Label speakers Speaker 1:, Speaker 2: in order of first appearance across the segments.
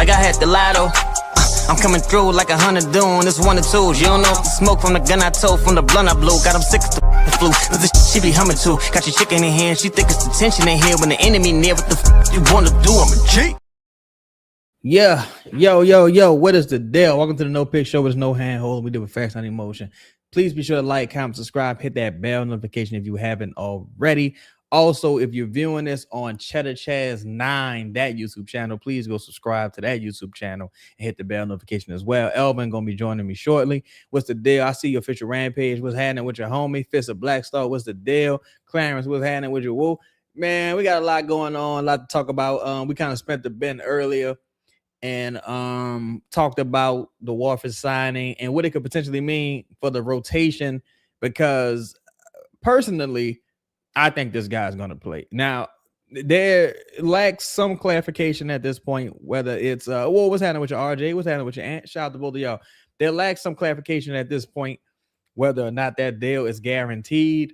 Speaker 1: like I had the lotto. I'm coming through like 100 doing this 1 or 2s. You don't know if the smoke from the gun I told, from the blunt I blew. Got them sick as the flu. Cause this she be humming too. Got your chicken in here, she think it's the tension in here. When the enemy near, what the you wanna do? I'm a G.
Speaker 2: Yeah, yo, what is the deal? Welcome to the No Pick Show with no handhold. We do it fast on emotion. Please be sure to like, comment, subscribe, hit that bell notification if you haven't already. Also, if you're viewing this on Cheddar Chaz 9, that YouTube channel, please go subscribe to that YouTube channel and hit the bell notification as well. Elvin gonna be joining me shortly. What's the deal? I see your official Rampage. What's happening with your homie? Fist of Black Star. What's the deal? Clarence, what's happening with your woo? Man, we got a lot going on, a lot to talk about. We kind of spent the bin earlier and talked about the Watford signing and what it could potentially mean for the rotation, because personally, I think this guy's going to play. Now, there lacks some clarification at this point, whether it's, what's happening with your RJ? What's happening with your aunt? Shout out to both of y'all. There lacks some clarification at this point, whether or not that deal is guaranteed.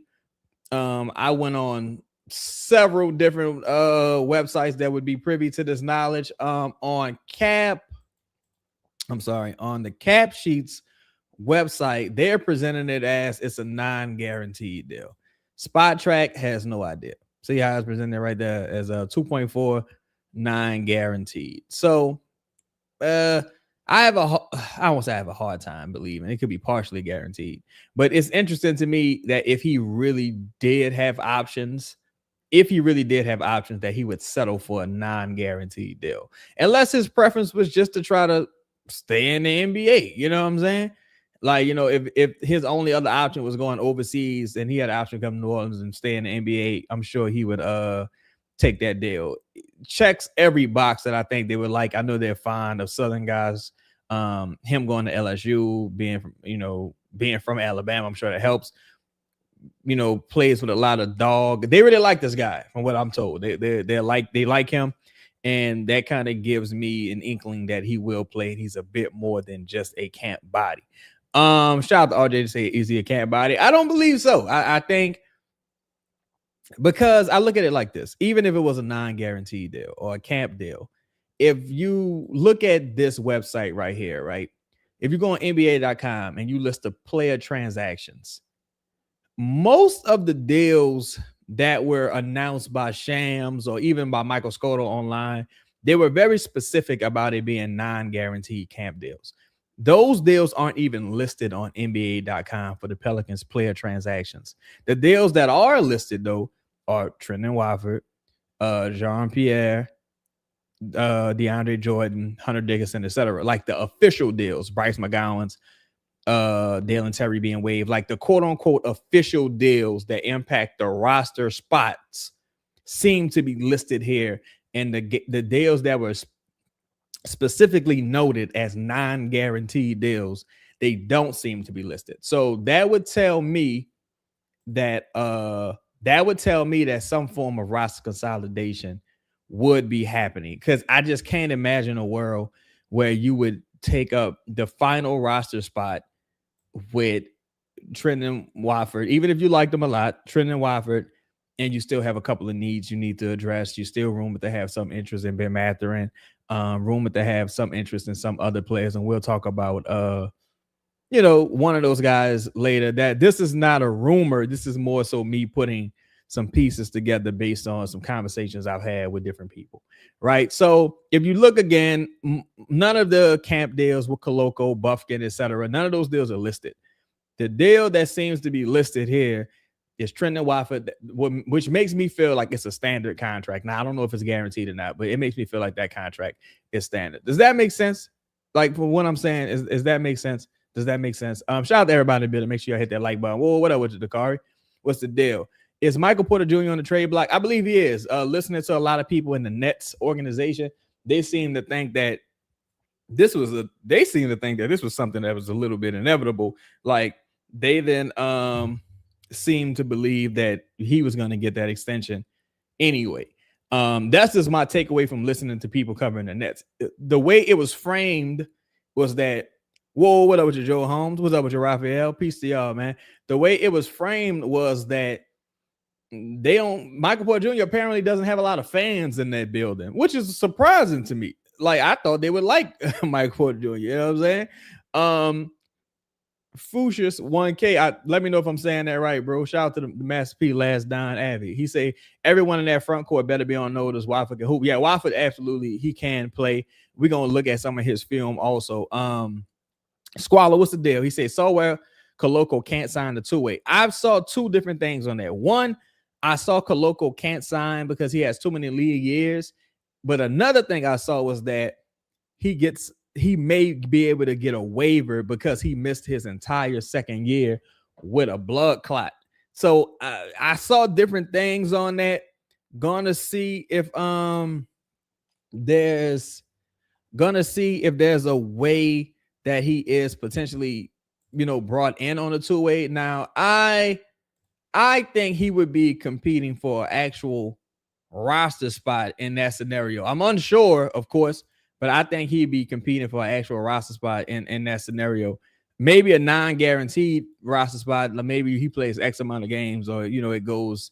Speaker 2: I went on several different websites that would be privy to this knowledge. On the Cap Sheets website, they're presenting it as it's a non-guaranteed deal. Spot Track has no idea. See how it's presented right there as a 2.4 non-guaranteed. So I won't say I have a hard time believing it could be partially guaranteed, but it's interesting to me that if he really did have options, that he would settle for a non-guaranteed deal, unless his preference was just to try to stay in the NBA. You know what I'm saying? Like, you know, if his only other option was going overseas and he had an option to come to New Orleans and stay in the NBA, I'm sure he would take that deal. Checks every box that I think they would like. I know they're fond of Southern guys. Him going to LSU, being from Alabama, I'm sure that helps. You know, plays with a lot of dog. They really like this guy, from what I'm told. They like him, and that kind of gives me an inkling that he will play, and he's a bit more than just a camp body. Shout out to RJ to say, is he a camp body? I don't believe so. I think, because I look at it like this: even if it was a non-guaranteed deal or a camp deal, if you look at this website right here, right? If you go on NBA.com and you list the player transactions, most of the deals that were announced by Shams or even by Michael Scotto online, they were very specific about it being non-guaranteed camp deals. Those deals aren't even listed on NBA.com for the Pelicans player transactions. The deals that are listed, though, are Trendon Watford, Jean-Pierre, DeAndre Jordan, Hunter Dickinson, etc. Like the official deals, Bryce McGowan's, Dalen Terry being waived, like the quote-unquote official deals that impact the roster spots seem to be listed here, and the deals that were specifically noted as non-guaranteed deals, they don't seem to be listed. So that would tell me that some form of roster consolidation would be happening, because I just can't imagine a world where you would take up the final roster spot with Trendon Watford, even if you like them a lot, Trendon Watford, and you still have a couple of needs you need to address. You still rumored to have some interest in Ben Mathurin, rumored to have some interest in some other players, and we'll talk about one of those guys later. That this is not a rumor. This is more so me putting some pieces together based on some conversations I've had with different people, right? So if you look again, none of the camp deals with Koloko, Buffkin, etc., none of those deals are listed. The deal that seems to be listed here is Trendon Watford, which makes me feel like it's a standard contract. Now, I don't know if it's guaranteed or not, but it makes me feel like that contract is standard. Does that make sense? Like, for what I'm saying, is that make sense? Does that make sense? Shout out to everybody in the building. Make sure you hit that like button. Whoa, what up with you, Dakari? What's the deal? Is Michael Porter Jr. on the trade block? I believe he is. Listening to a lot of people in the Nets organization, they seem to think that this was something that was a little bit inevitable. Like, they then seemed to believe that he was going to get that extension anyway. That's just my takeaway from listening to people covering the Nets. The way it was framed was that, whoa, what up with your Joe Holmes? What's up with your Raphael? Peace to y'all, man. The way it was framed was that Michael Porter Jr. apparently doesn't have a lot of fans in that building, which is surprising to me. like I thought they would like Mike Porter Jr. You know what I'm saying? Fuchsius 1K. Let me know if I'm saying that right, bro. Shout out to the Master P Last Don Avi. He say everyone in that front court better be on notice. Watford can hoop. Yeah, Watford absolutely he can play. We're gonna look at some of his film also. Squalor, what's the deal? He said so well. Coloco can't sign the two-way. I saw two different things on that. One, I saw Coloco can't sign because he has too many league years. But another thing I saw was that he may be able to get a waiver because he missed his entire second year with a blood clot. So I saw different things on that. Gonna see if there's a way that he is potentially, brought in on a two-way. Now, I think he would be competing for an actual roster spot in that scenario. I'm unsure, of course, but I think he'd be competing for an actual roster spot in that scenario. Maybe a non-guaranteed roster spot. Maybe he plays X amount of games, or it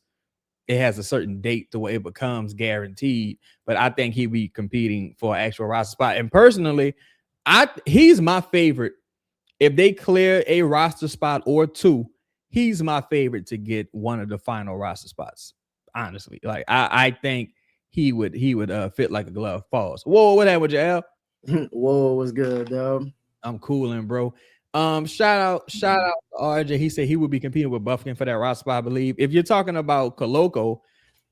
Speaker 2: has a certain date to where it becomes guaranteed. But I think he'd be competing for an actual roster spot. And personally, he's my favorite. If they clear a roster spot or two, he's my favorite to get one of the final roster spots. Honestly, like I think he would fit like a glove. Pause. Whoa, what happened with you, Al?
Speaker 3: Whoa, was good, though.
Speaker 2: I'm cooling, bro. Shout out to RJ. He said he would be competing with Buffkin for that roster spot, I believe. If you're talking about Coloco,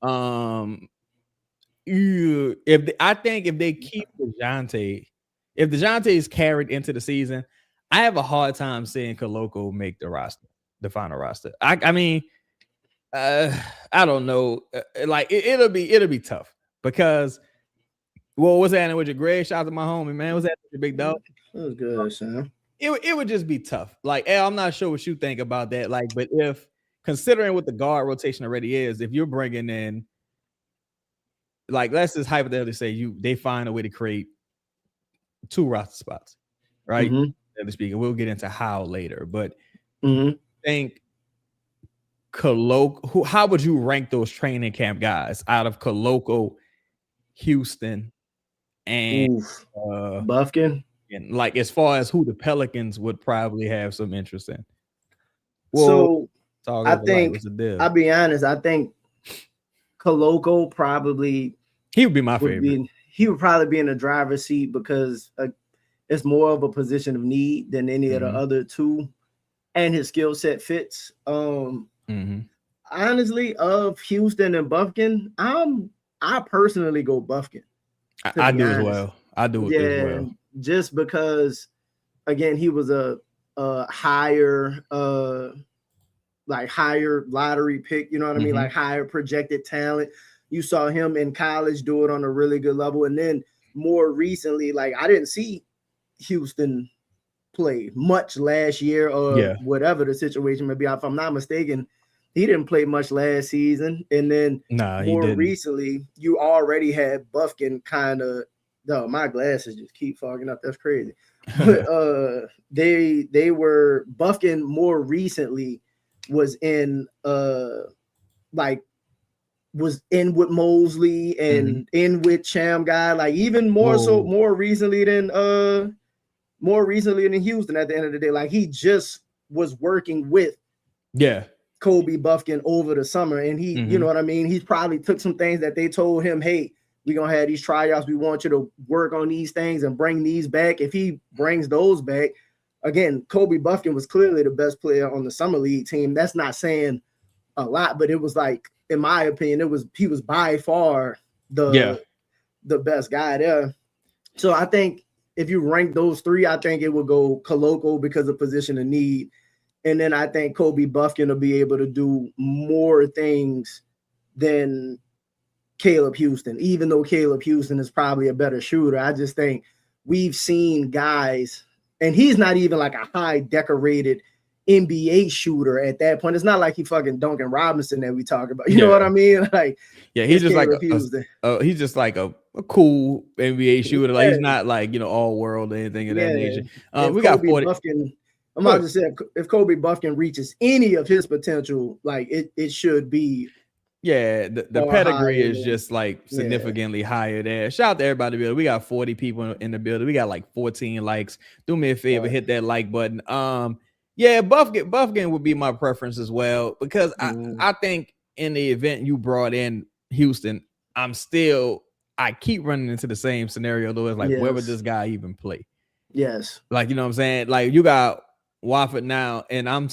Speaker 2: I think if they keep DeJounte, if DeJounte is carried into the season, I have a hard time seeing Coloco make the roster, the final roster. I mean, I don't know. Like it'll be tough because, well, what's happening with your Greg? Shout out to my homie, man. What's that, your big dog?
Speaker 3: It was good, Sam.
Speaker 2: It would just be tough. Like, I'm not sure what you think about that. Like, but if considering what the guard rotation already is, if you're bringing in, like, let's just hypothetically say they find a way to create two roster spots, right?
Speaker 3: Mm-hmm.
Speaker 2: Speaking, we'll get into how later, but
Speaker 3: I
Speaker 2: think Coloco. How would you rank those training camp guys out of Coloco, Houston, and
Speaker 3: Buffkin?
Speaker 2: And like as far as who the Pelicans would probably have some interest in.
Speaker 3: Well, so I think I'll be honest. I think Coloco probably
Speaker 2: he would be my favorite.
Speaker 3: He would probably be in the driver's seat because it's more of a position of need than any of the other two, and his skill set fits. Honestly, of Houston and Buffkin, I personally go Buffkin.
Speaker 2: I do as well. I do as well.
Speaker 3: Just because, again, he was a higher lottery pick, you know what I mean? Like higher projected talent. You saw him in college do it on a really good level. And then more recently, like I didn't see Houston play much last year or whatever the situation may be. If I'm not mistaken, he didn't play much last season. And then more recently, you already had Buffkin kind of. No, my glasses just keep fogging up. That's crazy. But they were Buffkin more recently was in with Mosley and in with Cham guy, like even more recently than Houston at the end of the day. Like he just was working with Kobe Buffkin over the summer, and he, you know what I mean? He probably took some things that they told him, hey, we're going to have these tryouts. We want you to work on these things and bring these back. If he brings those back, again, Kobe Buffkin was clearly the best player on the summer league team. That's not saying a lot, but it was like, in my opinion, he was by far the best guy there. So I think if you rank those three, I think it would go Coloco because of position of need. And then I think Kobe Buffkin will be able to do more things than Caleb Houston, even though Caleb Houston is probably a better shooter. I just think we've seen guys, and he's not even like a high decorated NBA shooter at that point. It's not like he fucking Duncan Robinson that we talk about. You know what I mean? Like,
Speaker 2: he's just like he's just like a cool NBA shooter. Like he's not like all world or anything of that nature. We got 40.
Speaker 3: Buffkin, I'm about to say if Kobe Buffkin reaches any of his potential, like it should be
Speaker 2: Yeah, the pedigree is just like significantly higher there. Shout out to everybody in the building. We got 40 people in the building. We got like 14 likes. Do me a favor, hit that like button. Yeah, Buffkin would be my preference as well, because I think in the event you brought in Houston, I keep running into the same scenario though. It's like, where would this guy even play?
Speaker 3: Yes.
Speaker 2: Like, you know what I'm saying? Like, you got Watford now, and I'm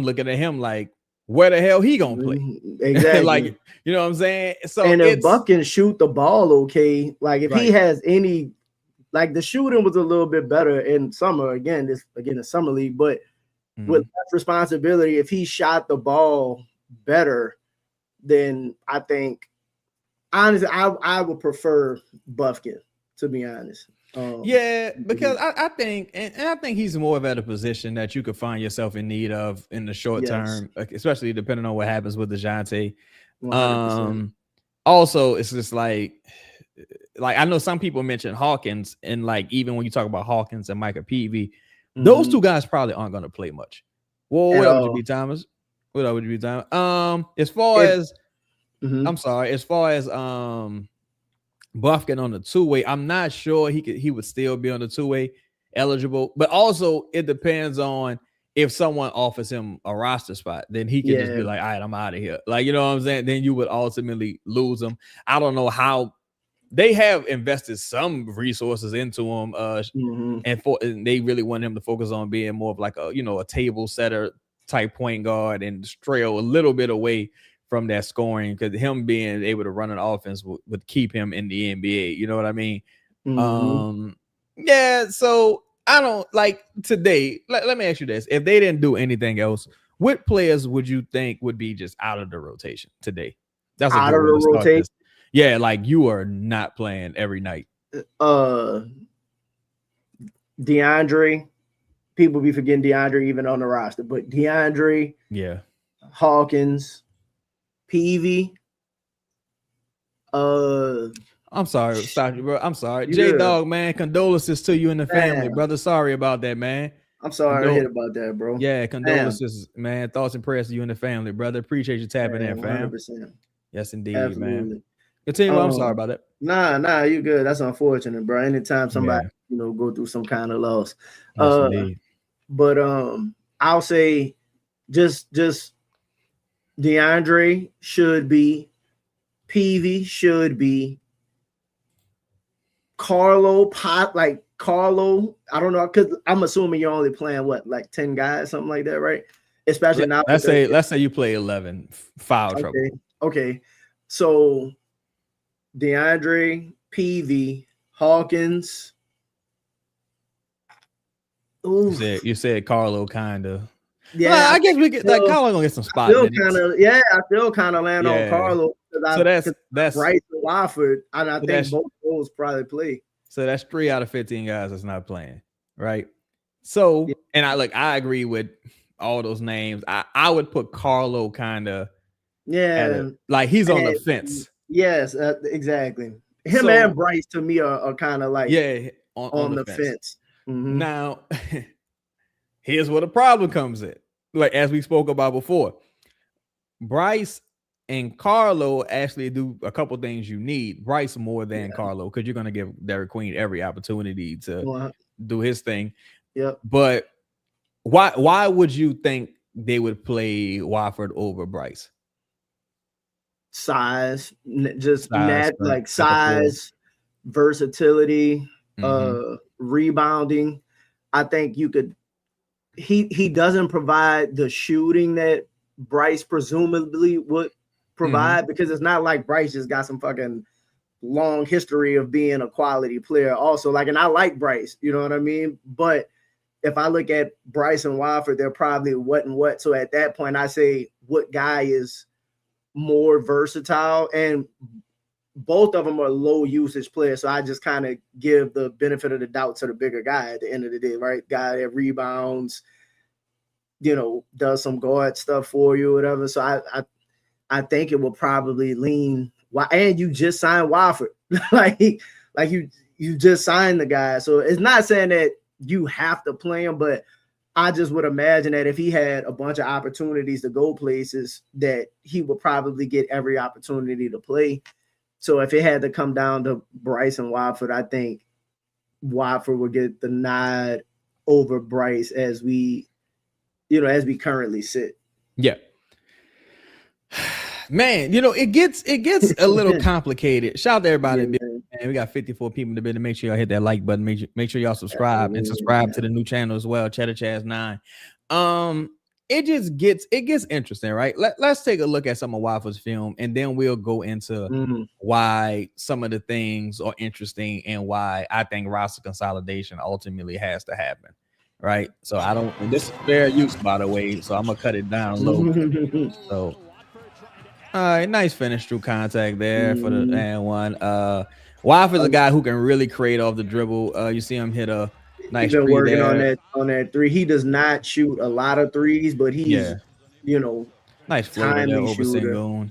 Speaker 2: looking at him like, where the hell he gonna play?
Speaker 3: Exactly.
Speaker 2: Like, you know what I'm saying? So,
Speaker 3: and if Buck can shoot the ball okay, like if he has any, like the shooting was a little bit better in summer, the summer league, but with less responsibility, if he shot the ball better, then I think honestly I would prefer Buffkin, to be honest.
Speaker 2: Because I think, and I think he's more of at a position that you could find yourself in need of in the short term, especially depending on what happens with DeJounte. Also, it's just like I know some people mention Hawkins, and like even when you talk about Hawkins and Micah Peavy, those two guys probably aren't going to play much. Well, what up would you be, Thomas? What up would you be, Thomas? As far as Buffkin on the two-way, I'm not sure he would still be on the two-way eligible, but also it depends on if someone offers him a roster spot, then he can just be like, all right, I'm out of here. Like, you know what I'm saying? Then you would ultimately lose him. I don't know how they have invested some resources into him, and they really want him to focus on being more of like a table setter type point guard and stray a little bit away from that scoring, because him being able to run an offense would keep him in the NBA. You know what I mean? So I don't like today. Let me ask you this: if they didn't do anything else, what players would you think would be just out of the rotation today? That's out of the rotation. Yeah, like you are not playing every night.
Speaker 3: DeAndre, people be forgetting DeAndre even on the roster, but DeAndre, Hawkins, Peavy.
Speaker 2: I'm sorry, bro. I'm sorry. J Dog, man. Condolences to you and the family, brother. Sorry about that, man.
Speaker 3: I'm sorry to hear about that, bro.
Speaker 2: Yeah, condolences, man. Thoughts and prayers to you and the family, brother. Appreciate you tapping in, fam.
Speaker 3: 100%.
Speaker 2: Yes, indeed, man. Continue. I'm sorry about that.
Speaker 3: Nah, you good. That's unfortunate, bro. Anytime somebody go through some kind of loss.
Speaker 2: Yes,
Speaker 3: but I'll say just DeAndre should be, Peavy should be, Carlo, I don't know, because I'm assuming you're only playing like 10 guys, something like that, right? Especially now.
Speaker 2: Let's say you play 11. Foul trouble.
Speaker 3: Okay. So DeAndre, Peavy, Hawkins.
Speaker 2: You said Carlo kind of.
Speaker 3: Yeah,
Speaker 2: well, I guess we get like Carlo gonna get some spot minutes.
Speaker 3: I still kind of land on Carlo.
Speaker 2: So that's
Speaker 3: Bryce and Watford, and I think both of those probably play.
Speaker 2: So that's 3 out of 15 guys that's not playing, right? So, and I agree with all those names. I would put Carlo kind of, like he's on the fence.
Speaker 3: Yes, exactly. Him and Bryce to me are kind of like on the fence.
Speaker 2: Now, here's where the problem comes in. Like as we spoke about before, Bryce and Carlo actually do a couple things you need. Bryce more than Carlo, because you're going to give Derek Queen every opportunity to do his thing.
Speaker 3: Yep.
Speaker 2: But why would you think they would play Watford over Bryce?
Speaker 3: Size, size, versatility, rebounding. I think you could. He doesn't provide the shooting that Bryce presumably would provide, because it's not like Bryce just got some fucking long history of being a quality player. Also, like, and I like Bryce, you know what I mean? But if I look at Bryce and Watford, they're probably what and what. So at that point, I say what guy is more versatile, and both of them are low usage players. So I just kind of give the benefit of the doubt to the bigger guy at the end of the day, right? Guy that rebounds, does some guard stuff for you or whatever. So I think it will probably lean. And you just signed Watford, like you just signed the guy. So it's not saying that you have to play him, but I just would imagine that if he had a bunch of opportunities to go places, that he would probably get every opportunity to play. So if it had to come down to Bryce and Watford, I think Watford would get the nod over Bryce as we currently sit.
Speaker 2: Yeah. Man, it gets a little complicated. Shout out to everybody. Man, we got 54 people in the building. Make sure y'all hit that like button. Make sure y'all subscribe and subscribe to the new channel as well, Cheddar Chaz 9. It gets interesting, right? Let's take a look at some of Watford's film, and then we'll go into why some of the things are interesting and why I think roster consolidation ultimately has to happen. Right. So this is fair use, by the way. So I'm gonna cut it down low. So all right, nice finish through contact there for the and one. Watford's a guy who can really create off the dribble. You see him hit a nice
Speaker 3: been
Speaker 2: three
Speaker 3: working
Speaker 2: there.
Speaker 3: on that three. He does not shoot a lot of threes, but he's
Speaker 2: nice floater there over
Speaker 3: shooter.
Speaker 2: Sengun.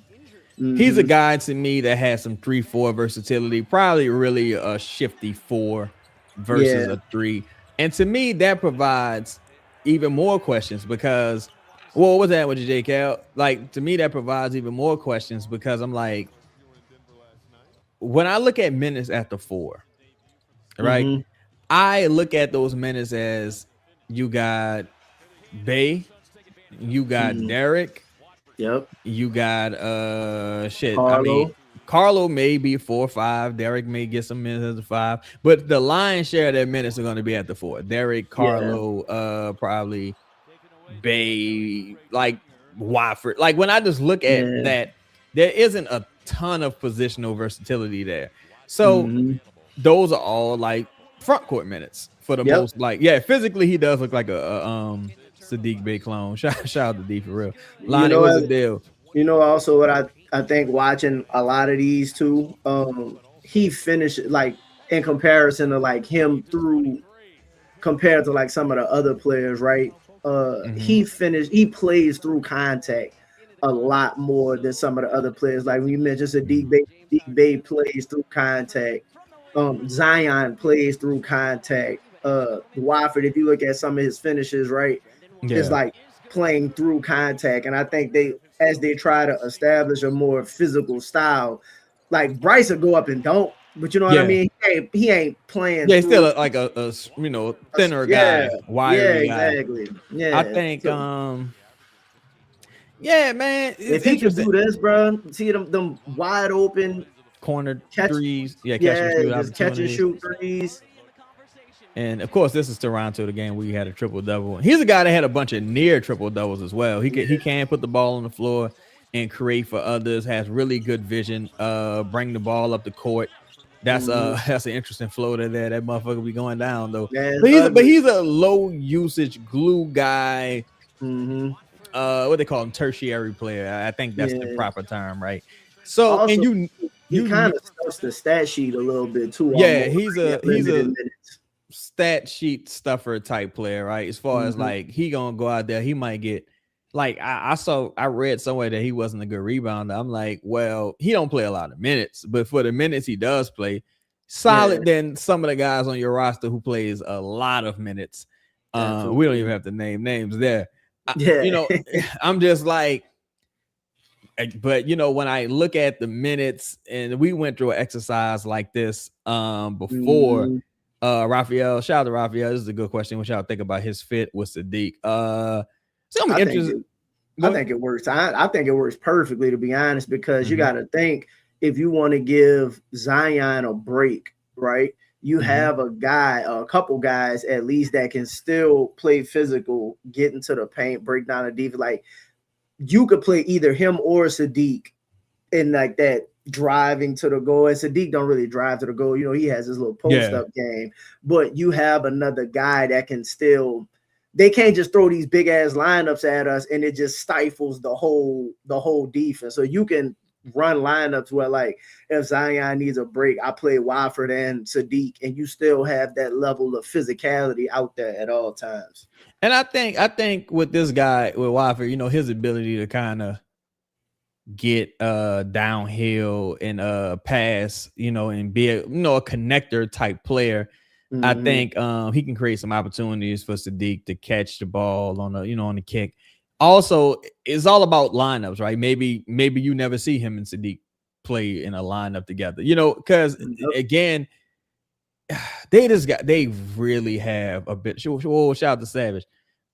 Speaker 2: He's a guy to me that has some 3-4 versatility, probably really a shifty 4 versus a 3. And to me, that provides even more questions because, what was that with you, J. Cal? Like, to me, that provides even more questions because I'm like, when I look at minutes after 4, right? I look at those minutes as you got Bay, you got Derek, you got
Speaker 3: Carlo.
Speaker 2: Carlo may be 4 or 5. Derek may get some minutes as a 5, but the lion's share of their minutes are going to be at the 4. Derek, Carlo, probably Bay, like Watford. Like when I just look at that, there isn't a ton of positional versatility there. So those are all like front court minutes for the most. Like, physically he does look like a Sadiq Bey clone. Shout out to D for real. Lonnie, what's the deal?
Speaker 3: Also what I think watching a lot of these too, he finished like in comparison to like him compared to like some of the other players, right? He plays through contact a lot more than some of the other players. Like when you mentioned Sadiq Bey plays through contact. Zion plays through contact. Watford, if you look at some of his finishes, right, it's like playing through contact. And I think as they try to establish a more physical style, like Bryce will go up and don't, but you know what I mean? He ain't playing.
Speaker 2: Yeah, he's still like a thinner guy, wiry guy.
Speaker 3: Exactly. Yeah,
Speaker 2: I think man.
Speaker 3: If he can do this, bro, see them wide open
Speaker 2: corner threes,
Speaker 3: catch and shoot threes.
Speaker 2: And of course, this is Toronto, the game where he had a triple double. He's a guy that had a bunch of near triple doubles as well. He can put the ball on the floor and create for others. Has really good vision. Bring the ball up the court. That's an interesting floater there. That motherfucker be going down though. But he's a low usage glue guy. What they call him, tertiary player. I think that's the proper term, right? So also, and you
Speaker 3: kind of stuffs the stat sheet a little bit too.
Speaker 2: Yeah, he's a stat sheet stuffer type player, right? As far as like he gonna go out there, he might get like I read somewhere that he wasn't a good rebounder. I'm like, well, he don't play a lot of minutes, but for the minutes he does play, solid than some of the guys on your roster who plays a lot of minutes. We don't even have to name names there. I'm just like, but when I look at the minutes, and we went through an exercise like this before. Raphael, shout out to Raphael. This is a good question. What y'all think about his fit with Sadiq?
Speaker 3: I think it works. I think it works perfectly, to be honest, because you got to think, if you want to give Zion a break, right? You have a couple guys at least that can still play physical, get into the paint, break down the defense. Like you could play either him or Sadiq in like that driving to the goal. And Sadiq don't really drive to the goal. He has his little post-up game. But you have another guy that can still – they can't just throw these big-ass lineups at us and it just stifles the whole defense. So you can run lineups where, like, if Zion needs a break, I play Watford and Sadiq, and you still have that level of physicality out there at all times.
Speaker 2: And I think with this guy, with Watford, his ability to kind of get downhill and pass, and be a connector type player. I think he can create some opportunities for Sadiq to catch the ball on the kick. Also, it's all about lineups, right? Maybe you never see him and Sadiq play in a lineup together, because again, they really have a bit. Shout out to Savage.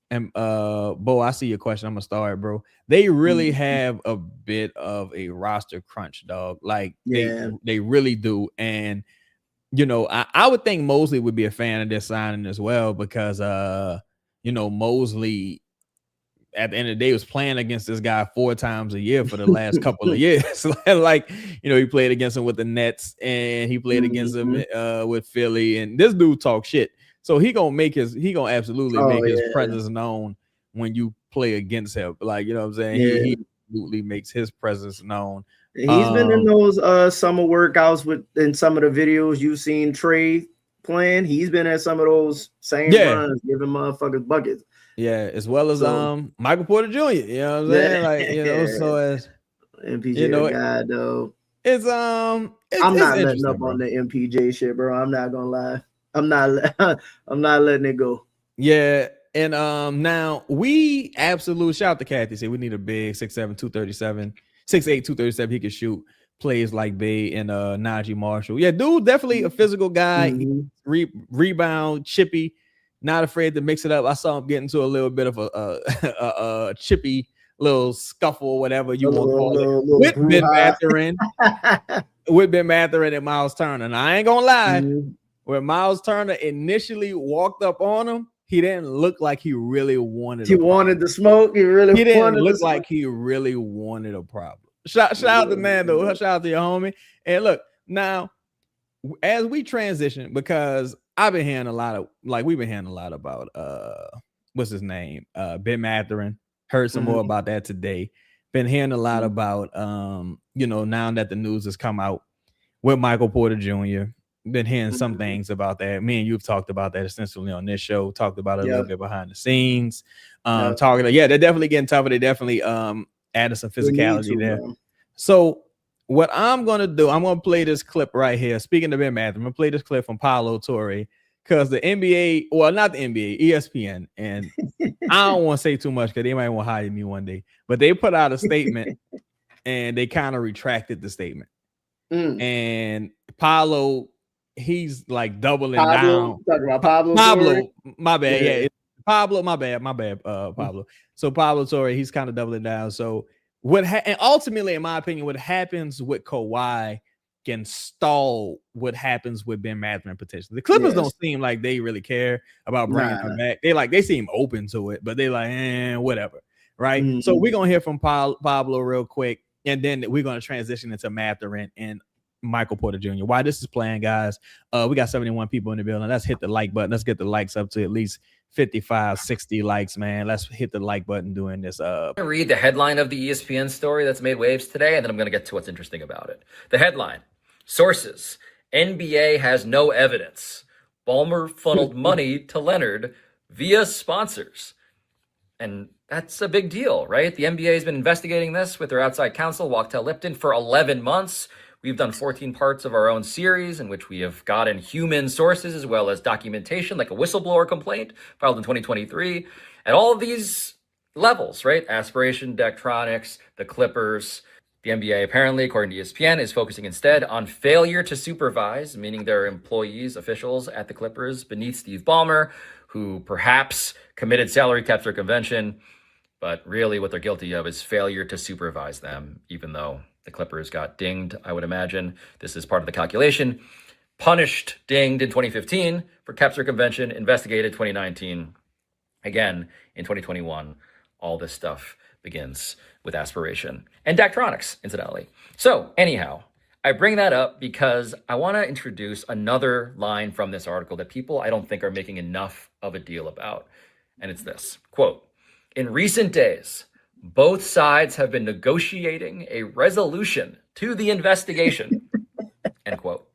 Speaker 2: And Bo, I see your question. I'm gonna start, bro. They really have a bit of a roster crunch, dog. Like they really do. And I would think Mosley would be a fan of this signing as well, because Mosley at the end of the day was playing against this guy 4 times a year for the last couple of years. Like, he played against him with the Nets, and he played against him with Philly, and this dude talk shit. So he gonna absolutely make his presence known when you play against him. Like, you know what I'm saying?
Speaker 3: Yeah.
Speaker 2: He absolutely makes his presence known.
Speaker 3: He's been in those summer workouts in some of the videos you've seen Trey playing. He's been at some of those same runs, giving motherfuckers buckets.
Speaker 2: Yeah, as well as Michael Porter Jr. You know what I'm saying? Like, so as
Speaker 3: MPJ guy though.
Speaker 2: It's
Speaker 3: I'm not letting up on the MPJ shit, bro. I'm not gonna lie. I'm not letting it go.
Speaker 2: Yeah. And now we absolutely shout out to Kathy. Say we need a big 6'7", 237, 6'8", 237. He can shoot. Plays like Bay and Najee Marshall. Yeah, dude, definitely a physical guy. Rebound, chippy, not afraid to mix it up. I saw him get into a little bit of a chippy little scuffle or whatever you want to call it with Ben Mathurin. With Ben Mathurin and Miles Turner. And I ain't gonna lie, when Miles Turner initially walked up on him, he didn't look like he really wanted.
Speaker 3: He wanted the smoke. He
Speaker 2: didn't look like he really wanted a problem. Shout out to Nando. Shout out to your homie. And look, now as we transition, because we've been hearing a lot about what's his name? Ben Mathurin. Heard some more about that today. Been hearing a lot about now that the news has come out with Michael Porter Jr. Been hearing some things about that. Me and you've talked about that extensively on this show, talked about it a little bit behind the scenes. They're definitely getting tougher. They definitely added some physicality there. So what I'm going to do, I'm going to play this clip right here. Speaking of Ben Mathurin, I'm going to play this clip from Paolo Torre, because the NBA, well, not the NBA, ESPN, and I don't want to say too much because they might want to hire me one day, but they put out a statement and they kind of retracted the statement. And Paolo, he's like doubling down.
Speaker 3: Talking about Pablo,
Speaker 2: my bad. Yeah. Pablo, my bad. Pablo. So Pablo Torre, he's kind of doubling down. So and ultimately, in my opinion, what happens with Kawhi can stall what happens with Ben Mathurin potentially. The Clippers don't seem like they really care about bringing him back. They seem open to it, but they like, whatever. Right. So we're gonna hear from Pablo real quick, and then we're gonna transition into Mathurin and Michael Porter Jr. While this is playing, guys, we got 71 people in the building. Let's hit the like button. Let's get the likes up to at least 55, 60 likes, man. Let's hit the like button doing this.
Speaker 4: I'm gonna read the headline of the ESPN story that's made waves today, and then I'm gonna get to what's interesting about it. The headline: sources, NBA has no evidence. Ballmer funneled money to Leonard via sponsors. And that's a big deal, right? The NBA has been investigating this with their outside counsel, Wachtell Lipton, for 11 months. We've done 14 parts of our own series in which we have gotten human sources as well as documentation, like a whistleblower complaint filed in 2023. At all of these levels, right? Aspiration, Daktronics, the Clippers. The NBA, apparently, according to ESPN, is focusing instead on failure to supervise, meaning their employees, officials at the Clippers beneath Steve Ballmer, who perhaps committed salary cap circumvention, but really what they're guilty of is failure to supervise them, even though the Clippers got dinged, I would imagine. This is part of the calculation. Punished, dinged in 2015 for cap circumvention, investigated 2019. Again, in 2021, all this stuff begins with aspiration. And Daktronics, incidentally. So, anyhow, I bring that up because I want to introduce another line from this article that people I don't think are making enough of a deal about. And it's this, quote, "In recent days, both sides have been negotiating a resolution to the investigation," end quote.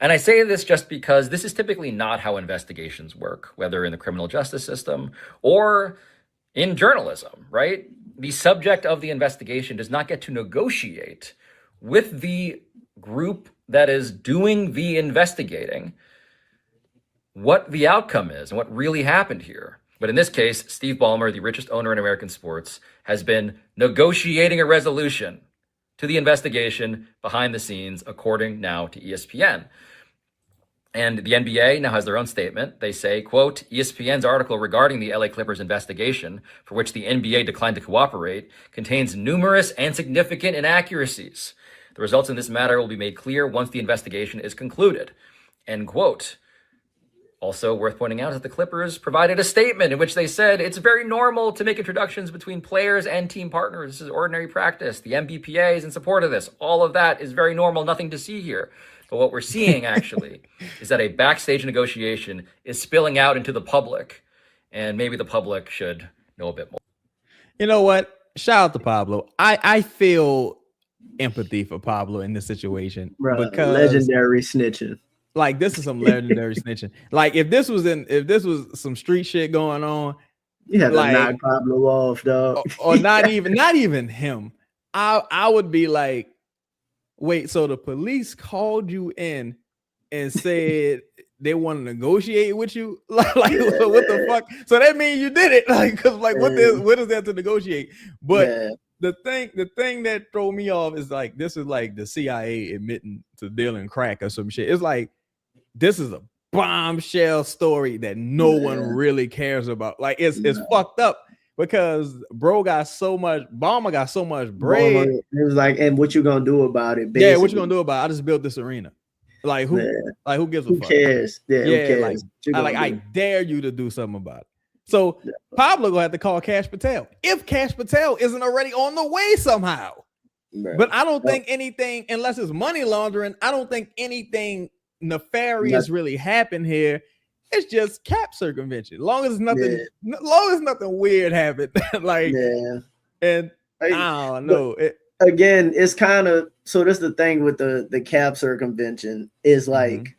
Speaker 4: And I say this just because this is typically not how investigations work, whether in the criminal justice system or in journalism, right? The subject of the investigation does not get to negotiate with the group that is doing the investigating what the outcome is and what really happened here. But in this case, Steve Ballmer, the richest owner in American sports, has been negotiating a resolution to the investigation behind the scenes, according now to ESPN. And the NBA now has their own statement. They say, quote, ESPN's article regarding the LA Clippers investigation, for which the NBA declined to cooperate, contains numerous and significant inaccuracies. The results in this matter will be made clear once the investigation is concluded, end quote. Also worth pointing out is that the Clippers provided a statement in which they said it's very normal to make introductions between players and team partners. This is ordinary practice. The MBPA is in support of this. All of that is very normal, nothing to see here. But what we're seeing actually is that a backstage negotiation is spilling out into the public, and maybe the public should know a bit more.
Speaker 2: You know what? Shout out to Pablo. I feel empathy for Pablo in this situation.
Speaker 3: Bruh,
Speaker 2: because
Speaker 3: legendary snitching.
Speaker 2: Like, this is some legendary snitching. Like, if this was some street shit going on,
Speaker 3: you had to knock Pablo off, dog.
Speaker 2: Or not even him. I would be like, wait, so the police called you in and said they want to negotiate with you? Like what the fuck? So that means you did it. Like, cause like what is there to negotiate? But the thing that throw me off is like, this is like the CIA admitting to dealing crack or some shit. It's like, this is a bombshell story that no one really cares about. Like, it's fucked up because Balmer got so much bread.
Speaker 3: It was like, and what you gonna do about it?
Speaker 2: Basically. Yeah, what you gonna do about it? I just built this arena. Like, who gives a fuck?
Speaker 3: Who cares? Who cares?
Speaker 2: I dare you to do something about it. So Pablo gonna have to call Cash Patel if Cash Patel isn't already on the way somehow. Right. But I don't think anything, unless it's money laundering, I don't think anything nefarious really happened here. It's just cap circumvention. Long as nothing weird happened. And I don't know.
Speaker 3: Again, it's kind of, so that's the thing with the cap circumvention is like,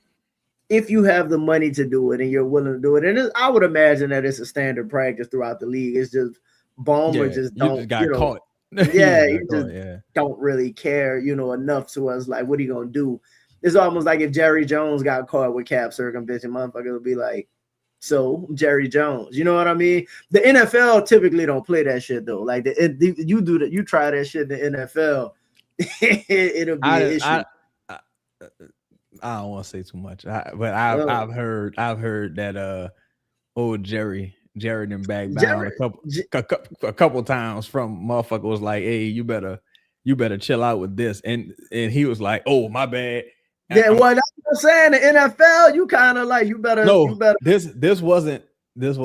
Speaker 3: if you have the money to do it and you're willing to do it, and I would imagine that it's a standard practice throughout the league. It's just Ballmer don't
Speaker 2: got caught.
Speaker 3: Don't really care, enough to us. Like, what are you gonna do? It's almost like if Jerry Jones got caught with cap circumvention, motherfucker would be like, so Jerry Jones, you know what I mean? The NFL typically don't play that shit though. Like you try that shit in the NFL, it'll be an issue.
Speaker 2: I don't want to say too much, but I've heard that old Jerry them back down a couple times from motherfucker was like, hey, you better chill out with this, and he was like, oh, my bad.
Speaker 3: Yeah, well, that's what I'm saying. The NFL, you kind of like, you better.
Speaker 2: This wasn't. I don't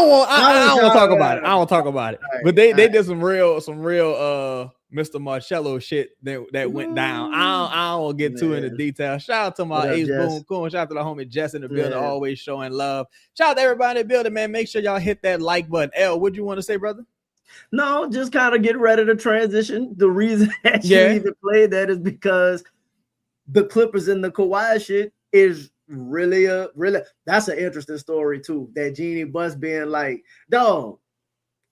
Speaker 2: want to talk about it. I don't talk about it. But they did some real Mr. Marcello shit that went down. I don't want to get too into detail. Shout out to my Ace Boom Coon. Shout out to the homie Jess in the building, always showing love. Shout out to everybody in the building, man. Make sure y'all hit that like button. L, what you want to say, brother?
Speaker 3: No, just kind of get ready to transition. The reason that you even played that is because the Clippers and the Kawhi shit is really that's an interesting story too. That Jeannie Buss being like, dog,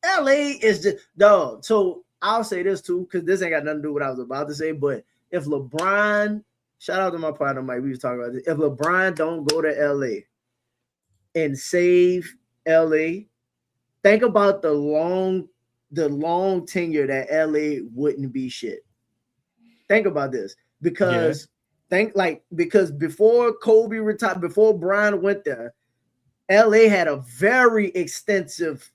Speaker 3: LA is just dog. So I'll say this too, because this ain't got nothing to do with what I was about to say. But if LeBron, shout out to my partner Mike, we was talking about this. If LeBron don't go to LA and save LA, think about the long tenure that LA wouldn't be shit. Think about this, because because before Kobe retired, before Bron went there, LA had a very extensive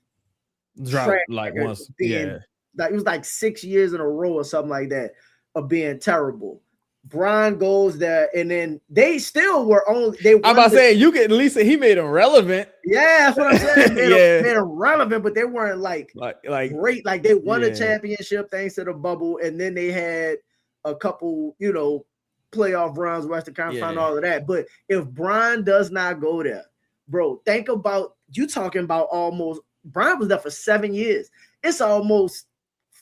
Speaker 2: drought, like once,
Speaker 3: it was like 6 years in a row or something like that of being terrible. Bron goes there, and then they still were only. I'm
Speaker 2: about to say, you can at least say he made them relevant.
Speaker 3: Yeah, that's what I'm saying. Made them relevant, but they weren't like great. Like they won a championship thanks to the bubble, and then they had a couple, playoff runs, Western Conference, all of that. But if Bron does not go there, bro, think about you talking about almost. Bron was there for 7 years. It's almost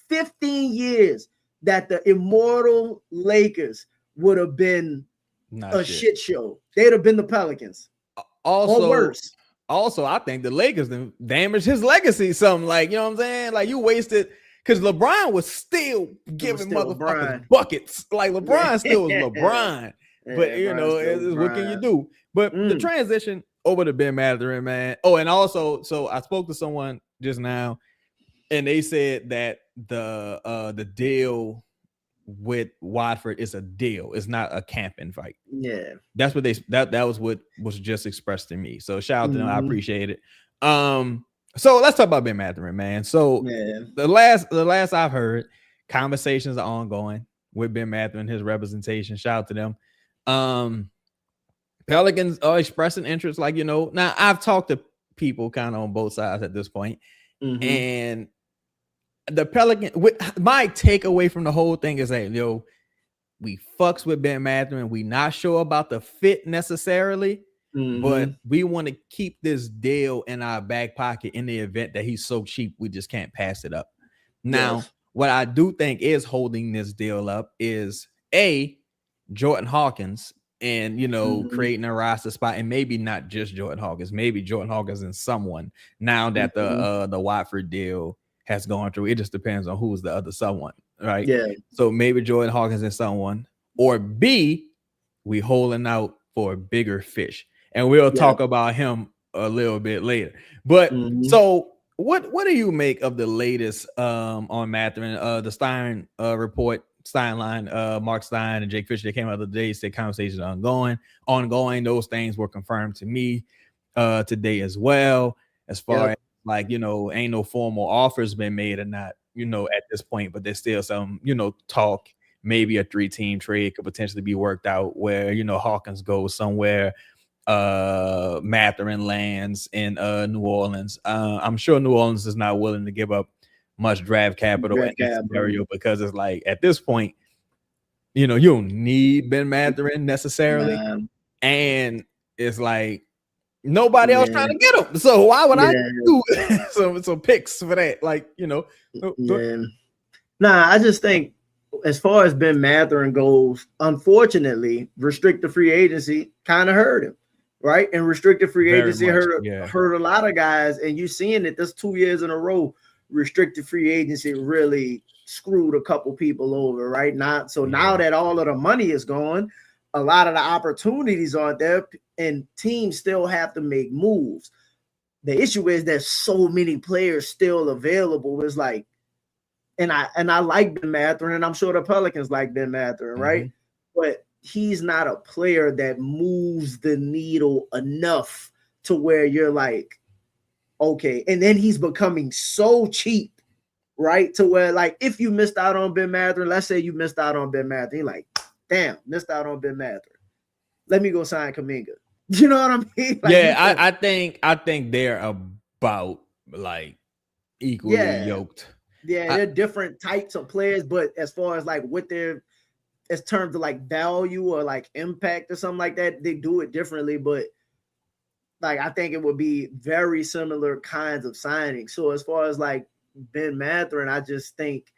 Speaker 3: 15 years that the immortal Lakers would have been a shit show. They'd have been the Pelicans.
Speaker 2: Also,
Speaker 3: or worse.
Speaker 2: Also, I think the Lakers damaged his legacy. Something like, you know what I'm saying? Like, you wasted, because LeBron was still giving motherfuckers buckets. Like, LeBron still was LeBron. But, what can you do? But the transition over to Ben Mathurin, man. Oh, and also, so I spoke to someone just now, and they said that the deal with Watford is a deal. It's not a camping fight.
Speaker 3: Yeah,
Speaker 2: that's what that was what was just expressed to me. So shout out to them. I appreciate it. So let's talk about Ben Mathurin, man. So the last I've heard, conversations are ongoing with Ben Mathurin, his representation. Shout out to them. Pelicans are expressing interest, like, you know. Now I've talked to people kind of on both sides at this point, and the Pelican. My takeaway from the whole thing is that, yo, we fucks with Ben Mathurin. We not sure about the fit necessarily, but we want to keep this deal in our back pocket in the event that he's so cheap we just can't pass it up. Now, what I do think is holding this deal up is Jordan Hawkins, and, you know, creating a roster spot, and maybe not just Jordan Hawkins, maybe Jordan Hawkins and someone. Now that the Watford deal has gone through, it just depends on who's the other someone, right? Yeah. So maybe Jordan Hawkins and someone, or B, we holding out for a bigger fish, and we'll talk about him a little bit later. But so what do you make of the latest on Mathurin? The Stein report, Steinline, Mark Stein and Jake Fisher, they came out the other day, said conversations are ongoing. Those things were confirmed to me today as well, as far as, like, you know, ain't no formal offers been made or not, you know, at this point, but there's still some, you know, talk. Maybe a 3-team trade could potentially be worked out where, you know, Hawkins goes somewhere, Mathurin lands in New Orleans. I'm sure New Orleans is not willing to give up much draft capital in this scenario, because it's like, at this point, you know, you don't need Ben Mathurin necessarily, and it's like nobody else trying to get him. So why would I do some picks for that? Like, you know,
Speaker 3: I just think, as far as Ben Mathurin goes, unfortunately, restricted free agency kind of hurt him, right? And restricted free agency hurt a lot of guys, and you're seeing it this 2 years in a row. Restricted free agency really screwed a couple people over, right? Now that all of the money is gone, a lot of the opportunities aren't there, and teams still have to make moves. The issue is there's so many players still available. It's like, and I like Ben Mathurin, and I'm sure the Pelicans like Ben Mathurin, right? But he's not a player that moves the needle enough to where you're like, okay. And then he's becoming so cheap, right? To where, like, if you missed out on Ben Mathurin, let's say you missed out on Ben Mathurin, you're like, damn, missed out on Ben Mathurin. Let me go sign Kuminga. You know what I mean? Like,
Speaker 2: I think they're about, like, equally yoked.
Speaker 3: Yeah, they're different types of players, but as far as, like, what they're, as terms of, like, value or, like, impact or something like that, they do it differently. But, like, I think it would be very similar kinds of signings. So as far as, like, Ben Mathurin, I just think,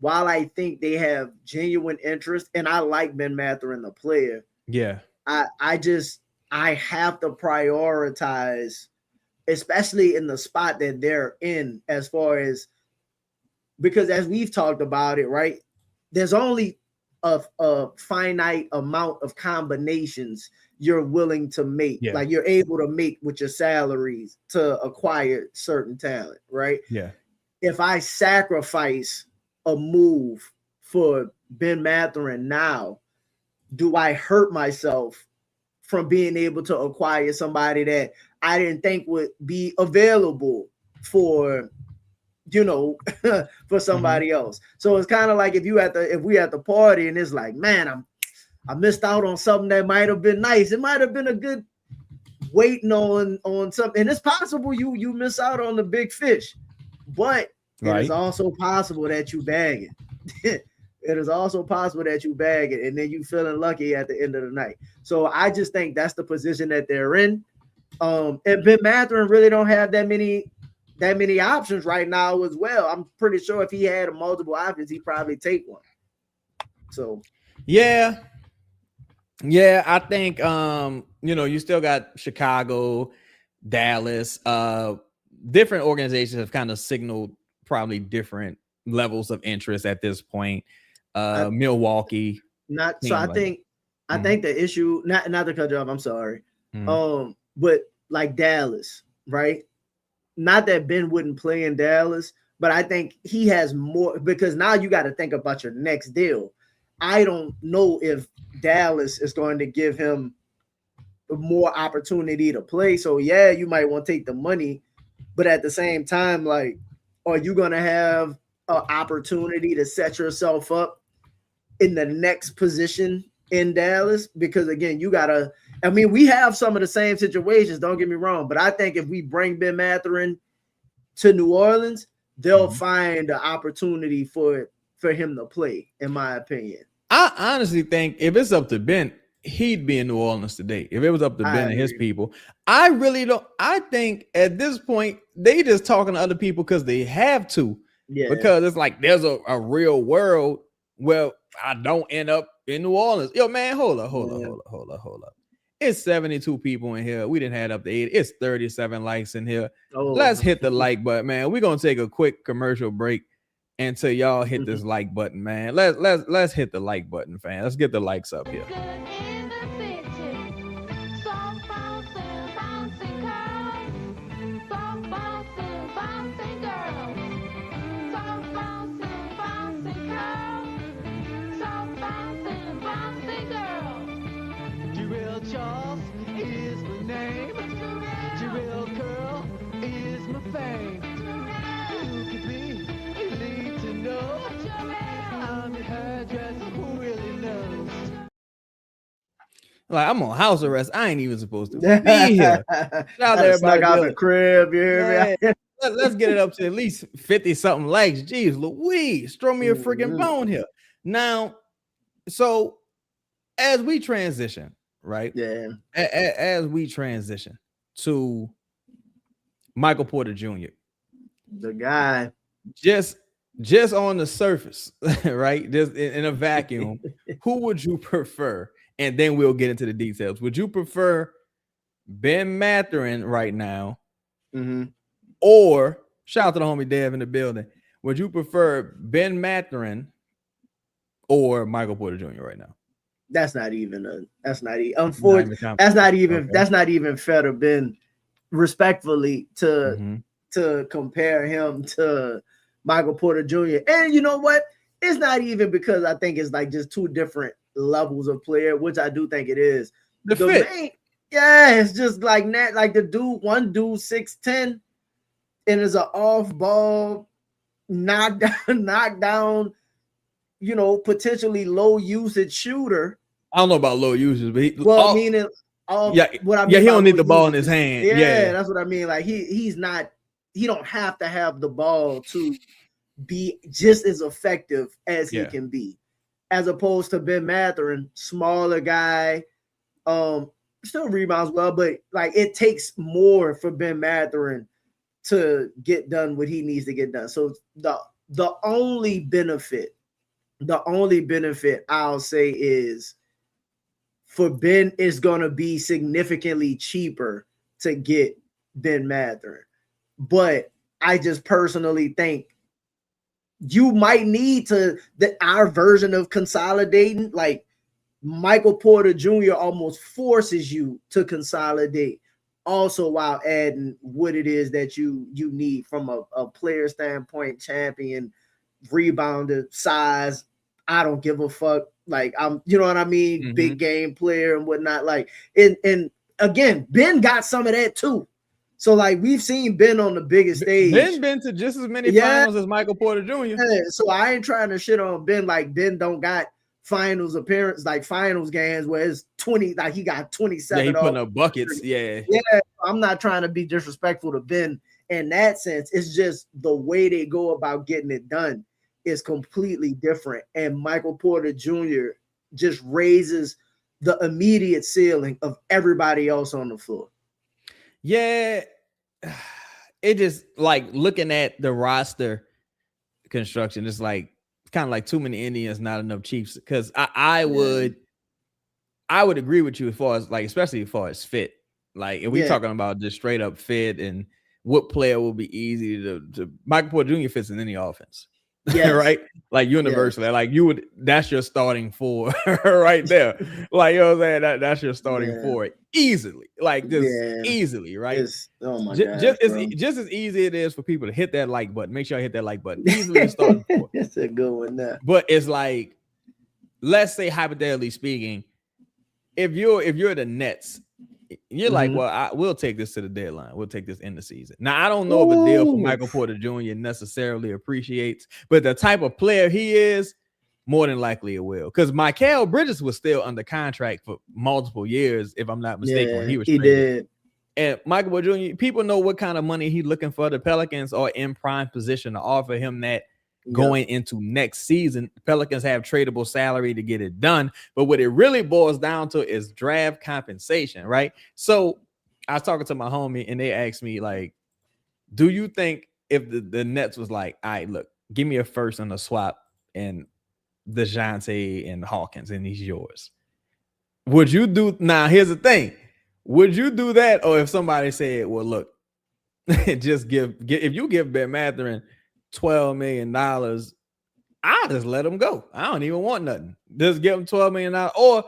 Speaker 3: while I think they have genuine interest, and I like Ben Mathurin, the player, I have to prioritize, especially in the spot that they're in, as far as, because as we've talked about it, right, there's only a finite amount of combinations you're willing to make, like you're able to make with your salaries to acquire certain talent, right? If I sacrifice a move for Ben Mathurin now, do I hurt myself from being able to acquire somebody that I didn't think would be available for, you know, for somebody else? So it's kind of like if we at the party and it's like, man, I missed out on something that might have been nice. It might have been a good waiting on something. And it's possible you miss out on the big fish, but it is also possible that you bag it. It is also possible that you bag it and then you feeling lucky at the end of the night. So I just think that's the position that they're in. And Ben Mathurin really don't have that many options right now as well. I'm pretty sure if he had multiple options, he'd probably take one. So
Speaker 2: yeah, I think you know, you still got Chicago, Dallas, different organizations have kind of signaled probably different levels of interest at this point. Milwaukee.
Speaker 3: I think the issue, not to cut you off, I'm sorry. But like Dallas, right? Not that Ben wouldn't play in Dallas, but I think he has more, because now you got to think about your next deal. I don't know if Dallas is going to give him more opportunity to play. So yeah, you might want to take the money, but at the same time, like, are you going to have an opportunity to set yourself up in the next position in Dallas? Because again, we have some of the same situations, don't get me wrong, but I think if we bring Ben Mathurin to New Orleans, they'll find an opportunity for him to play, in my opinion.
Speaker 2: I honestly think if it's up to Ben, he'd be in New Orleans today. If it was up to Ben and his people, I really don't. I think at this point, they just talking to other people because they have to. Yeah. Because it's like there's a real world where I don't end up in New Orleans. Yo, man, hold up. It's 72 people in here. We didn't have up to 80. It's 37 likes in here. Let's hit the like button, man. We're gonna take a quick commercial break until y'all hit this like button, man. Let's hit the like button, fam. Let's get the likes up here. Like, I'm on house arrest. I ain't even supposed to be here. Shout out to everybody
Speaker 3: out the crib. You hear me?
Speaker 2: Let's get it up to at least 50 something likes. Jeez Louise, throw me a freaking bone here. Now, so as we transition, right?
Speaker 3: Yeah.
Speaker 2: As we transition to Michael Porter Jr.,
Speaker 3: the guy,
Speaker 2: just on the surface, right? Just in a vacuum, who would you prefer? And then we'll get into the details. Would you prefer Ben Mathurin right now? Or shout out to the homie Dev in the building. Would you prefer Ben Mathurin or Michael Porter Jr. right now?
Speaker 3: That's not even fair to Ben, respectfully, to compare him to Michael Porter Jr. And you know what? It's not even because I think it's like just two different levels of player, which I do think it is.
Speaker 2: The fit.
Speaker 3: It's just like that. Like one dude 6'10" and is an off ball, knock down, potentially low usage shooter.
Speaker 2: I don't know about low usage, but he don't need the ball in his hand.
Speaker 3: Yeah, that's what I mean. Like he don't have to have the ball to be just as effective as he can be, as opposed to Ben Mathurin, smaller guy, still rebounds well, but like it takes more for Ben Mathurin to get done what he needs to get done. So the only benefit I'll say is for Ben is going to be significantly cheaper to get Ben Mathurin. But I just personally think you might need our version of consolidating, like Michael Porter Jr. almost forces you to consolidate also while adding what it is that you need from a player standpoint, champion, rebounder, size. I don't give a fuck. Like you know what I mean? Big game player and whatnot. Like, and again, Ben got some of that too. So like we've seen Ben on the biggest stage.
Speaker 2: Ben been to just as many finals as Michael Porter Jr.
Speaker 3: Yeah, so I ain't trying to shit on Ben. Like Ben don't got finals appearance, like finals games where it's 20, like he got 27.
Speaker 2: Yeah, he putting up buckets. Yeah.
Speaker 3: I'm not trying to be disrespectful to Ben in that sense. It's just the way they go about getting it done is completely different. And Michael Porter Jr. just raises the immediate ceiling of everybody else on the floor.
Speaker 2: Yeah, it just like looking at the roster construction, it's like kind of like too many Indians, not enough Chiefs. Because I would agree with you as far as like, especially as far as fit. Like if we're talking about just straight up fit and what player will be easy to Michael Porter Jr. fits in any offense.
Speaker 3: Yes.
Speaker 2: Right? Like universally, like you would, that's your starting four right there. Like, you know what I'm saying? That's your starting four easily, like just easily, right?
Speaker 3: Oh my God,
Speaker 2: just as easy it is for people to hit that like button. Make sure I hit that like button. Easily starting four.
Speaker 3: That's a good one now.
Speaker 2: But it's like, let's say hypothetically speaking, if you're the Nets, you're like, well, we'll take this to the deadline. We'll take this in the season. Now, I don't know if a deal for Michael Porter Jr. necessarily appreciates, but the type of player he is, more than likely it will. Because Mikal Bridges was still under contract for multiple years, if I'm not mistaken, when he was traded.
Speaker 3: Did.
Speaker 2: And Michael Porter Jr., people know what kind of money he's looking for. The Pelicans are in prime position to offer him that. Going into next season, Pelicans have tradable salary to get it done. But what it really boils down to is draft compensation, right? So I was talking to my homie and they asked me, like, do you think if the Nets was like, all right, look, give me a first and a swap and DeJounte and Hawkins and he's yours. Would you do, now here's the thing. Would you do that? Or if somebody said, well, look, just give if you give Ben Mathurin $12 million, I'll just let him go. I don't even want nothing. Just give him $12 million, or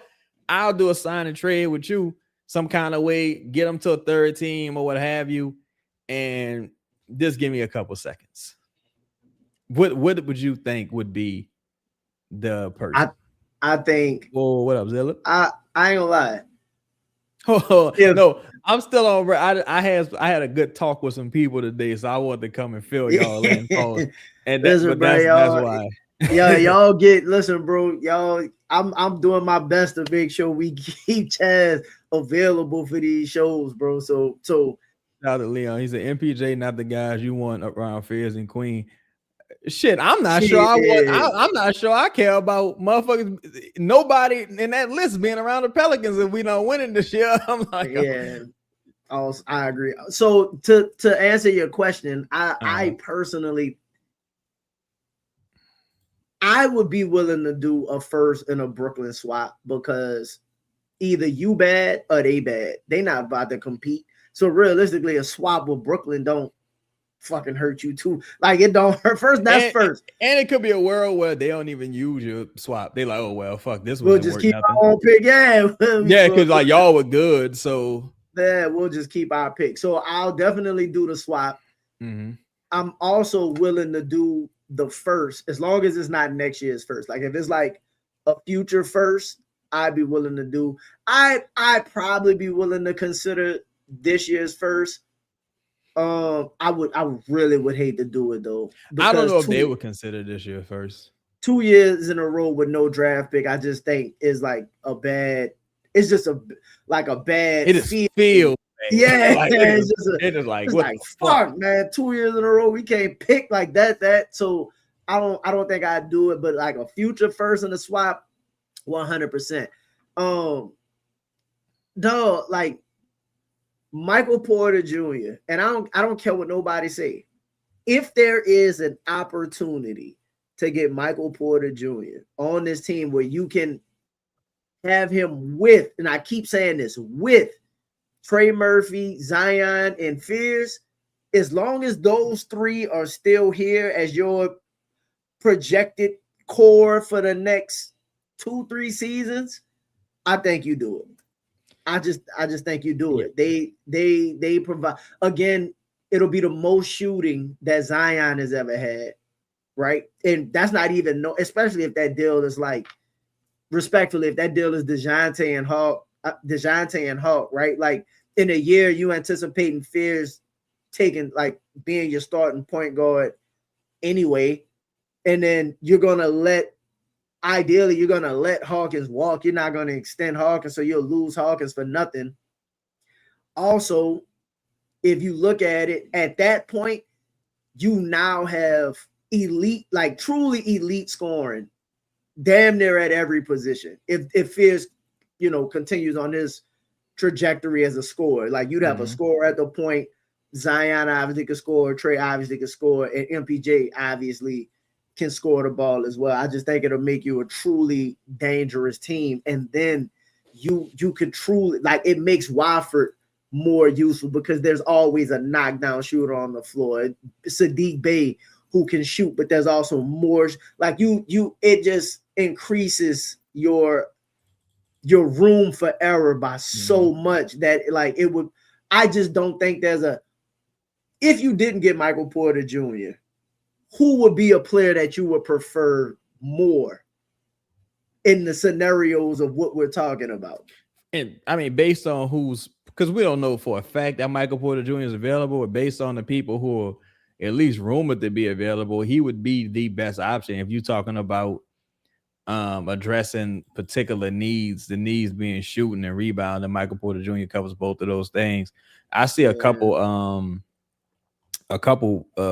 Speaker 2: I'll do a sign and trade with you some kind of way, get him to a third team or what have you, and just give me a couple seconds. What would you think would be the person?
Speaker 3: I think.
Speaker 2: Oh, what up, Zilla?
Speaker 3: I ain't gonna lie.
Speaker 2: Oh, no, I'm still on. I had a good talk with some people today, so I wanted to come and fill y'all in. And that's why.
Speaker 3: Yeah, y'all listen, bro. Y'all, I'm doing my best to make sure we keep Chaz available for these shows, bro. So shout
Speaker 2: out to Leon. He said MPJ not the guys you want around Fierce and Queen. Shit, I'm not sure I'm not sure I care about motherfuckers. Nobody in that list being around the Pelicans if we don't win it this year. I'm like,
Speaker 3: I agree. So to answer your question, I personally, I would be willing to do a first and a Brooklyn swap because either you bad or they bad. They not about to compete. So realistically, a swap with Brooklyn don't fucking hurt you too. Like it don't hurt first. That's first.
Speaker 2: And it could be a world where they don't even use your swap. They like, oh well, fuck this.
Speaker 3: We'll just keep our own pick. Yeah,
Speaker 2: because like y'all were good. So
Speaker 3: yeah, we'll just keep our pick. So I'll definitely do the swap.
Speaker 2: Mm-hmm.
Speaker 3: I'm also willing to do the first as long as it's not next year's first. Like if it's like a future first, I'd be willing to do. I'd probably be willing to consider this year's first. I really would hate to do it though.
Speaker 2: I don't know if they would consider this year first. 2
Speaker 3: years in a row with no draft pick, I just think is like a bad. It's just a bad.
Speaker 2: It is feel.
Speaker 3: Yeah,
Speaker 2: like, it is like what
Speaker 3: the fuck, man. 2 years in a row, we can't pick like that. So I don't think I'd do it, but like a future first and a swap, 100%. Dog, like. Michael Porter Jr. and I don't care what nobody say. If there is an opportunity to get Michael Porter Jr. on this team where you can have him with, and I keep saying this, with Trey Murphy, Zion, and Fierce, as long as those three are still here as your projected core for the next 2-3 seasons, I think you do it. I just think you do it. They provide, again, it'll be the most shooting that Zion has ever had, right? And that's not even especially if that deal is like, respectfully, if that deal is DeJounte and Hawk, right? Like in a year, you anticipating Fierce taking like being your starting point guard anyway, and then you're gonna let Hawkins walk. You're not going to extend Hawkins, so you'll lose Hawkins for nothing. Also, if you look at it, at that point, you now have elite, like truly elite scoring, damn near at every position. If Fierce, continues on his trajectory as a scorer, like you'd have a scorer at the point. Zion obviously could score, Trey obviously could score, and MPJ obviously can score the ball as well. I just think it'll make you a truly dangerous team. And then you could truly, like, it makes Watford more useful because there's always a knockdown shooter on the floor. Sadiq Bey, who can shoot, but there's also more. Like it just increases your room for error by so much that like it would. I just don't think if you didn't get Michael Porter Jr., who would be a player that you would prefer more in the scenarios of what we're talking about?
Speaker 2: And I mean, based on because we don't know for a fact that Michael Porter Jr. is available, but based on the people who are at least rumored to be available, he would be the best option if you're talking about addressing particular needs, the needs being shooting and rebounding. Michael Porter Jr. covers both of those things. I see a couple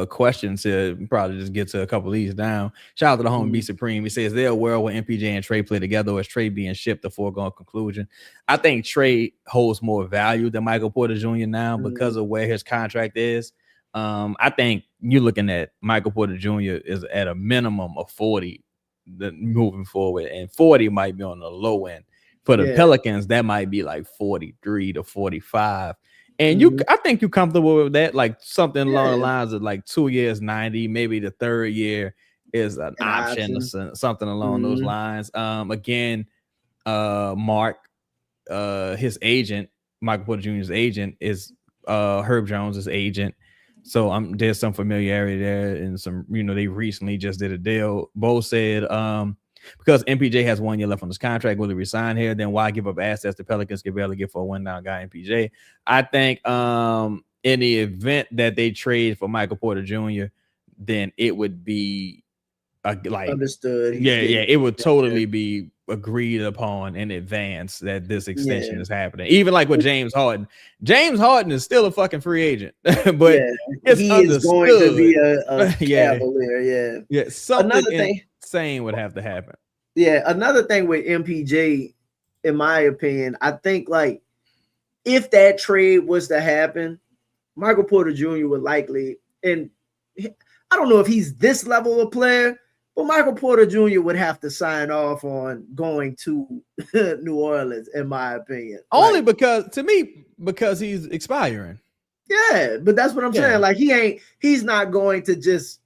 Speaker 2: questions here. Probably just get to a couple of these down. Shout out to the home Be Supreme. He says, is there a world where MPJ and Trey play together, or is Trey being shipped? The foregone conclusion. I think Trey holds more value than Michael Porter Jr. now because of where his contract is. I think you're looking at Michael Porter Jr. is at a minimum of 40 moving forward, and 40 might be on the low end. For the Pelicans, that might be like 43 to 45. And I think you're comfortable with that, like something along the lines of like 2 years, 90, maybe the third year is an option or something along those lines. Again, Mark, his agent, Michael Porter Jr.'s agent is Herb Jones's agent. So there's some familiarity there, and some, they recently just did a deal. Bo said, because MPJ has 1 year left on his contract, will he resign here? Then why give up assets the Pelicans can barely get for a one-down guy, MPJ? I think in the event that they trade for Michael Porter Jr., then it would be like
Speaker 3: understood.
Speaker 2: It would totally be agreed upon in advance that this extension is happening. Even like with James Harden. James Harden is still a fucking free agent, but it's
Speaker 3: he
Speaker 2: understood.
Speaker 3: is going to be a Cavalier.
Speaker 2: Something insane would have to happen.
Speaker 3: Yeah, another thing with MPJ, in my opinion, I think like if that trade was to happen, Michael Porter Jr. would likely, and I don't know if he's this level of player, but Michael Porter Jr. would have to sign off on going to New Orleans, in my opinion.
Speaker 2: Only because he's expiring.
Speaker 3: Yeah, but that's what I'm saying. Like he's not going to just,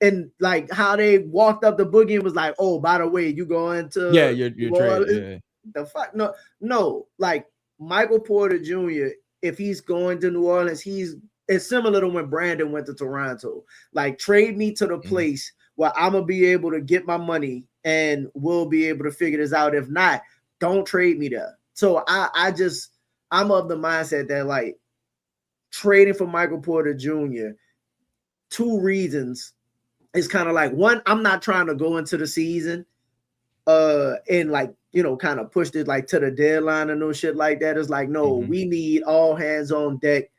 Speaker 3: and like how they walked up the boogie and was like, oh, by the way, you going to
Speaker 2: you're traded.
Speaker 3: The fuck no. Like Michael Porter Jr., if he's going to New Orleans, it's similar to when Brandon went to Toronto. Like trade me to the place where I'm gonna be able to get my money and we'll be able to figure this out. If not, don't trade me there. So I'm of the mindset that like trading for Michael Porter Jr., 2 reasons. It's kind of like, one, I'm not trying to go into the season and like, kind of push it like to the deadline and no shit like that. It's like, no, we need all hands on deck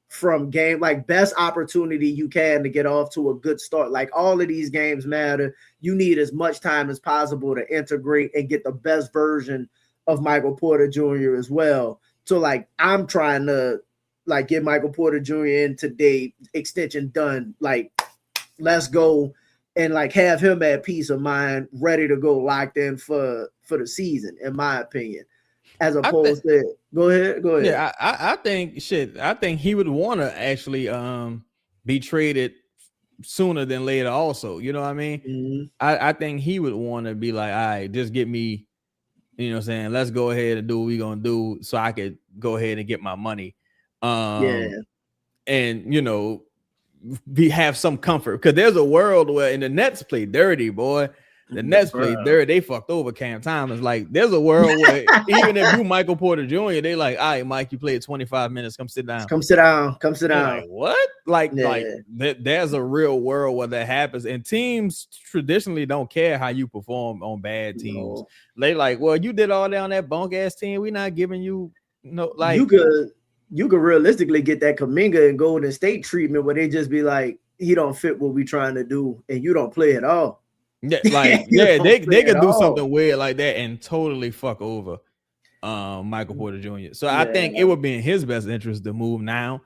Speaker 3: from game, like best opportunity you can to get off to a good start. Like all of these games matter. You need as much time as possible to integrate and get the best version of Michael Porter Jr. as well. So like I'm trying to like get Michael Porter Jr. in today, extension done. Like let's go, and like have him at peace of mind, ready to go, locked in for the season, in my opinion. As opposed to go ahead.
Speaker 2: Yeah, I think he would want to actually be traded sooner than later also. You know what I mean? I think he would want to be like, all right, just get me, you know what I'm saying? Let's go ahead and do what we're gonna do so I could go ahead and get my money. And have some comfort, because there's a world where, and the Nets play dirty, boy. The Nets played dirty. They fucked over Cam Thomas. Like, there's a world where even if you Michael Porter Jr., they like, all right, Mike, you played 25 minutes. Come sit down.
Speaker 3: Come sit down.
Speaker 2: Like, what? Like there's a real world where that happens. And teams traditionally don't care how you perform on bad teams. No. They like, well, you did all that on that bunk ass team. We're not giving you no, like,
Speaker 3: you could realistically get that Kuminga and Golden State treatment where they just be like, he don't fit what we trying to do, and you don't play at all.
Speaker 2: Yeah, like they could do something weird like that and totally fuck over Michael Porter Jr. So I think it would be in his best interest to move now.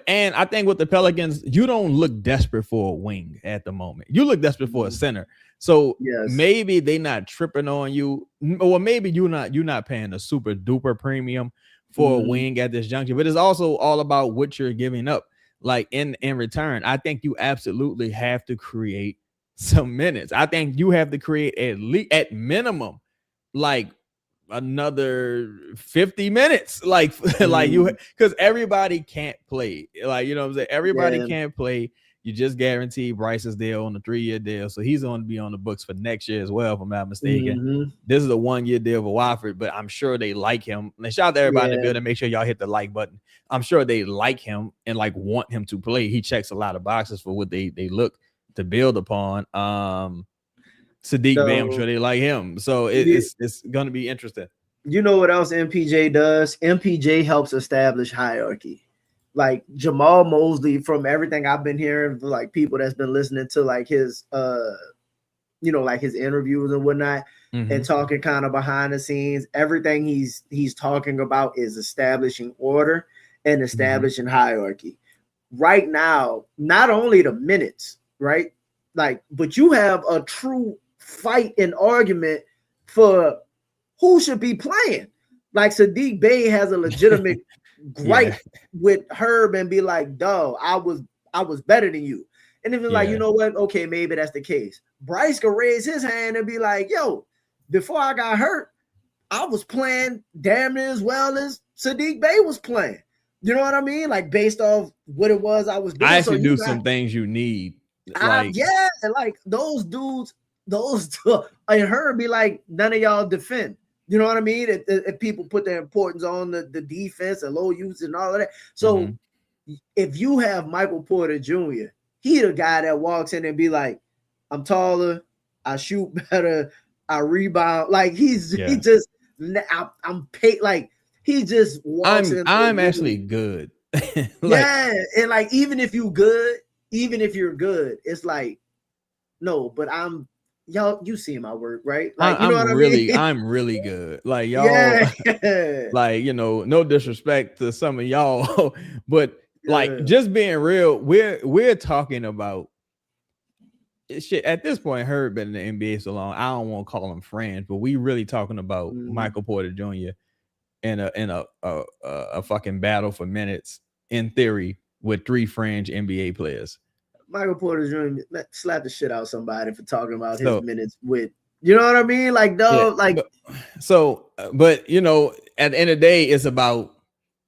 Speaker 2: And I think with the Pelicans, you don't look desperate for a wing at the moment. You look desperate for a center. So maybe they not tripping on you, or maybe you're not paying a super duper premium for a wing at this juncture. But it's also all about what you're giving up. like in return, I think you absolutely have to create some minutes. I think you have to create at least at minimum like another 50 minutes, like like you, because everybody can't play, like, you know what I'm saying, everybody can't play. You just guaranteed Bryce's deal on a 3-year deal, so he's going to be on the books for next year as well, if I'm not mistaken. This is a 1-year deal for Watford, but I'm sure they like him. And shout out to everybody in the building. Make sure y'all hit the like button. I'm sure they like him and like want him to play. He checks a lot of boxes for what they look to build upon. Sadiq Bey, I'm sure they like him. So it's going to be interesting.
Speaker 3: You know what else MPJ does? MPJ helps establish hierarchy. Like Jamal Mosley, from everything I've been hearing, like people that's been listening to like his like his interviews and whatnot, and talking kind of behind the scenes, everything he's talking about is establishing order and establishing hierarchy. Right now, not only the minutes, right? Like, but you have a true fight and argument for who should be playing. Like Sadiq Bey has a legitimate gripe with Herb and be like, dog, I was better than you. And if it's like, you know what? Okay, maybe that's the case. Bryce could raise his hand and be like, yo, before I got hurt, I was playing damn near as well as Sadiq Bey was playing. You know what I mean? Like based off what it was I was doing.
Speaker 2: I actually do some things you need.
Speaker 3: Like those dudes, and her be like, none of y'all defend. You know what I mean? If people put their importance on the defense and low usage and all of that. So if you have Michael Porter Jr., he the guy that walks in and be like, I'm taller, I shoot better, I rebound. Like he just I'm paid, like he just walks in.
Speaker 2: I'm actually good.
Speaker 3: And like even if you're good, it's like, no, but y'all, you see my work, right? Like, you know what I mean?
Speaker 2: I'm really good. Like y'all, like, you know, no disrespect to some of y'all, but like just being real, we're talking about shit at this point. Herb been in the NBA so long, I don't want to call him friends, but we really talking about Michael Porter Jr. in a fucking battle for minutes in theory with 3 fringe NBA players.
Speaker 3: Michael Porter Jr. slap the shit out somebody for talking about his minutes with, you know what I mean? Like, dog,
Speaker 2: but you know, at the end of the day, it's about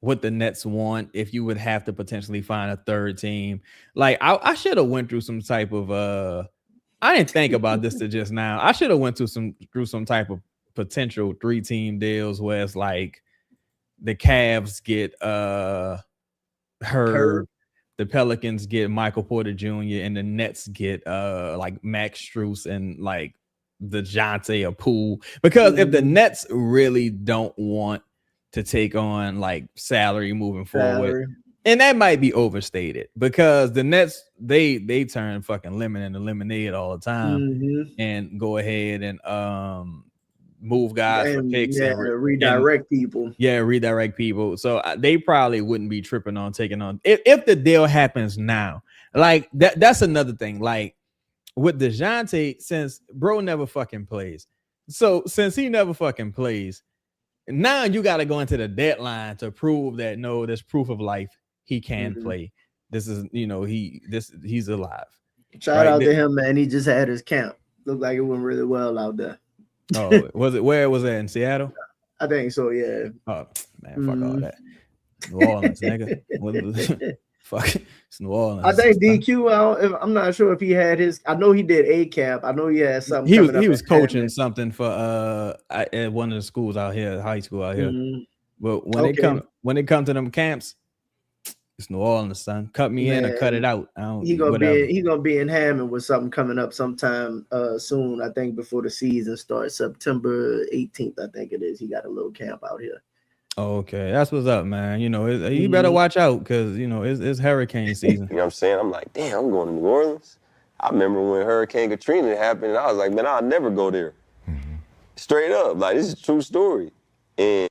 Speaker 2: what the Nets want. If you would have to potentially find a third team, like I should have went through some type of I didn't think about this to just now. I should have went through some type of potential 3-team deals where it's like the Cavs get Herb, the Pelicans get Michael Porter Jr., and the Nets get like Max Strus and like DeJounte or Poole. Because if the Nets really don't want to take on like salary moving forward, and that might be overstated, because the Nets they turn fucking lemon into lemonade all the time and go ahead and move guys for picks and
Speaker 3: redirect people.
Speaker 2: Yeah, redirect people. So they probably wouldn't be tripping on taking on if the deal happens now. Like that's another thing. Like with DeJounte, since bro never fucking plays. So since he never fucking plays, now you got to go into the deadline to prove that no, there's proof of life. He can play. This is, you know, he's alive.
Speaker 3: Shout out to him, man. He just had his camp. Looked like it went really well out there.
Speaker 2: Oh, was it? Where was that? In Seattle?
Speaker 3: I think so. Yeah.
Speaker 2: Oh man, fuck all that. New Orleans, nigga. Fuck, it's New Orleans.
Speaker 3: I think DQ. I'm not sure if he had his. I know he did a cap. I know he had something.
Speaker 2: He was coaching something for at one of the schools out here, high school out here. But when it come to them camps, it's New Orleans, son. Cut me in or cut it out.
Speaker 3: He gonna be in Hammond with something coming up sometime soon. I think before the season starts, September 18th. I think it is. He got a little camp out here.
Speaker 2: Okay, that's what's up, man. You know, you better watch out because you know it's hurricane season.
Speaker 5: You know what I'm saying? I'm like, damn, I'm going to New Orleans. I remember when Hurricane Katrina happened, and I was like, man, I'll never go there. Straight up, like this is a true story. And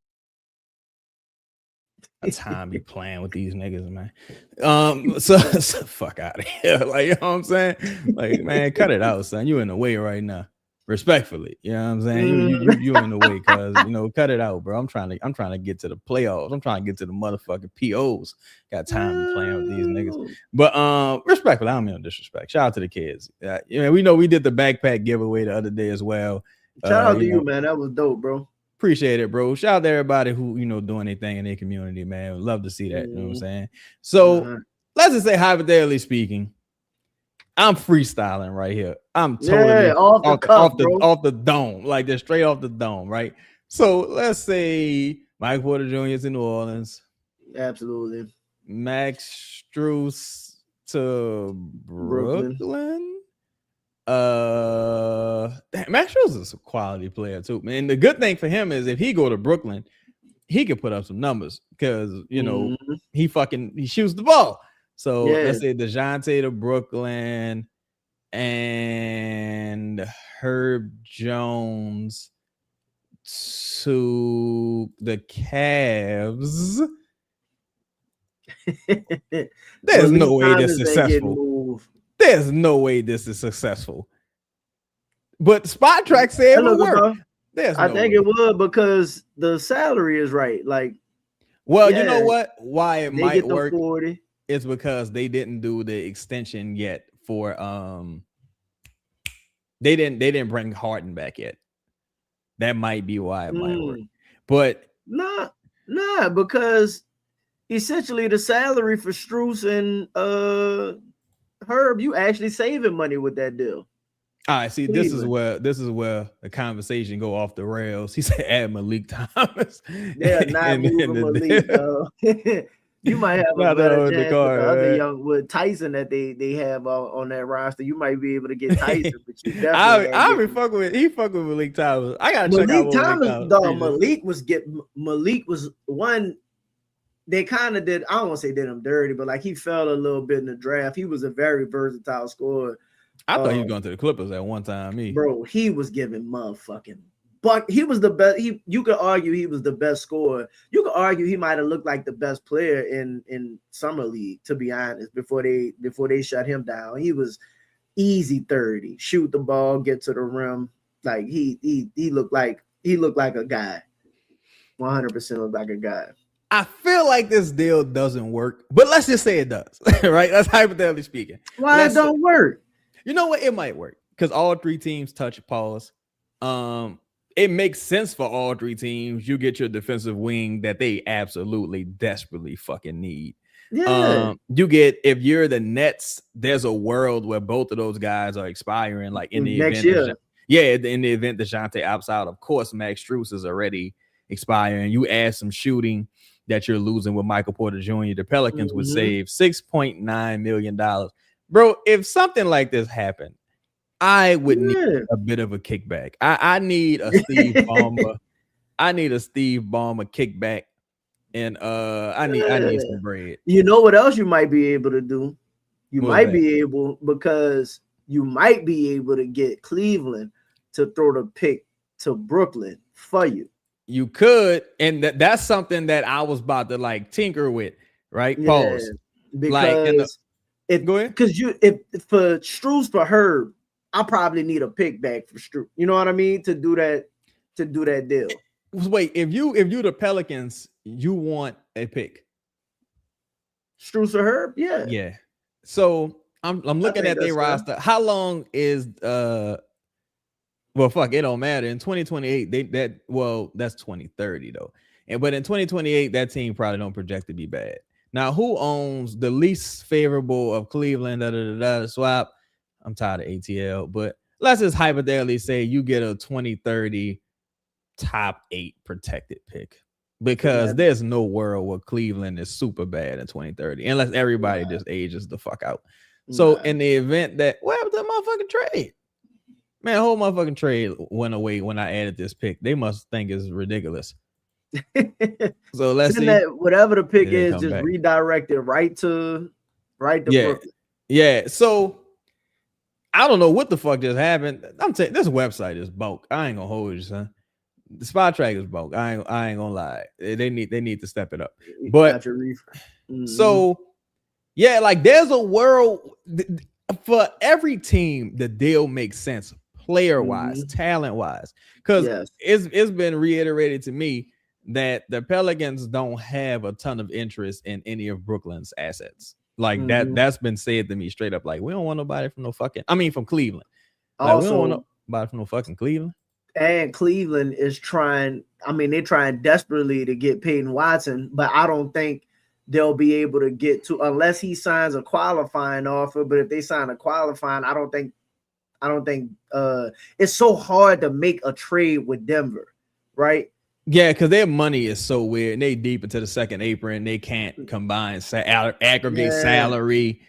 Speaker 2: a time be playing with these niggas, man. So fuck out of here. Like, you know what I'm saying? Like, man, cut it out, son. You in the way right now. Respectfully, you know what I'm saying? You in the way, cuz cut it out, bro. I'm trying to get to the playoffs. I'm trying to get to the motherfucking POs. Got time to play with these niggas. But respectfully, I don't mean no disrespect. Shout out to the kids. We know we did the backpack giveaway the other day as well.
Speaker 3: Shout out to you, man. That was dope, bro.
Speaker 2: Appreciate it, bro. Shout out to everybody who doing anything in their community, man. Love to see that. You know what I'm saying? So let's just say, hypothetically speaking, I'm freestyling right here. I'm totally off the dome, like they're straight off the dome, right? So let's say Mike Porter Jr. is in New Orleans.
Speaker 3: Absolutely.
Speaker 2: Max Strus to Brooklyn. Max Strus is a quality player too, man. The good thing for him is if he go to Brooklyn, he could put up some numbers because he shoots the ball. So let's say DeJounte to Brooklyn and Herb Jones to the Cavs. There's no way this is successful. There's no way this is successful. But Spot Track said it would work.
Speaker 3: I think it would because the salary is right. Like,
Speaker 2: well, you know what? Why it might work
Speaker 3: 40.
Speaker 2: It's because they didn't do the extension yet for they didn't bring Harden back yet. That might be why it might work. But
Speaker 3: nah, because essentially the salary for Strus and Herb, you actually saving money with that deal.
Speaker 2: All right, see, this is where the conversation go off the rails. He said add Malik Thomas.
Speaker 3: They're not moving Malik, though. You might have a better chance with the other young with Tyson that they have on that roster. You might be able to get Tyson, but you definitely
Speaker 2: I'll be fucking with Malik Thomas. I gotta check out
Speaker 3: Thomas. Malik was one. They kind of did. I don't want to say did him dirty, but like he fell a little bit in the draft. He was a very versatile scorer.
Speaker 2: I thought he was going to the Clippers at one time.
Speaker 3: Bro, he was giving motherfucking. But he was the best. You could argue he was the best scorer. You could argue he might have looked like the best player in summer league, to be honest. Before they shut him down, he was easy 30. Shoot the ball, get to the rim. Like he looked like a guy. 100% looked like a guy.
Speaker 2: I feel like this deal doesn't work, but let's just say it does. Right? That's hypothetically speaking.
Speaker 3: Why it don't work?
Speaker 2: You know what? It might work because all three teams touch pause. It makes sense for all three teams. You get your defensive wing that they absolutely desperately fucking need.
Speaker 3: Yeah.
Speaker 2: You get, if you're the Nets, there's a world where both of those guys are expiring, like in the
Speaker 3: next
Speaker 2: event.
Speaker 3: year.
Speaker 2: In the event DeJounte opts out, of course, Max Strus is already expiring. You add some shooting that you're losing with Michael Porter Jr. The Pelicans would save $6.9 million. Bro, if something like this happened, I would need a bit of a kickback. I need a Steve Ballmer. I need a Steve Ballmer kickback, and I need some bread.
Speaker 3: You know what else you might be able to do? You might be able to get Cleveland to throw the pick to Brooklyn for you.
Speaker 2: You could, and that's something that I was about to like tinker with, right? Pause.
Speaker 3: Because
Speaker 2: go ahead.
Speaker 3: Because if for Strus for Herb, I probably need a pick back for Strus. You know what I mean? To do that deal.
Speaker 2: Wait, if you the Pelicans, you want a pick.
Speaker 3: Strus or Herb? Yeah.
Speaker 2: Yeah. So I'm looking at their roster. How long is well, fuck, it don't matter. In 2028, that's 2030 though. But in 2028, that team probably don't project to be bad. Now, who owns the least favorable of Cleveland? Swap. I'm tired of ATL, but let's just hypothetically say you get a 2030 top 8 protected pick, because there's no world where Cleveland is super bad in 2030 unless everybody just ages the fuck out. So in the event that, what happened to the motherfucking trade? Man, whole motherfucking trade went away when I added this pick. They must think it's ridiculous. So let's see.
Speaker 3: Whatever the pick is, just redirect it right to Brooklyn.
Speaker 2: Yeah. So I don't know what the fuck just happened. I'm saying this website is bulk. I ain't gonna hold you, son. The Spot Track is bulk. I ain't gonna lie. They need to step it up. But so yeah, like there's a world for every team. The deal makes sense player-wise, talent-wise. Because it's been reiterated to me that the Pelicans don't have a ton of interest in any of Brooklyn's assets. Like that's been said to me straight up. Like, we don't want nobody from from Cleveland. Like, we don't want nobody from no fucking Cleveland.
Speaker 3: And Cleveland is trying, they're trying desperately to get Peyton Watson, but I don't think they'll be able to get to, unless he signs a qualifying offer. But if they sign a qualifying, I don't think it's so hard to make a trade with Denver, right?
Speaker 2: Yeah, because their money is so weird. And they deep into the second apron. They can't combine aggregate salary.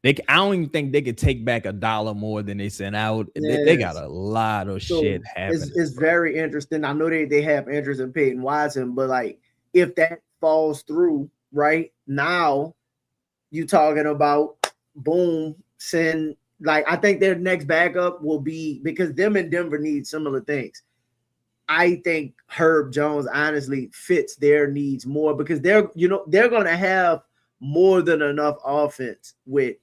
Speaker 2: I don't even think they could take back $1 more than they sent out. They got a lot of shit happening.
Speaker 3: It's very interesting. I know they have interest in Peyton Watson, but like if that falls through, right now, you talking about boom, send. Like, I think their next backup will be, because them and Denver need similar things. I think Herb Jones honestly fits their needs more, because they're going to have more than enough offense with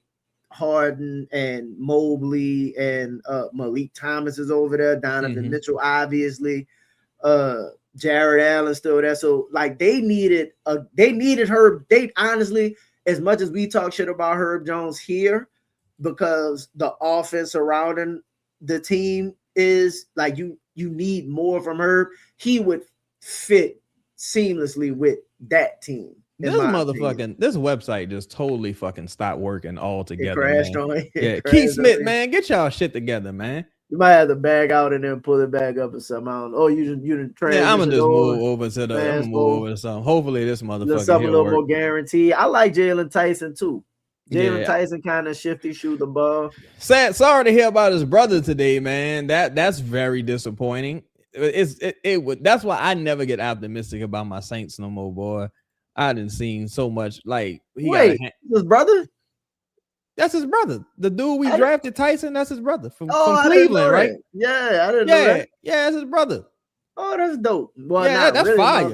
Speaker 3: Harden and Mobley and Malik Thomas is over there. Donovan Mitchell, obviously. Jared Allen still there. So like they needed Herb. They honestly, as much as we talk shit about Herb Jones here, because the offense surrounding the team is like you need more from Herb. He would fit seamlessly with that team.
Speaker 2: This website just totally fucking stopped working altogether.
Speaker 3: It crashed on it.
Speaker 2: Yeah, Keith Smith, man, get y'all shit together, man.
Speaker 3: You might have to bag out and then pull it back up or something. I don't know. Oh, you didn't transition.
Speaker 2: Yeah, I'm gonna just move over to something. Hopefully, this motherfucker
Speaker 3: something a little more guaranteed. I like Jalen Tyson too. Tyson kind of shifty, shoot the ball.
Speaker 2: Sorry to hear about his brother today, man. That's very disappointing. That's why I never get optimistic about my Saints no more, boy. I didn't seen so much like
Speaker 3: his brother.
Speaker 2: That's his brother. The dude we drafted, Tyson, that's his brother from Cleveland, right?
Speaker 3: Yeah, I didn't know that.
Speaker 2: Yeah, that's his brother.
Speaker 3: Oh, that's dope. Well,
Speaker 2: that's
Speaker 3: really,
Speaker 2: fire.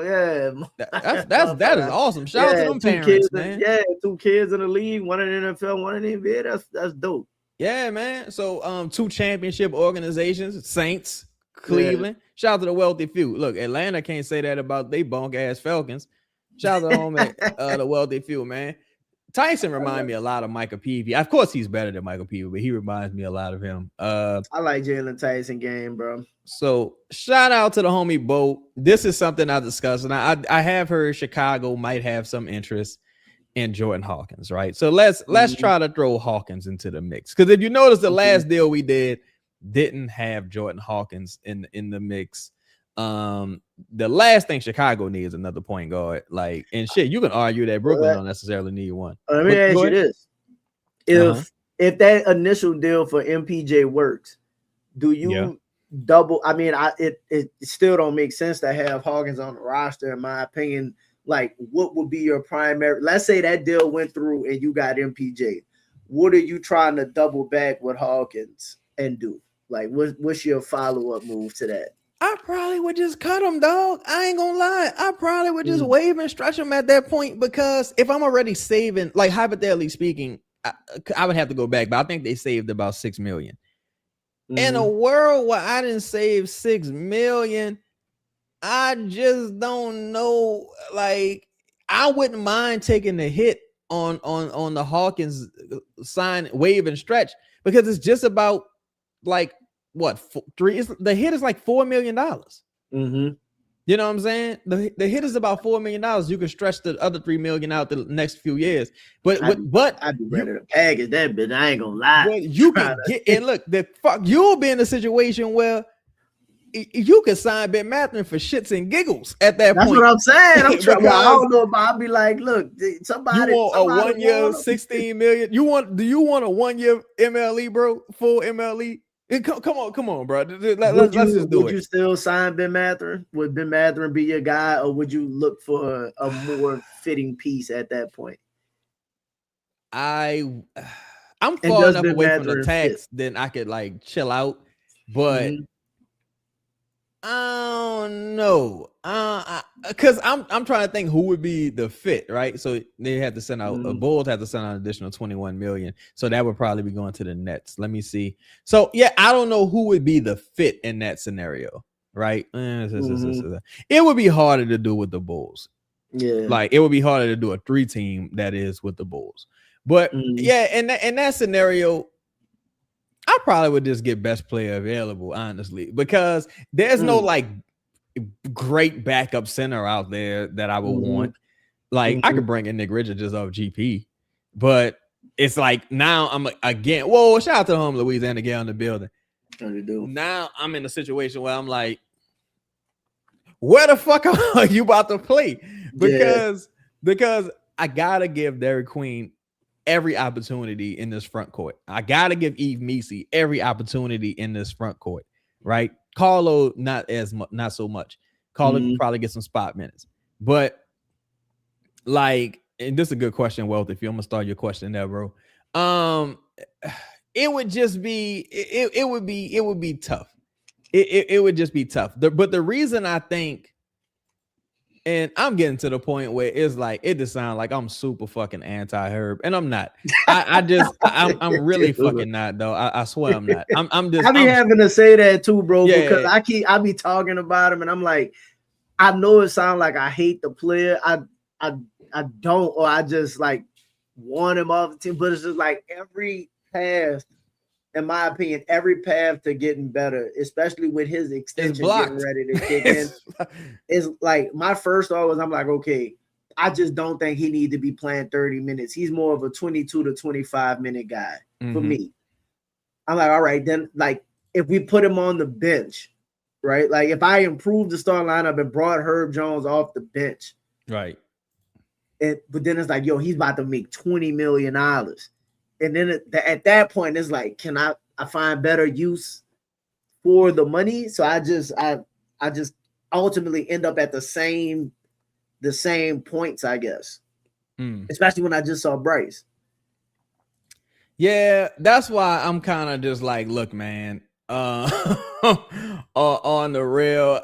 Speaker 3: Yeah,
Speaker 2: that is awesome. Shout out to them parents, man.
Speaker 3: 2 kids in the league, one in the NFL, one in the NBA. That's dope.
Speaker 2: Yeah, man. So 2 championship organizations, Saints, Cleveland. Shout out to the wealthy few. Look, Atlanta can't say that about they bunk ass Falcons. Shout out to them at the wealthy few, man. Tyson reminds me a lot of Michael Peavy. Of course, he's better than Michael Peavy, but he reminds me a lot of him.
Speaker 3: I like Jalen Tyson game, bro.
Speaker 2: So shout out to the homie Bo. This is something I discussed, and I have heard Chicago might have some interest in Jordan Hawkins, right? So let's try to throw Hawkins into the mix, because if you notice, the last deal we didn't have Jordan Hawkins in the mix. The last thing Chicago needs is another point guard. Like, and shit, you can argue that Brooklyn don't necessarily need one.
Speaker 3: Let me ask you this: if that initial deal for MPJ works, do you double? I mean, it still don't make sense to have Hawkins on the roster, in my opinion. Like, what would be your primary? Let's say that deal went through and you got MPJ. What are you trying to double back with Hawkins and do? Like, what's your follow-up move to that?
Speaker 2: I probably would just cut him, dog. I ain't gonna lie. I probably would just wave and stretch him at that point, because if I'm already saving, like hypothetically speaking, I would have to go back, but I think they saved about $6 million. In a world where I didn't save $6 million, I just don't know. Like, I wouldn't mind taking the hit on the Hawkins sign, wave and stretch, because it's just about like what, the hit is like $4 million. You know what I'm saying? The hit is about $4 million. You can stretch the other $3 million out the next few years. But
Speaker 3: I'd be ready to package that, but I ain't gonna lie.
Speaker 2: But you can get, and look, you'll be in a situation where you can sign Ben Mathurin for shits and giggles at that point.
Speaker 3: That's what I'm saying. I don't know, but I'll be like, look, somebody.
Speaker 2: You want a 1 year, $16 million? Do you want a 1 year MLE, bro? Full MLE? Come on, bro. Let's just do it.
Speaker 3: Would you still sign Ben Mathurin? Would Ben Mathurin be your guy, or would you look for a more fitting piece at that point?
Speaker 2: I'm far enough away from the tax, then I could like chill out. But I don't know. Because I'm trying to think who would be the fit, right? So they had to send out Bulls had to send out an additional 21 million. So that would probably be going to the Nets. Let me see. So yeah, I don't know who would be the fit in that scenario, right? It would be harder to do with the Bulls.
Speaker 3: Yeah,
Speaker 2: like it would be harder to do a 3-team that is with the Bulls. But yeah, in that scenario, I probably would just get best player available, honestly, because there's no like great backup center out there that I would want. Like I could bring in Nick Richards just off GP, but it's like now I'm again. Whoa! Shout out to home Louisiana Gale in the building. Now I'm in a situation where I'm like, where the fuck are you about to play? Because I gotta give Derek Queen every opportunity in this front court. I gotta give Eve Messi every opportunity in this front court, right? Carlo not so much. Carlo can probably get some spot minutes, but like, and this is a good question, Wealth. If you, I'm gonna start your question there, bro. It would just be it would be tough. It would just be tough. But the reason I think, and I'm getting to the point where it's like it just sounds like I'm super fucking anti-Herb, and I'm not. I'm really fucking not though. I swear I'm not. I'm just. I'm
Speaker 3: having to say that too, bro, because I be talking about him, and I'm like, I know it sounds like I hate the player. I don't, or I just like want him off the team, but it's just like every path, in my opinion, every path to getting better, especially with his extension getting ready to kick in, is like my first thought was, I'm like, okay, I just don't think he need to be playing 30 minutes. He's more of a 22 to 25 minute guy for me. I'm like, all right, then like if we put him on the bench, right? Like if I improved the starting lineup and brought Herb Jones off the bench,
Speaker 2: right?
Speaker 3: But then it's like, yo, he's about to make $20 million. And then at that point, it's like, can I find better use for the money? So I just ultimately end up at the same points, I guess. Especially when I just saw Bryce.
Speaker 2: Yeah, that's why I'm kind of just like, look, man, on the real,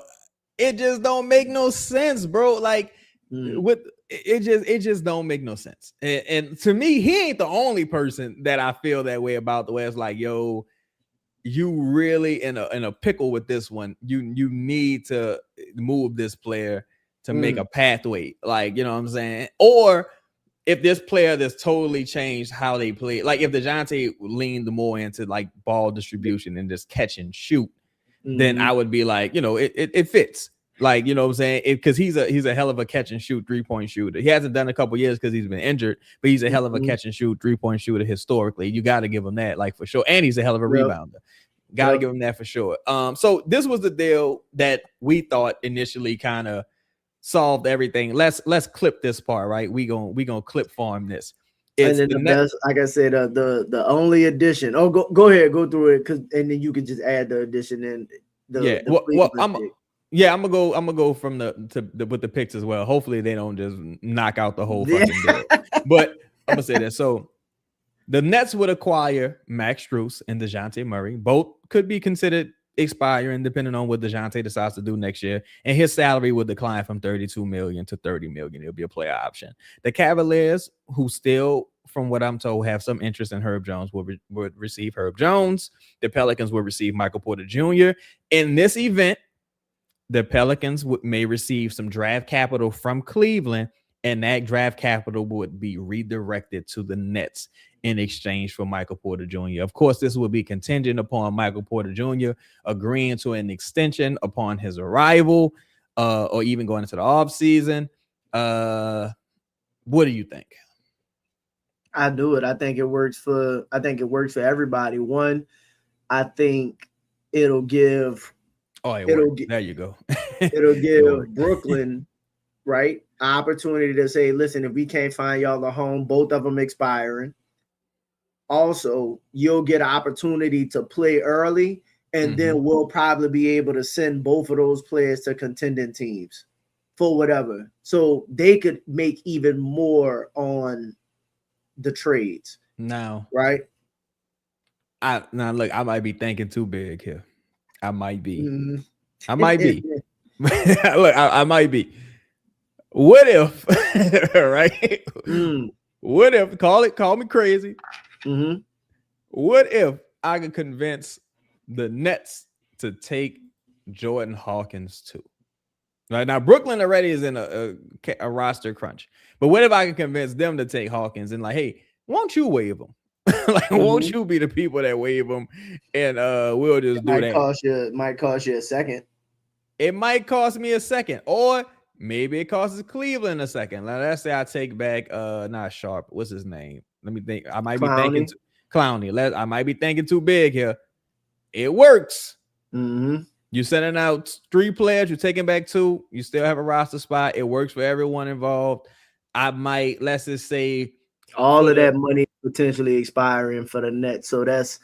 Speaker 2: it just don't make no sense, bro. Like with it just don't make no sense. And to me, he ain't the only person that I feel that way about, the way it's like, yo, you really in a pickle with this one. You need to move this player to make a pathway. Like, you know what I'm saying? Or if this player that's totally changed how they play, like if DeJounte leaned more into like ball distribution and just catch and shoot, then I would be like, you know, it fits. Like, you know what I'm saying? Because he's a hell of a catch and shoot 3-point shooter. He hasn't done a couple years because he's been injured, but he's a hell of a catch and shoot 3-point shooter historically. You got to give him that, like, for sure. And he's a hell of a rebounder. Got to give him that for sure. So this was the deal that we thought initially kind of solved everything. Let's clip this part, right? We gonna clip farm this.
Speaker 3: It's and then the best, like I said, the only addition. Oh, go ahead, go through it, and then you can just add the addition in.
Speaker 2: I'm gonna go from with the picks as well. Hopefully they don't just knock out the whole fucking deal. But I'm gonna say that. So the Nets would acquire Max Strus and DeJounte Murray. Both could be considered expiring depending on what DeJounte decides to do next year. And his salary would decline from $32 million to $30 million. It'll be a player option. The Cavaliers, who still, from what I'm told, have some interest in Herb Jones, would receive Herb Jones. The Pelicans will receive Michael Porter Jr. In this event, the Pelicans may receive some draft capital from Cleveland, and that draft capital would be redirected to the Nets in exchange for Michael Porter Jr. Of course, this would be contingent upon Michael Porter Jr. agreeing to an extension upon his arrival, or even going into the offseason. What do you think?
Speaker 3: I do it. I think it works for everybody. One, I think it'll give.
Speaker 2: There you go.
Speaker 3: It'll give Brooklyn, right, an opportunity to say, listen, if we can't find y'all a home, both of them expiring. Also, you'll get an opportunity to play early, and then we'll probably be able to send both of those players to contending teams for whatever. So they could make even more on the trades.
Speaker 2: Now,
Speaker 3: right?
Speaker 2: Look, I might be thinking too big here. I might be. I might be. Look, I might be. What if, right? What if, call me crazy.
Speaker 3: Mm-hmm.
Speaker 2: What if I could convince the Nets to take Jordan Hawkins too? Right now, Brooklyn already is in a roster crunch. But what if I could convince them to take Hawkins and like, hey, won't you waive him? Like, won't you be the people that waive him? And we'll just do that.
Speaker 3: Might cost you a second.
Speaker 2: It might cost me a second, or maybe it costs Cleveland a second. Like, let's say I take back not Sharp. What's his name? Let me think. I might be thinking Clowney. I might be thinking too big here. It works.
Speaker 3: Mm-hmm.
Speaker 2: You're sending out 3 players. You're taking back 2. You still have a roster spot. It works for everyone involved. I might, let's just say,
Speaker 3: all of that money potentially expiring for the Nets. So that's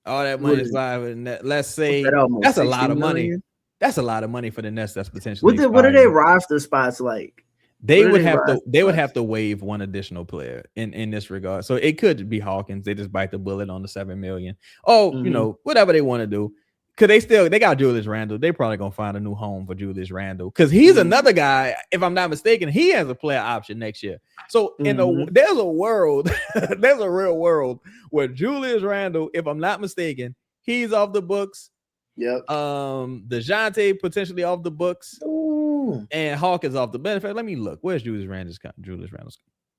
Speaker 2: all that money is expiring for the Nets. Let's say that's a lot of money. That's a lot of money for the Nets. That's potentially.
Speaker 3: What are their roster spots like?
Speaker 2: They would have to waive one additional player in this regard. So it could be Hawkins. They just bite the bullet on the $7 million. You know, whatever they want to do. Cause they got Julius Randle. They probably gonna find a new home for Julius Randle. Cause he's another guy, if I'm not mistaken, he has a player option next year. So there's a world, there's a real world where Julius Randle, if I'm not mistaken, he's off the books.
Speaker 3: Yep.
Speaker 2: DeJounte potentially off the books.
Speaker 3: Ooh.
Speaker 2: And Hawkins off the benefit. Let me look. Where's Julius Randle's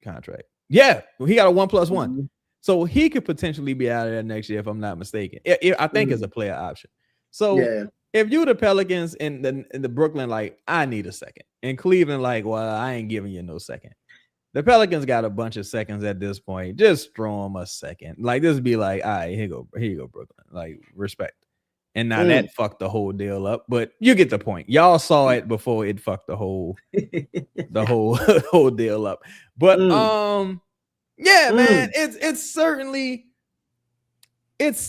Speaker 2: contract? Yeah, he got a 1+1. So he could potentially be out of there next year, if I'm not mistaken. I think it's a player option. So if you the Pelicans and the Brooklyn, like, I need a second. And Cleveland, like, well, I ain't giving you no second. The Pelicans got a bunch of seconds at this point. Just throw them a second. Like, this be like, all right, here you go, Brooklyn. Like, respect. And now that fucked the whole deal up. But you get the point. Y'all saw it before it fucked the whole whole deal up. But yeah, man, it's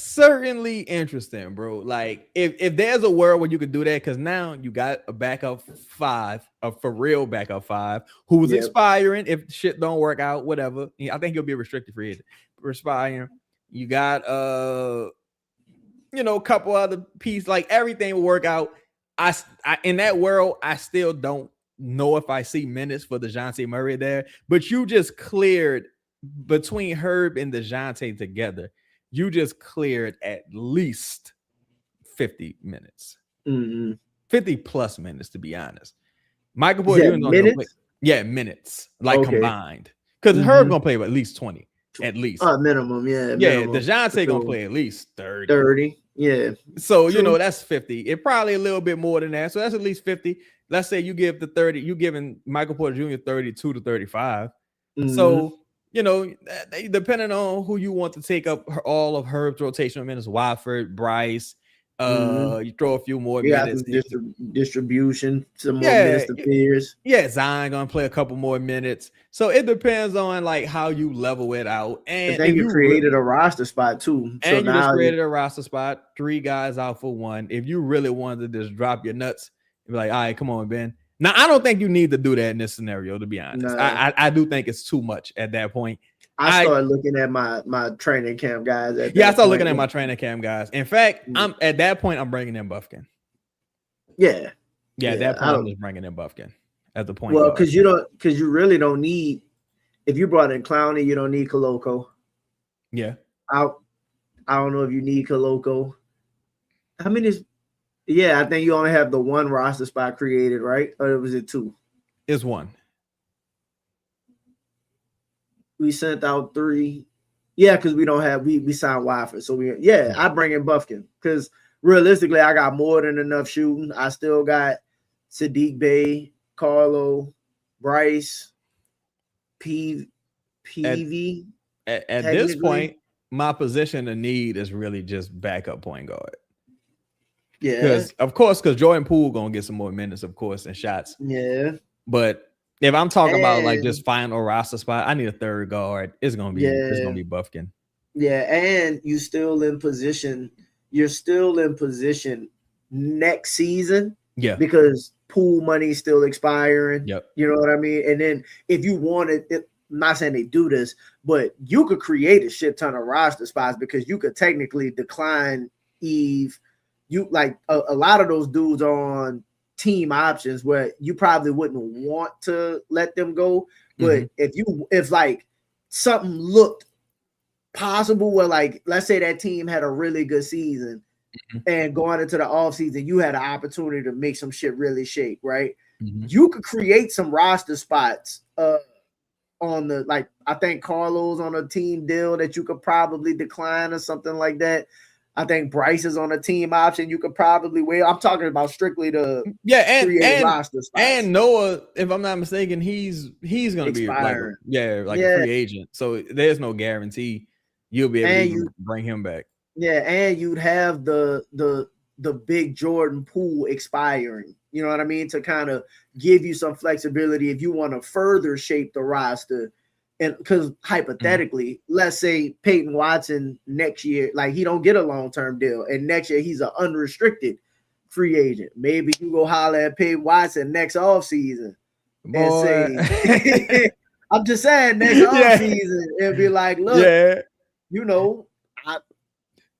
Speaker 2: certainly interesting, bro. Like, if there's a world where you could do that, because now you got a backup 5, a for real backup 5, who's expiring if shit don't work out, whatever. I think he'll be a restricted free agent. Expiring. You got a couple other pieces, like everything will work out. I in that world, I still don't know if I see minutes for DeJounte Murray there, but you just cleared between Herb and DeJounte together. You just cleared at least 50 minutes, 50 plus minutes, to be honest. Michael Porter Jr.
Speaker 3: minutes?
Speaker 2: Minutes, like combined, because Herb gonna play at least 20, at least
Speaker 3: minimum.
Speaker 2: DeJounte gonna play at least 30.
Speaker 3: 30, yeah. So
Speaker 2: that's 50. It probably a little bit more than that. So that's at least 50. Let's say you give the 30. You giving Michael Porter Jr. 32 to 35. So. Depending on who you want to take up all of Herb's rotational minutes, Watford, Bryce, you throw a few more minutes.
Speaker 3: Distribution, some more minutes to Pierce.
Speaker 2: Yeah, Zion gonna play a couple more minutes. So it depends on like how you level it out. And
Speaker 3: then you created a roster spot too.
Speaker 2: And you just created a roster spot, 3 guys out for 1. If you really wanted to just drop your nuts, you'd be like, all right, come on, Ben. Now, I don't think you need to do that in this scenario, to be honest. No. I do think it's too much at that point.
Speaker 3: I started looking at my training camp guys.
Speaker 2: I started looking at my training camp guys. In fact, I'm at that point, I'm bringing in Buffkin.
Speaker 3: Yeah.
Speaker 2: At that point, I'm just bringing in Buffkin at the point.
Speaker 3: Well, because you really don't need, if you brought in Clowney, you don't need Koloko.
Speaker 2: Yeah.
Speaker 3: I don't know if you need Koloko. How many is? Yeah, I think you only have the 1 roster spot created, right? Or was it 2?
Speaker 2: It's 1.
Speaker 3: We sent out 3. Yeah, because we don't have we signed Watford. So I bring in Buffkin because realistically, I got more than enough shooting. I still got Sadiq Bey, Carlo, Bryce, Peavy.
Speaker 2: At this point, my position of need is really just backup point guard.
Speaker 3: Yeah,
Speaker 2: because Jordan Poole gonna get some more minutes, of course, and shots.
Speaker 3: Yeah,
Speaker 2: but if I'm talking about like just final roster spot, I need a 3rd guard. It's gonna be Buffkin.
Speaker 3: Yeah, and you're still in position next season.
Speaker 2: Yeah,
Speaker 3: because Poole money is still expiring.
Speaker 2: Yep.
Speaker 3: You know what I mean? And then if you wanted it, I'm not saying they do this, but you could create a shit ton of roster spots because you could technically decline Eve you like a lot of those dudes are on team options where you probably wouldn't want to let them go. But if like something looked possible where like, let's say that team had a really good season and going into the offseason, you had an opportunity to make some shit really shake, right? You could create some roster spots on the, like, I think Carlo's on a team deal that you could probably decline or something like that. I think Bryce is on a team option you could probably wait. I'm talking about strictly the
Speaker 2: and
Speaker 3: roster spots.
Speaker 2: And Noah, if I'm not mistaken, he's gonna be like a free agent. So there's no guarantee you'll be able to bring him back.
Speaker 3: Yeah, and you'd have the big Jordan pool expiring. You know what I mean? To kind of give you some flexibility if you want to further shape the roster. And because hypothetically, let's say Peyton Watson next year, like he don't get a long-term deal, and next year he's an unrestricted free agent. Maybe you go holler at Peyton Watson next offseason and say, I'm just saying next offseason, and be like, look, you know,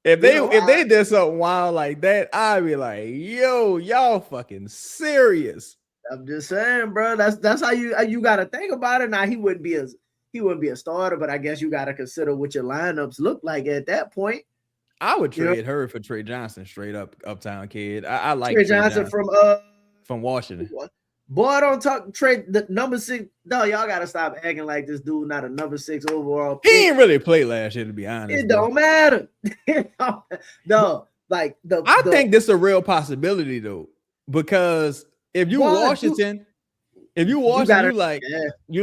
Speaker 2: if they did something wild like that, I'd be like, yo, y'all fucking serious.
Speaker 3: I'm just saying, bro. That's how you got to think about it. Now he wouldn't be a starter, but I guess you got to consider what your lineups look like at that point.
Speaker 2: I would trade her for Trey Johnson, straight up uptown kid. I like
Speaker 3: Trey Johnson
Speaker 2: from Washington.
Speaker 3: Boy, don't talk Trey the number 6. No, y'all gotta stop acting like this dude not a number 6 overall pick.
Speaker 2: He ain't really played last year, to be honest.
Speaker 3: It don't matter. No, like
Speaker 2: I think this is a real possibility though, because if you Washington, you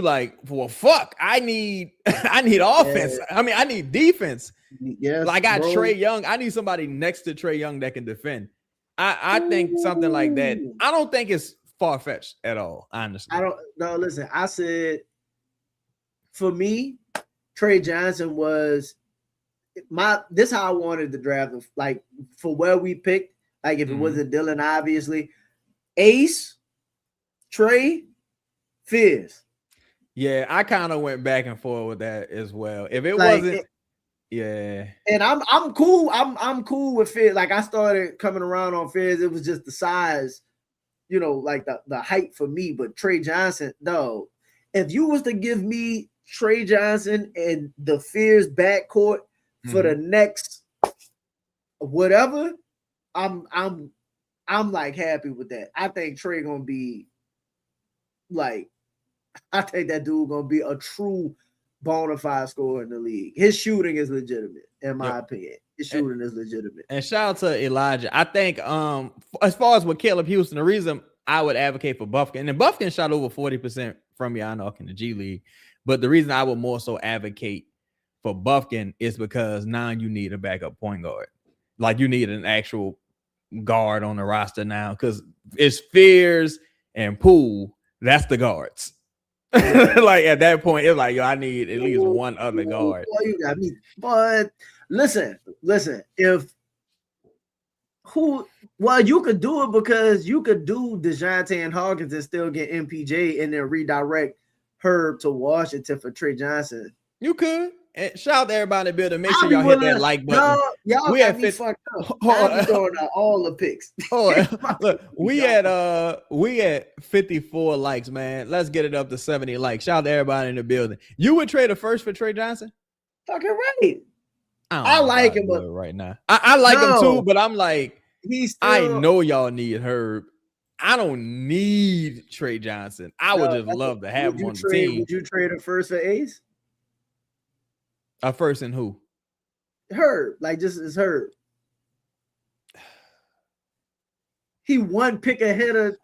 Speaker 2: like, well, fuck, I need offense. I mean, I need defense.
Speaker 3: Yes,
Speaker 2: like I got Trae Young. I need somebody next to Trae Young that can defend. I think something like that. I don't think it's far-fetched at all, honestly.
Speaker 3: Listen, I said for me, Trey Johnson was this how I wanted to draft him. Like for where we picked, like if it wasn't Dylan, obviously, Ace, Trey, Fizz.
Speaker 2: Yeah, I kind of went back and forth with that as well. If it wasn't,
Speaker 3: and I'm cool. I'm cool with Fizz. Like I started coming around on Fizz. It was just the size, you know, like the height for me. But Trey Johnson, though, if you was to give me Trey Johnson and the Fizz backcourt for the next whatever, I'm like happy with that. I think Trey gonna be like, I think that dude gonna be a true bona fide scorer in the league. His shooting is legitimate, in my opinion. His shooting is legitimate.
Speaker 2: And shout out to Elijah. I think as far as with Caleb Houston, the reason I would advocate for Buffkin, and Buffkin shot over 40% from Yannock in the G League, but the reason I would more so advocate for Buffkin is because now you need a backup point guard. Like you need an actual guard on the roster now, because it's Fears and Poole. That's the guards. Like at that point, it's like, yo, I need at least one other guard.
Speaker 3: Boy, you got me. But listen, you could do it because you could do DeJounte and Hawkins and still get MPJ and then redirect Herb to Washington for Trey Johnson.
Speaker 2: You could. And shout out to everybody in the building. Make sure y'all hit that like button.
Speaker 3: Y'all we got me fucked up. I'm throwing out all the picks.
Speaker 2: Look, we at 54 likes, man. Let's get it up to 70 likes. Shout out to everybody in the building. You would trade a first for Trey Johnson?
Speaker 3: Fucking right. I like him, but
Speaker 2: right now I like him too. But I'm like, I know y'all need Herb. I don't need Trey Johnson. I would just love to have him on the team.
Speaker 3: Would you trade a first for Ace?
Speaker 2: A first and who?
Speaker 3: Herb, like just as Herb. He one pick ahead of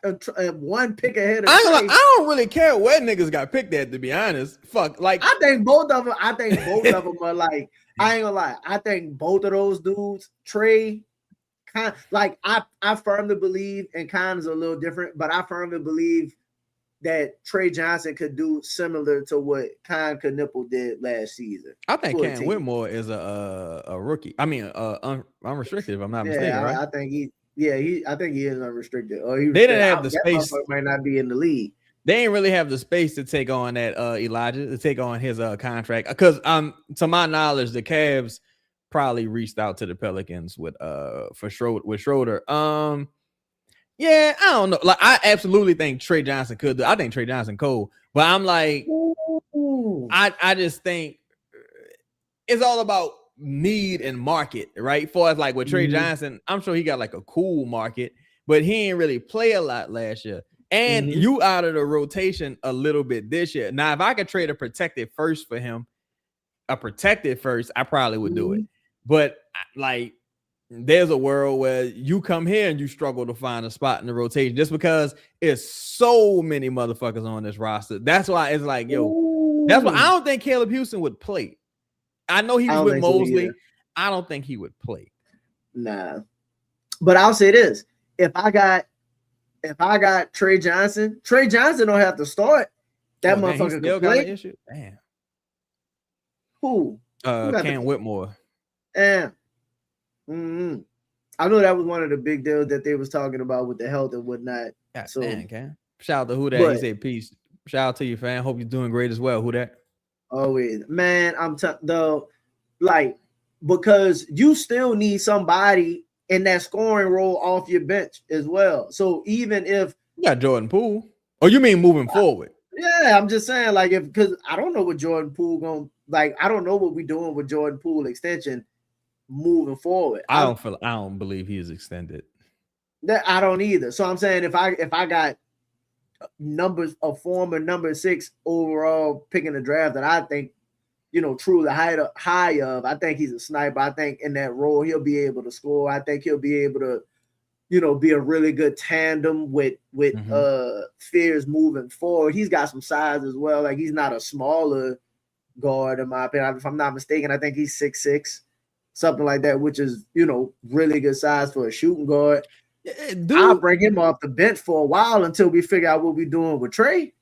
Speaker 3: one pick ahead of.
Speaker 2: I don't really care where niggas got picked at, to be honest. Fuck, like
Speaker 3: I think both of them are like. I ain't gonna lie. I think both of those dudes, Trey, like I firmly believe, and Khan is a little different, but I firmly believe that Trey Johnson could do similar to what Khan Knipple did last season.
Speaker 2: I think Cam Whitmore is a rookie. I mean, unrestricted, if I'm not mistaken, right?
Speaker 3: I think he is unrestricted. Or
Speaker 2: they didn't have the space.
Speaker 3: Might not be in the league.
Speaker 2: They didn't really have the space to take on that Elijah, to take on his contract. Because to my knowledge, the Cavs probably reached out to the Pelicans with Schroeder. Yeah, I don't know. Like, I absolutely think Trey Johnson could do. I think Trey Johnson cold, but I'm like, I just think it's all about need and market, right? For as like with Trey Johnson, I'm sure he got like a cool market, but he ain't really play a lot last year. And you out of the rotation a little bit this year. Now, if I could trade a protected first for him, I probably would do it. But like, there's a world where you come here and you struggle to find a spot in the rotation just because it's so many motherfuckers on this roster. That's why it's like, yo, that's why I don't think Caleb Houston would play. I know he was with Mosley. So I don't think he would play.
Speaker 3: Nah. But I'll say this. If I got Trey Johnson don't have to start. That motherfucker still got an issue.
Speaker 2: Damn.
Speaker 3: Who?
Speaker 2: Cam Whitmore.
Speaker 3: Damn. I know that was one of the big deals that they was talking about with the health and whatnot.
Speaker 2: God, so Cam. Shout out to who that. He said peace. Shout out to you, fan. Hope you're doing great as well. Who that?
Speaker 3: Always, man. Because you still need somebody in that scoring role off your bench as well. So even if
Speaker 2: you got Jordan Poole, or you mean moving forward?
Speaker 3: Yeah, I'm just saying, like, because I don't know what Jordan Poole gonna I don't know what we're doing with Jordan Poole extension moving forward.
Speaker 2: I don't believe he is extended.
Speaker 3: That I don't either. So I'm saying if I got numbers a former number 6 overall pick in the draft that I think truly high of, I think he's a sniper. I think in that role he'll be able to score. I think he'll be able to be a really good tandem with Fears moving forward. He's got some size as well. Like, he's not a smaller guard in my opinion. If I'm not mistaken, I think he's 6'6", something like that, which is really good size for a shooting guard. Dude, I'll bring him off the bench for a while until we figure out what we're doing with Trey.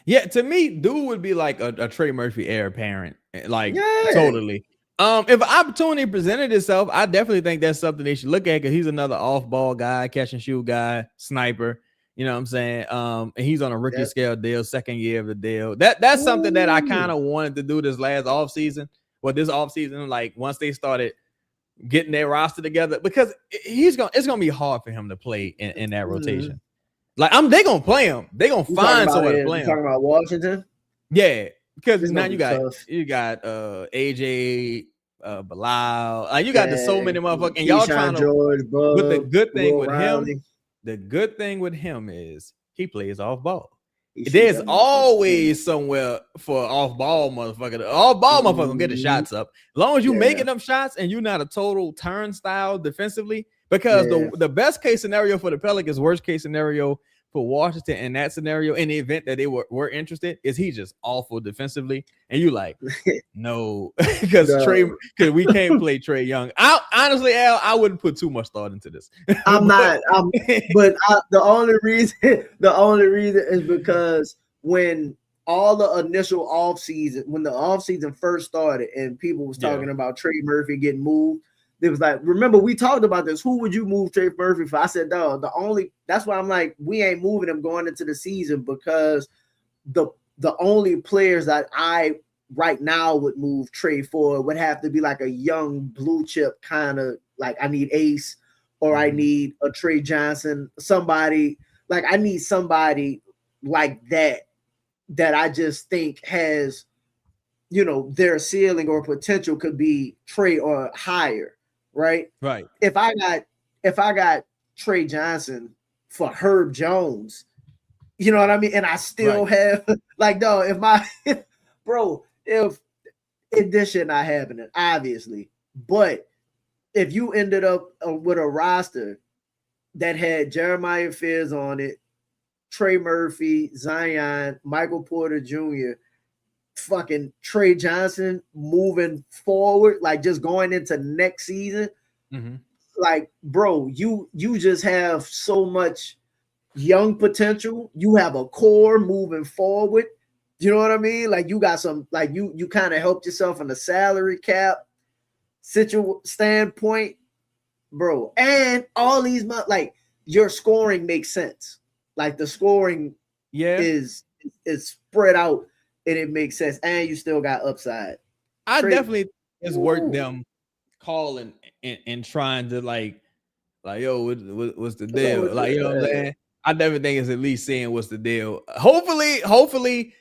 Speaker 2: Yeah, to me, dude would be like a Trey Murphy heir apparent. Like, totally. If an opportunity presented itself, I definitely think that's something they should look at, because he's another off-ball guy, catch and shoot guy, sniper. You know what I'm saying? And he's on a rookie scale deal, second year of the deal. That's something that I kind of wanted to do this last offseason. Well, this offseason, like, once they started getting their roster together, because it's gonna be hard for him to play in that rotation. Like, they're gonna play him. They're gonna find someone to play him.
Speaker 3: Talking about Washington?
Speaker 2: Yeah, because now you got AJ, Bilal. Like, you got so many motherfuckers, and y'all trying to.
Speaker 3: George, Bud,
Speaker 2: but the good thing with
Speaker 3: Riley.
Speaker 2: him is he plays off ball. There's always somewhere for off ball motherfucker. The off ball motherfucker gonna get the shots up. As long as you making them shots and you're not a total turnstile defensively, because the best case scenario for the Pelicans, worst case scenario for Washington in that scenario, in the event that they were interested, is he just awful defensively, and you like no, because we can't play Trey Young. Honestly, Al, I wouldn't put too much thought into this.
Speaker 3: But the only reason is because when all the initial offseason, when the offseason first started and people was talking about Trey Murphy getting moved, it was like, remember, we talked about this. Who would you move Trey Murphy for? I said, no, that's why I'm like, we ain't moving him going into the season, because the only players that I right now would move Trey for would have to be like a young blue chip kind of, like, I need Ace, or I need a Trey Johnson, somebody like, I need somebody like that I just think has, their ceiling or potential could be Trey or higher. Right. If I got Trey Johnson for Herb Jones, you know what I mean, and I still have like, no, if this shit not happening, obviously, but if you ended up with a roster that had Jeremiah Fears on it, Trey Murphy, Zion, Michael Porter Jr., fucking Trey Johnson moving forward, like just going into next season, like, bro, you just have so much young potential. You have a core moving forward. You know what I mean? Like, you got some, like, you kind of helped yourself in the salary cap standpoint, bro. And all these, like, your scoring makes sense. Like, the scoring is spread out. And it makes sense, and you still got upside.
Speaker 2: Definitely it's worth them calling and trying to like yo, what's the deal? Like, you know what I'm saying? I never think it's at least saying what's the deal. Hopefully,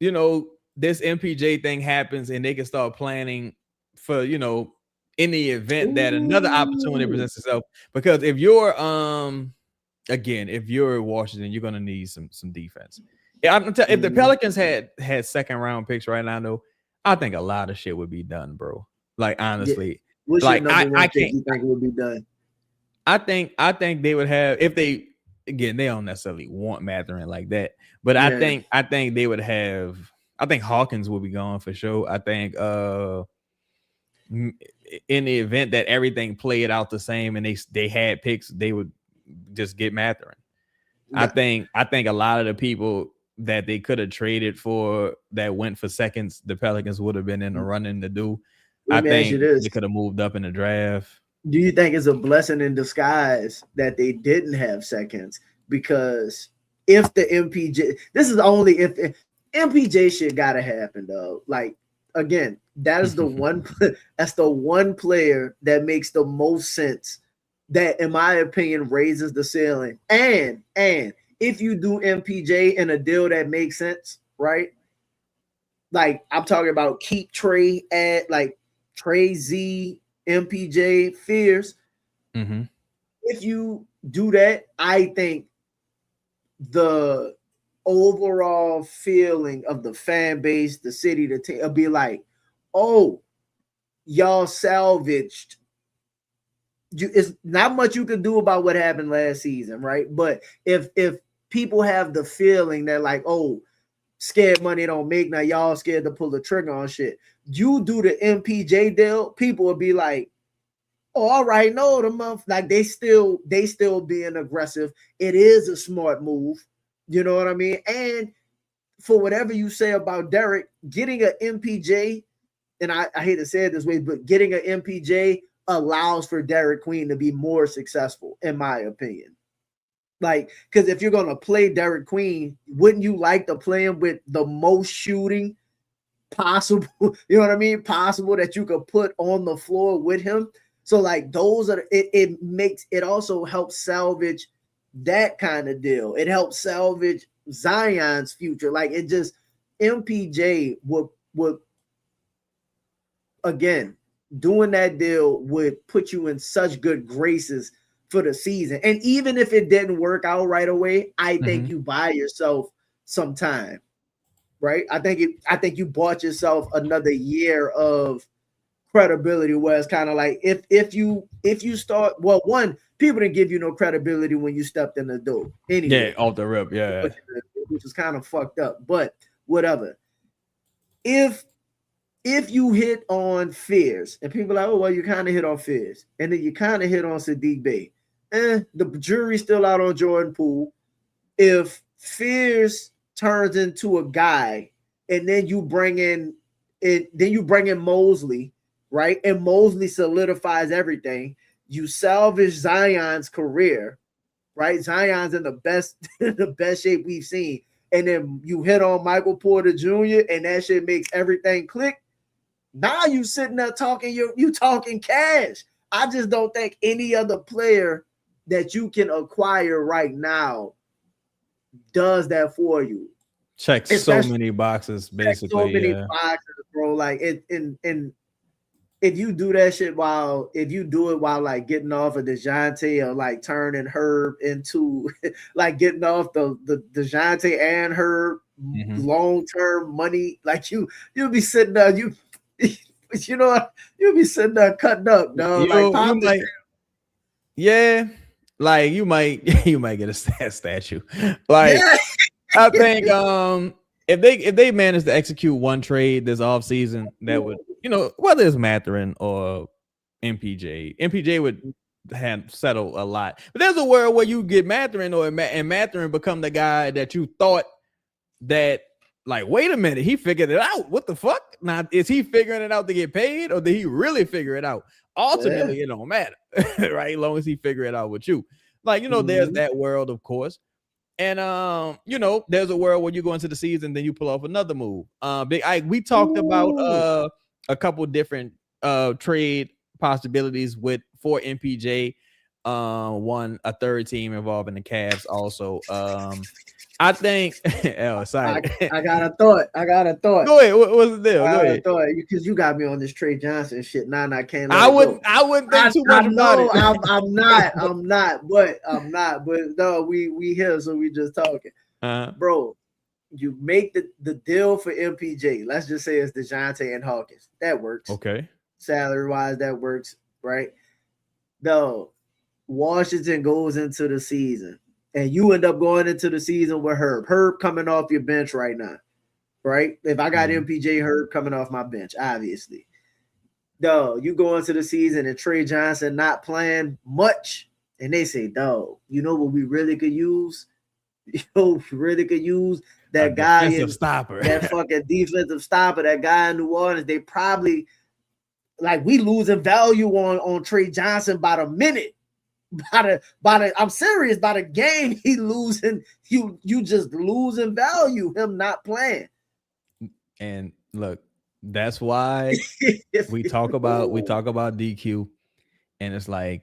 Speaker 2: you know, this MPJ thing happens and they can start planning for, you know, in the event that another opportunity presents itself. Because if you're again, if you're Washington, you're gonna need some defense. Yeah, if the Pelicans had second round picks right now, though, I think a lot of shit would be done, bro. Like, honestly,
Speaker 3: what's
Speaker 2: like
Speaker 3: your number one
Speaker 2: I
Speaker 3: pick
Speaker 2: can't.
Speaker 3: you think would be done?
Speaker 2: I think they would have, if they, again, they don't necessarily want Mathurin like that, but I think they would have. I think Hawkins will be gone for sure. I think in the event that everything played out the same and they had picks, they would just get Mathurin. Yeah. I think a lot of the people that they could have traded for that went for seconds, the Pelicans would have been in the running to do. I think they could have moved up in the draft.
Speaker 3: Do you think it's a blessing in disguise that they didn't have seconds? Because if the MPJ, this is only if MPJ shit gotta happen though. Like, again, that is the that's the one player that makes the most sense, that in my opinion raises the ceiling. And if you do MPJ in a deal that makes sense, right? Like, I'm talking about keep Trey at like Trey Z, MPJ, Fears.
Speaker 2: Mm-hmm.
Speaker 3: If you do that, I think the overall feeling of the fan base, the city, the team, will be like, oh, y'all salvaged. It's not much you can do about what happened last season, right? But if people have the feeling that like, oh, scared money don't make, now y'all scared to pull the trigger on shit. You do the MPJ deal, people will be like, oh, all right, no, the month, like they still being aggressive. It is a smart move, you know what I mean? And for whatever you say about Derek, getting an MPJ, and I hate to say it this way, but getting an MPJ allows for Derek Queen to be more successful, in my opinion. Like, because if you're gonna play Derek Queen, wouldn't you like to play him with the most shooting possible? You know what I mean? Possible that you could put on the floor with him. So like those are it also helps salvage that kind of deal. It helps salvage Zion's future. Like, it just, MPJ would again, doing that deal would put you in such good graces for the season. And even if it didn't work out right away, I think you buy yourself some time, right? I think you bought yourself another year of credibility, where it's kind of like if you start, well, one, people didn't give you no credibility when you stepped in the door anyway.
Speaker 2: Yeah, off the rip, yeah.
Speaker 3: Which is kind of fucked up, but whatever. If you hit on Fears, and people are like, oh, well, you kind of hit on Fears, and then you kind of hit on Sadiq Bey, the jury's still out on Jordan Poole. If Fears turns into a guy, and then you bring in Mosley, right? And Mosley solidifies everything. You salvage Zion's career, right? Zion's in the best shape we've seen. And then you hit on Michael Porter Jr. and that shit makes everything click. Now you sitting there talking, you talking cash. I just don't think any other player that you can acquire right now does that for you.
Speaker 2: Checks so many boxes, basically.
Speaker 3: So many boxes, bro. Like and if you do that shit while like getting off of DeJounte, or like turning Herb into like getting off the DeJounte and Herb long-term money, like you'll be sitting there, you know what, you'll be sitting there cutting up, dog.
Speaker 2: You might get a statue. Like, yeah. I think if they manage to execute one trade this offseason, that would, you know, whether it's Mathurin or MPJ would have settled a lot. But there's a world where you get Mathurin and Mathurin become the guy that you thought that, like, wait a minute, he figured it out. What the fuck? Now, is he figuring it out to get paid, or did he really figure it out? Ultimately, it don't matter, right? As long as he figure it out with you. Like, you know, there's that world, of course. And you know, there's a world where you go into the season, then you pull off another move. We talked about a couple different trade possibilities for MPJ. A third team involved in the Cavs also. I think sorry.
Speaker 3: I got a thought.
Speaker 2: Go ahead. What's the deal? Go ahead.
Speaker 3: Because you got me on this Trey Johnson shit. Nah, I can't.
Speaker 2: I wouldn't think too much about it.
Speaker 3: I'm not. But no, we here, so we just talking. Bro, you make the deal for MPJ. Let's just say it's DeJounte and Hawkins. That works.
Speaker 2: Okay.
Speaker 3: Salary wise, that works, right? No, Washington goes into the season. And you end up going into the season with Herb. Herb coming off your bench right now, right? If I got MPJ, Herb coming off my bench, obviously. Dog, you go into the season and Trey Johnson not playing much, and they say, dog, you know what we really could use? That guy
Speaker 2: stopper.
Speaker 3: That fucking defensive stopper, that guy in New Orleans. They probably, like, we losing value on Trey Johnson by the minute. I'm serious. By the game, he losing. You just losing value. Him not playing.
Speaker 2: And look, that's why we talk about DQ, and it's like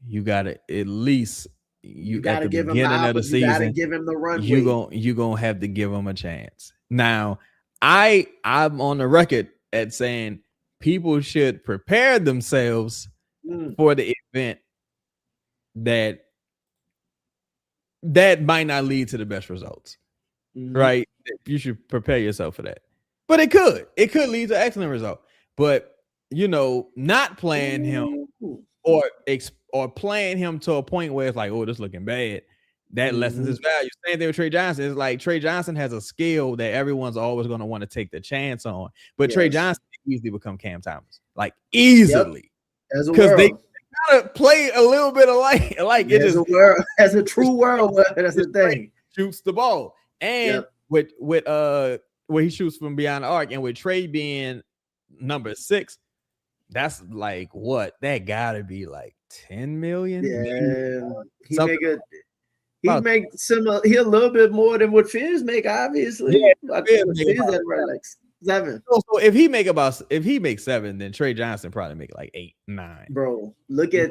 Speaker 2: you gotta at least you gotta give him the season. You gotta
Speaker 3: give him the runway.
Speaker 2: You gonna have to give him a chance. Now, I'm on the record at saying people should prepare themselves for the event that might not lead to the best results, right? You should prepare yourself for that. But it could lead to excellent result. But not playing him or playing him to a point where it's like, oh, this looking bad, that lessens his value. Same thing with Trey Johnson. It's like Trey Johnson has a skill that everyone's always going to want to take the chance on. But Trey Johnson can easily become Cam Thomas, like easily, because they gotta play a little bit alike. Like it is
Speaker 3: as a true world. That's the thing.
Speaker 2: Shoots the ball, and with where he shoots from beyond the arc, and with Trey being number 6, that's like what that gotta be like 10 million.
Speaker 3: Yeah, he make similar. He a little bit more than what Fizz make, obviously.
Speaker 2: Yeah,
Speaker 3: Fizz at like 7.
Speaker 2: So if he makes 7, then Trey Johnson probably make like 8, 9.
Speaker 3: Bro,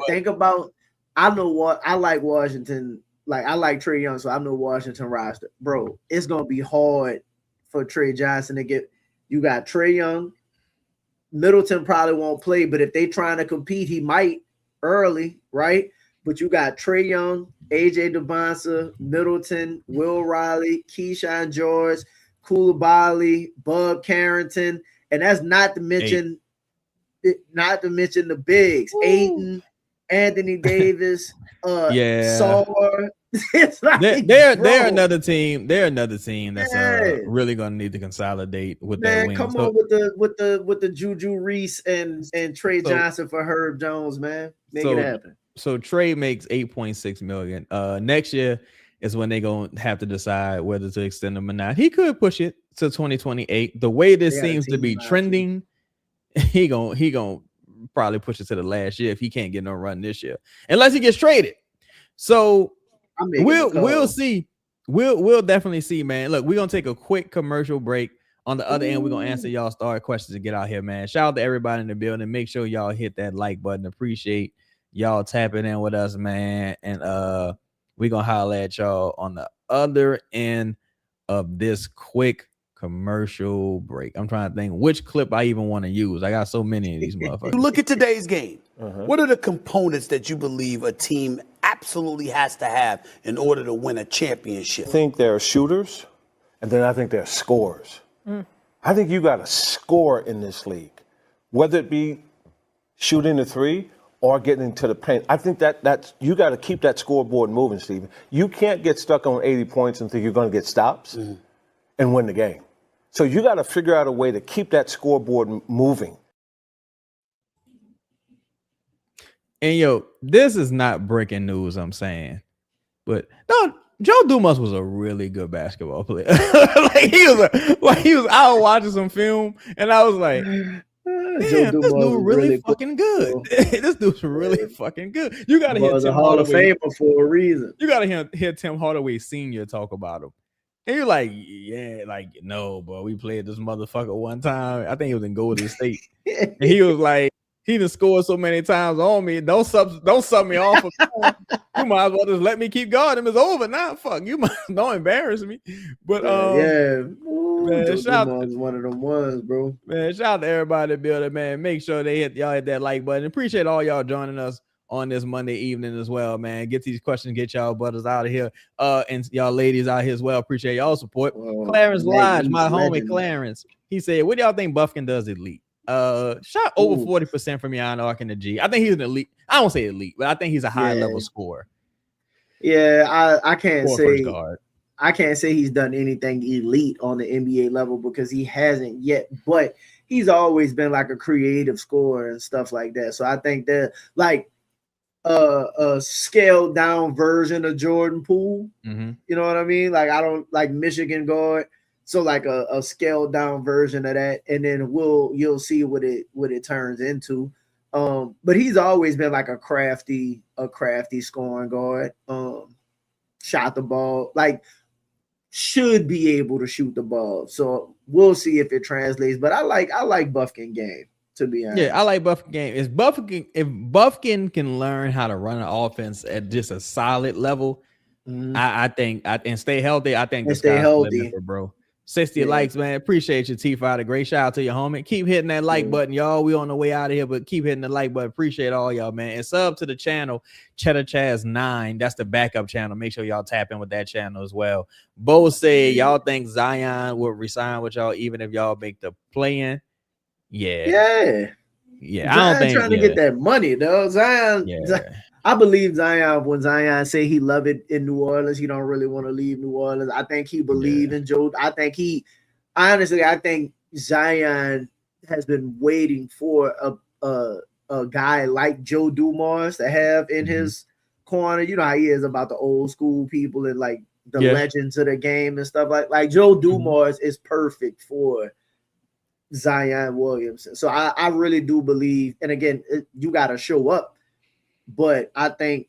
Speaker 3: think about. I know what I like Washington. Like I like Trey Young, so I know Washington roster. Bro, it's gonna be hard for Trey Johnson to get. You got Trey Young. Middleton probably won't play, but if they trying to compete, he might early, right? But you got Trey Young, AJ Devonsa, Middleton, Will Riley, Keyshawn George, Koulibaly, Bub Carrington, and that's not to mention the bigs, Ayton, Anthony Davis, Saul. It's like,
Speaker 2: they're another team. They're another team that's really gonna need to consolidate with that wing.
Speaker 3: Come on with the Juju Reese and Trey Johnson for Herb Jones, man. Make it happen.
Speaker 2: So Trey makes 8.6 million. Next year is when they're gonna have to decide whether to extend him or not. He could push it to 2028. The way this seems to be trending, he gonna probably push it to the last year if he can't get no run this year, unless he gets traded. So we'll see. We'll definitely see, man. Look, we're gonna take a quick commercial break. On the other end, we're gonna answer y'all star questions and get out here, man. Shout out to everybody in the building. Make sure y'all hit that like button. Appreciate y'all tapping in with us, man. And we're gonna holler at y'all on the other end of this quick commercial break. I'm trying to think which clip I even want to use. I got so many of these motherfuckers.
Speaker 6: Look at today's game. What are the components that you believe a team absolutely has to have in order to win a championship?
Speaker 7: I think there are shooters, and then I think there are scorers. I think you got to score in this league, whether it be shooting the 3 or getting into the paint. I think that's you got to keep that scoreboard moving, Steven. You can't get stuck on 80 points and think you're going to get stops and win the game. So you got to figure out a way to keep that scoreboard moving.
Speaker 2: And yo, this is not breaking news, I'm saying, but no, Joe Dumas was a really good basketball player. he was out watching some film, and I was like, damn, this dude really fucking good. This dude's really fucking good. You gotta hear Tim
Speaker 3: Hall of Famer for a reason.
Speaker 2: You gotta hear Tim Hardaway Sr. talk about him. And you're like, yeah, like, no, bro, we played this motherfucker one time. I think he was in Golden State. And he was he done scored so many times on me. Don't sub me off. You might as well just let me keep going. It's over now. Fuck you. Don't embarrass me. But man,
Speaker 3: shout out one of them ones, bro.
Speaker 2: Man, shout out to everybody in the building, man. Make sure y'all hit that like button. Appreciate all y'all joining us on this Monday evening as well, man. Get these questions, get y'all butters out of here. And y'all ladies out here as well. Appreciate y'all support. Clarence Lodge, my homie Clarence. He said, what do y'all think Buffkin does elite? Shot over 40% from Jan Ark in the G. I think he's an elite. I don't say elite, but I think he's a high level scorer.
Speaker 3: Yeah, I can't say he's done anything elite on the NBA level because he hasn't yet, but he's always been like a creative scorer and stuff like that. So I think that like a scaled down version of Jordan Poole. You know what I mean? Like I don't like Michigan guard. So like a scaled down version of that, and then you'll see what it turns into. But he's always been like a crafty scoring guard. Shot the ball, like should be able to shoot the ball. So we'll see if it translates. But I like Buffkin game, to be honest.
Speaker 2: Yeah, I like Buffkin game. If Buffkin can learn how to run an offense at just a solid level, I think and stay healthy. I think the sky's the limit, bro. 60 likes, man. Appreciate you, T-Fighter. Great shout out to your homie. Keep hitting that like button, y'all. We on the way out of here, but keep hitting the like button. Appreciate all y'all, man. And sub to the channel, Cheddar Chaz 9. That's the backup channel. Make sure y'all tap in with that channel as well. Bo said y'all think Zion will resign with y'all even if y'all make the play-in. Yeah. I don't think
Speaker 3: trying to get that money, though. Zion. I believe Zion when Zion say he love it in New Orleans. He don't really want to leave New Orleans. I think he believe in Joe. I think Zion has been waiting for a guy like Joe Dumars to have in his corner. You know how he is about the old school people and like the legends of the game and stuff like Joe Dumars is perfect for Zion Williamson. So I really do believe, and again, you got to show up. But I think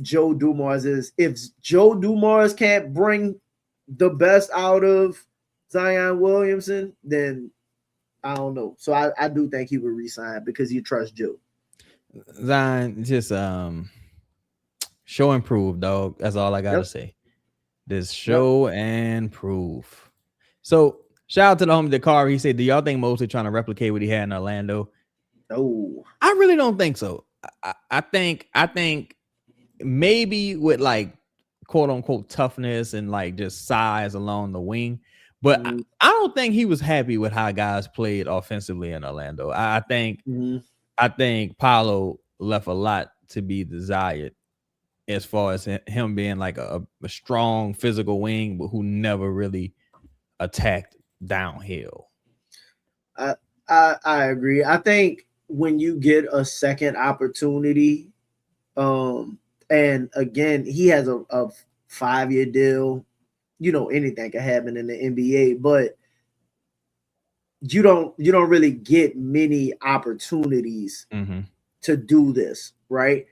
Speaker 3: Joe Dumars if Joe Dumars can't bring the best out of Zion Williamson, then I don't know. So I do think he would resign because you trust Joe.
Speaker 2: Zion just show and prove, dog. That's all I gotta say. Just show and prove. So shout out to the homie Dakar. He said, do y'all think Mosley trying to replicate what he had in Orlando?
Speaker 3: No,
Speaker 2: I really don't think so. I think maybe with like quote unquote toughness and like just size along the wing, but I don't think he was happy with how guys played offensively in Orlando. I think Paolo left a lot to be desired as far as him being like a strong physical wing, but who never really attacked downhill.
Speaker 3: I agree. I think when you get a second opportunity, and again, he has a 5-year deal. You know, anything can happen in the NBA, but you don't really get many opportunities to do this, right?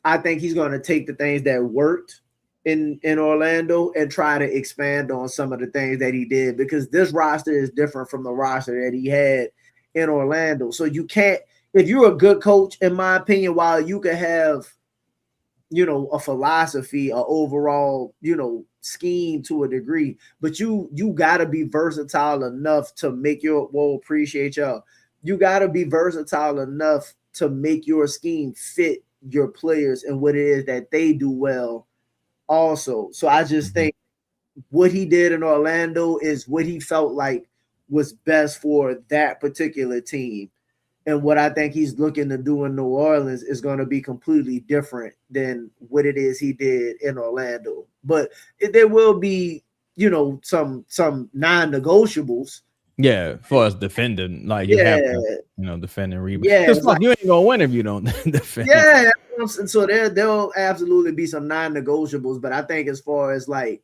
Speaker 3: I think he's going to take the things that worked in Orlando and try to expand on some of the things that he did, because this roster is different from the roster that he had in Orlando. So you can't, if you're a good coach, in my opinion, while you can have, you know, a philosophy, a overall, you know, scheme to a degree, but you got to be versatile enough to make your, appreciate y'all. You got to be versatile enough to make your scheme fit your players and what it is that they do well also. So I just think what he did in Orlando is what he felt like was best for that particular team. And what I think he's looking to do in New Orleans is going to be completely different than what it is he did in Orlando. But there will be, you know, some non-negotiables.
Speaker 2: Yeah, for us defending, like you have to, you know, defend and rebound. Yeah, like, you ain't gonna win if you don't defend.
Speaker 3: Yeah, so there'll absolutely be some non-negotiables. But I think as far as like,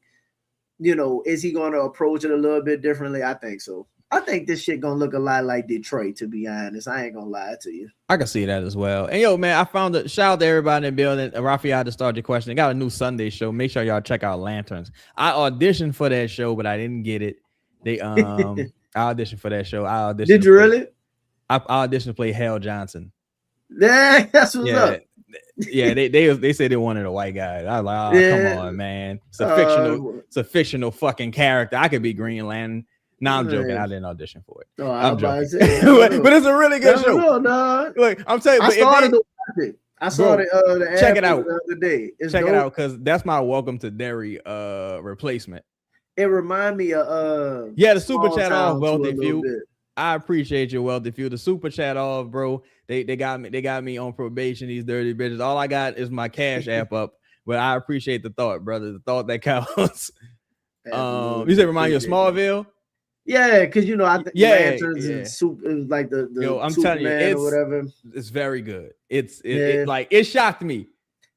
Speaker 3: you know, is he going to approach it a little bit differently? I think so. I think this shit gonna look a lot like Detroit, to be honest. I ain't gonna lie to you.
Speaker 2: I can see that as well. And yo, man, I found a shout out to everybody in the building. Raphael, to start your question, they got a new Sunday show. Make sure y'all check out Lanterns. I auditioned for that show, but I didn't get it. They I auditioned for that show. Did
Speaker 3: you really?
Speaker 2: I auditioned to play Hal Johnson.
Speaker 3: Yeah, that's what's up.
Speaker 2: Yeah, they said they wanted a white guy. I was like, oh, come on, man. It's a fictional fucking character. I could be Green Lantern. No, I'm joking. I didn't audition for it. I'm joking. But it's a really good show. Look, I'm telling you,
Speaker 3: I started to watch it. I saw the
Speaker 2: check it out
Speaker 3: the other day.
Speaker 2: Check it out, because that's my Welcome to Derry replacement.
Speaker 3: It remind me of
Speaker 2: the super chat off, Wealthy Few. I appreciate your Wealthy Few. The super chat off, bro. They got me on probation, these dirty bitches. All I got is my Cash App up, but I appreciate the thought, brother. The thought that counts. You said remind you of Smallville?
Speaker 3: Yeah, because lanterns and soup is like the
Speaker 2: I'm
Speaker 3: Superman
Speaker 2: telling you,
Speaker 3: or whatever.
Speaker 2: It's very good. It shocked me.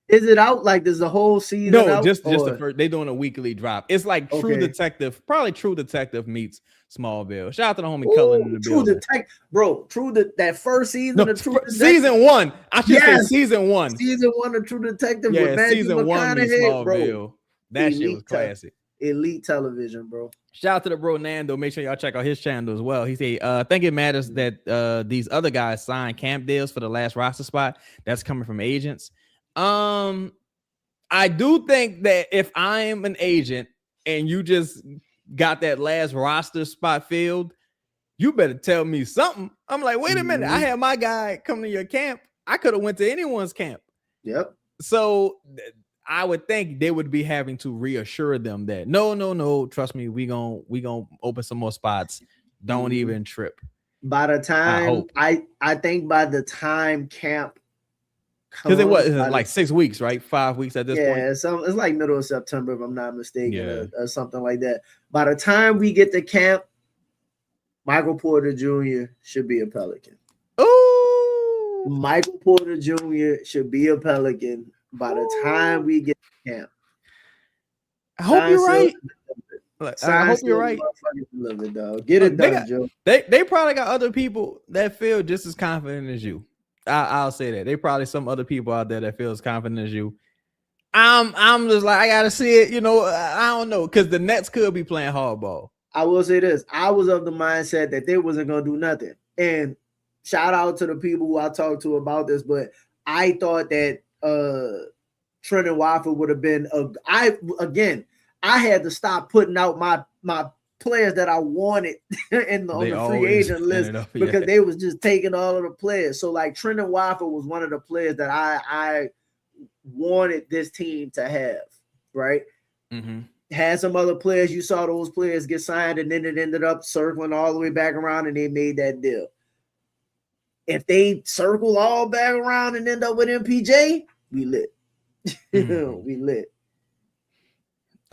Speaker 3: Is it out? Like, there's the whole season?
Speaker 2: No,
Speaker 3: out,
Speaker 2: just the first. They doing a weekly drop. It's like True Detective, probably True Detective meets Smallville. Shout out to the homie Cullen in the building.
Speaker 3: That first season of True Detective.
Speaker 2: Season 1. I should say season 1.
Speaker 3: Season 1 of True Detective.
Speaker 2: Yeah,
Speaker 3: with Matthew
Speaker 2: season 1 meets Smallville. Bro. That shit was classic.
Speaker 3: Elite television, bro.
Speaker 2: Shout out to the bro Nando. Make sure y'all check out his channel as well. He said, I think it matters that these other guys signed camp deals for the last roster spot. That's coming from agents. I do think that if I am an agent and you just got that last roster spot filled, you better tell me something. I'm like, wait a minute. I had my guy come to your camp. I could have went to anyone's camp.
Speaker 3: Yep.
Speaker 2: So I would think they would be having to reassure them that no, trust me, we gonna open some more spots. Don't even trip.
Speaker 3: By the time I think by the time camp,
Speaker 2: because it was like 6 weeks, right? 5 weeks at this point.
Speaker 3: Yeah, so it's like middle of September, if I'm not mistaken, or something like that. By the time we get to camp, Michael Porter Jr. should be a Pelican.
Speaker 2: Ooh,
Speaker 3: Michael Porter Jr. should be a Pelican by the time we get to camp.
Speaker 2: I hope you're right. I hope you're right.
Speaker 3: Get it done, Joe.
Speaker 2: They probably got other people that feel just as confident as you. I'll say that. They probably some other people out there that feel as confident as you. I'm just like, I gotta see it. I don't know, because the Nets could be playing hardball.
Speaker 3: I will say this: I was of the mindset that they wasn't gonna do nothing. And shout out to the people who I talked to about this, but I thought that Trendon Watford would have been I had to stop putting out my players that I wanted on the free agent list because they was just taking all of the players. So like Trendon Watford was one of the players that I wanted this team to have, right? Mm-hmm. Had some other players. You saw those players get signed, and then it ended up circling all the way back around, and they made that deal. If they circle all back around and end up with MPJ, we lit. Mm-hmm. We lit.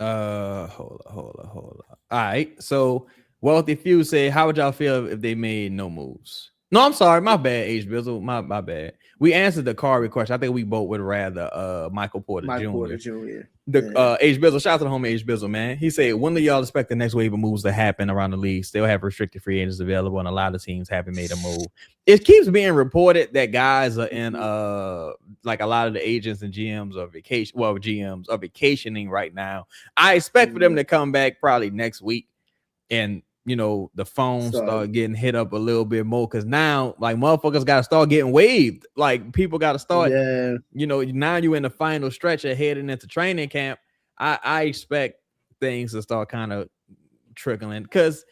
Speaker 2: Hold on. All right. So Wealthy Few say, how would y'all feel if they made no moves? No, I'm sorry. My bad, H Bizzle. My bad. We answered the Corey question. I think we both would rather Michael Porter Jr. The H Bizzle, shout out to the homie H Bizzle, man. He said, when do y'all expect the next wave of moves to happen around the league? Still have restricted free agents available, and a lot of teams haven't made a move. It keeps being reported that guys are in like a lot of the agents and GMs are GMs are vacationing right now. I expect for them to come back probably next week, and the phones start getting hit up a little bit more, because now like motherfuckers got to start getting waived. Like people got to start, now you're in the final stretch of heading into training camp. I expect things to start kind of trickling, because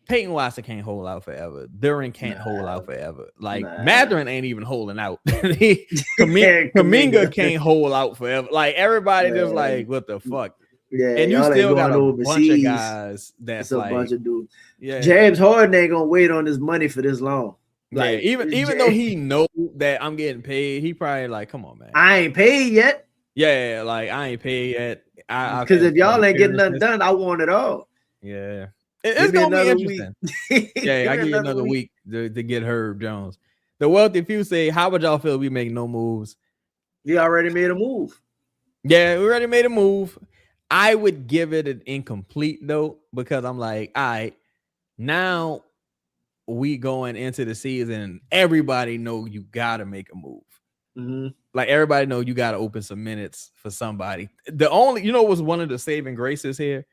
Speaker 2: Peyton Watson can't hold out forever. Duran can't hold out forever. Like Mathurin ain't even holding out. Kuminga can't hold out forever. Like everybody just like, what the fuck?
Speaker 3: Yeah,
Speaker 2: and you still got a bunch of guys that's
Speaker 3: a bunch of dudes.
Speaker 2: Yeah,
Speaker 3: James Harden ain't gonna wait on his money for this long.
Speaker 2: Like, even though he know that I'm getting paid, he probably like, come on, man.
Speaker 3: I ain't paid yet.
Speaker 2: Yeah, like I ain't paid yet.
Speaker 3: Because if y'all ain't getting nothing done, I want it all.
Speaker 2: Yeah, it's gonna be interesting. Yeah, I give you another week to get Herb Jones. The Wealthy Few say, how would y'all feel if we make no moves?
Speaker 3: We already made a move.
Speaker 2: Yeah, we already made a move. I would give it an incomplete though, because I'm like, all right, now we going into the season. Everybody know you gotta make a move. Mm-hmm. Like everybody know you gotta open some minutes for somebody. The only, what's one of the saving graces here?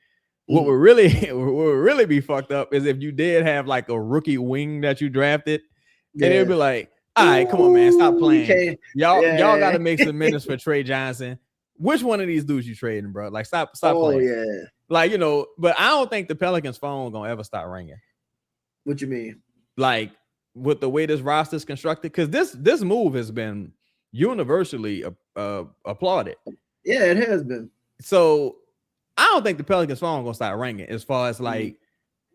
Speaker 2: What would really be fucked up is if you did have like a rookie wing that you drafted, and it'd be like, All right, come on, man. Stop playing. Y'all got to make some minutes for Trey Johnson. Which one of these dudes you trading, bro? Like, stop playing.
Speaker 3: Yeah.
Speaker 2: Like, but I don't think the Pelicans phone gonna ever stop ringing.
Speaker 3: What you mean?
Speaker 2: Like, with the way this roster is constructed, because this move has been universally applauded.
Speaker 3: Yeah, it has been.
Speaker 2: So I don't think the Pelicans phone gonna start ringing as far as like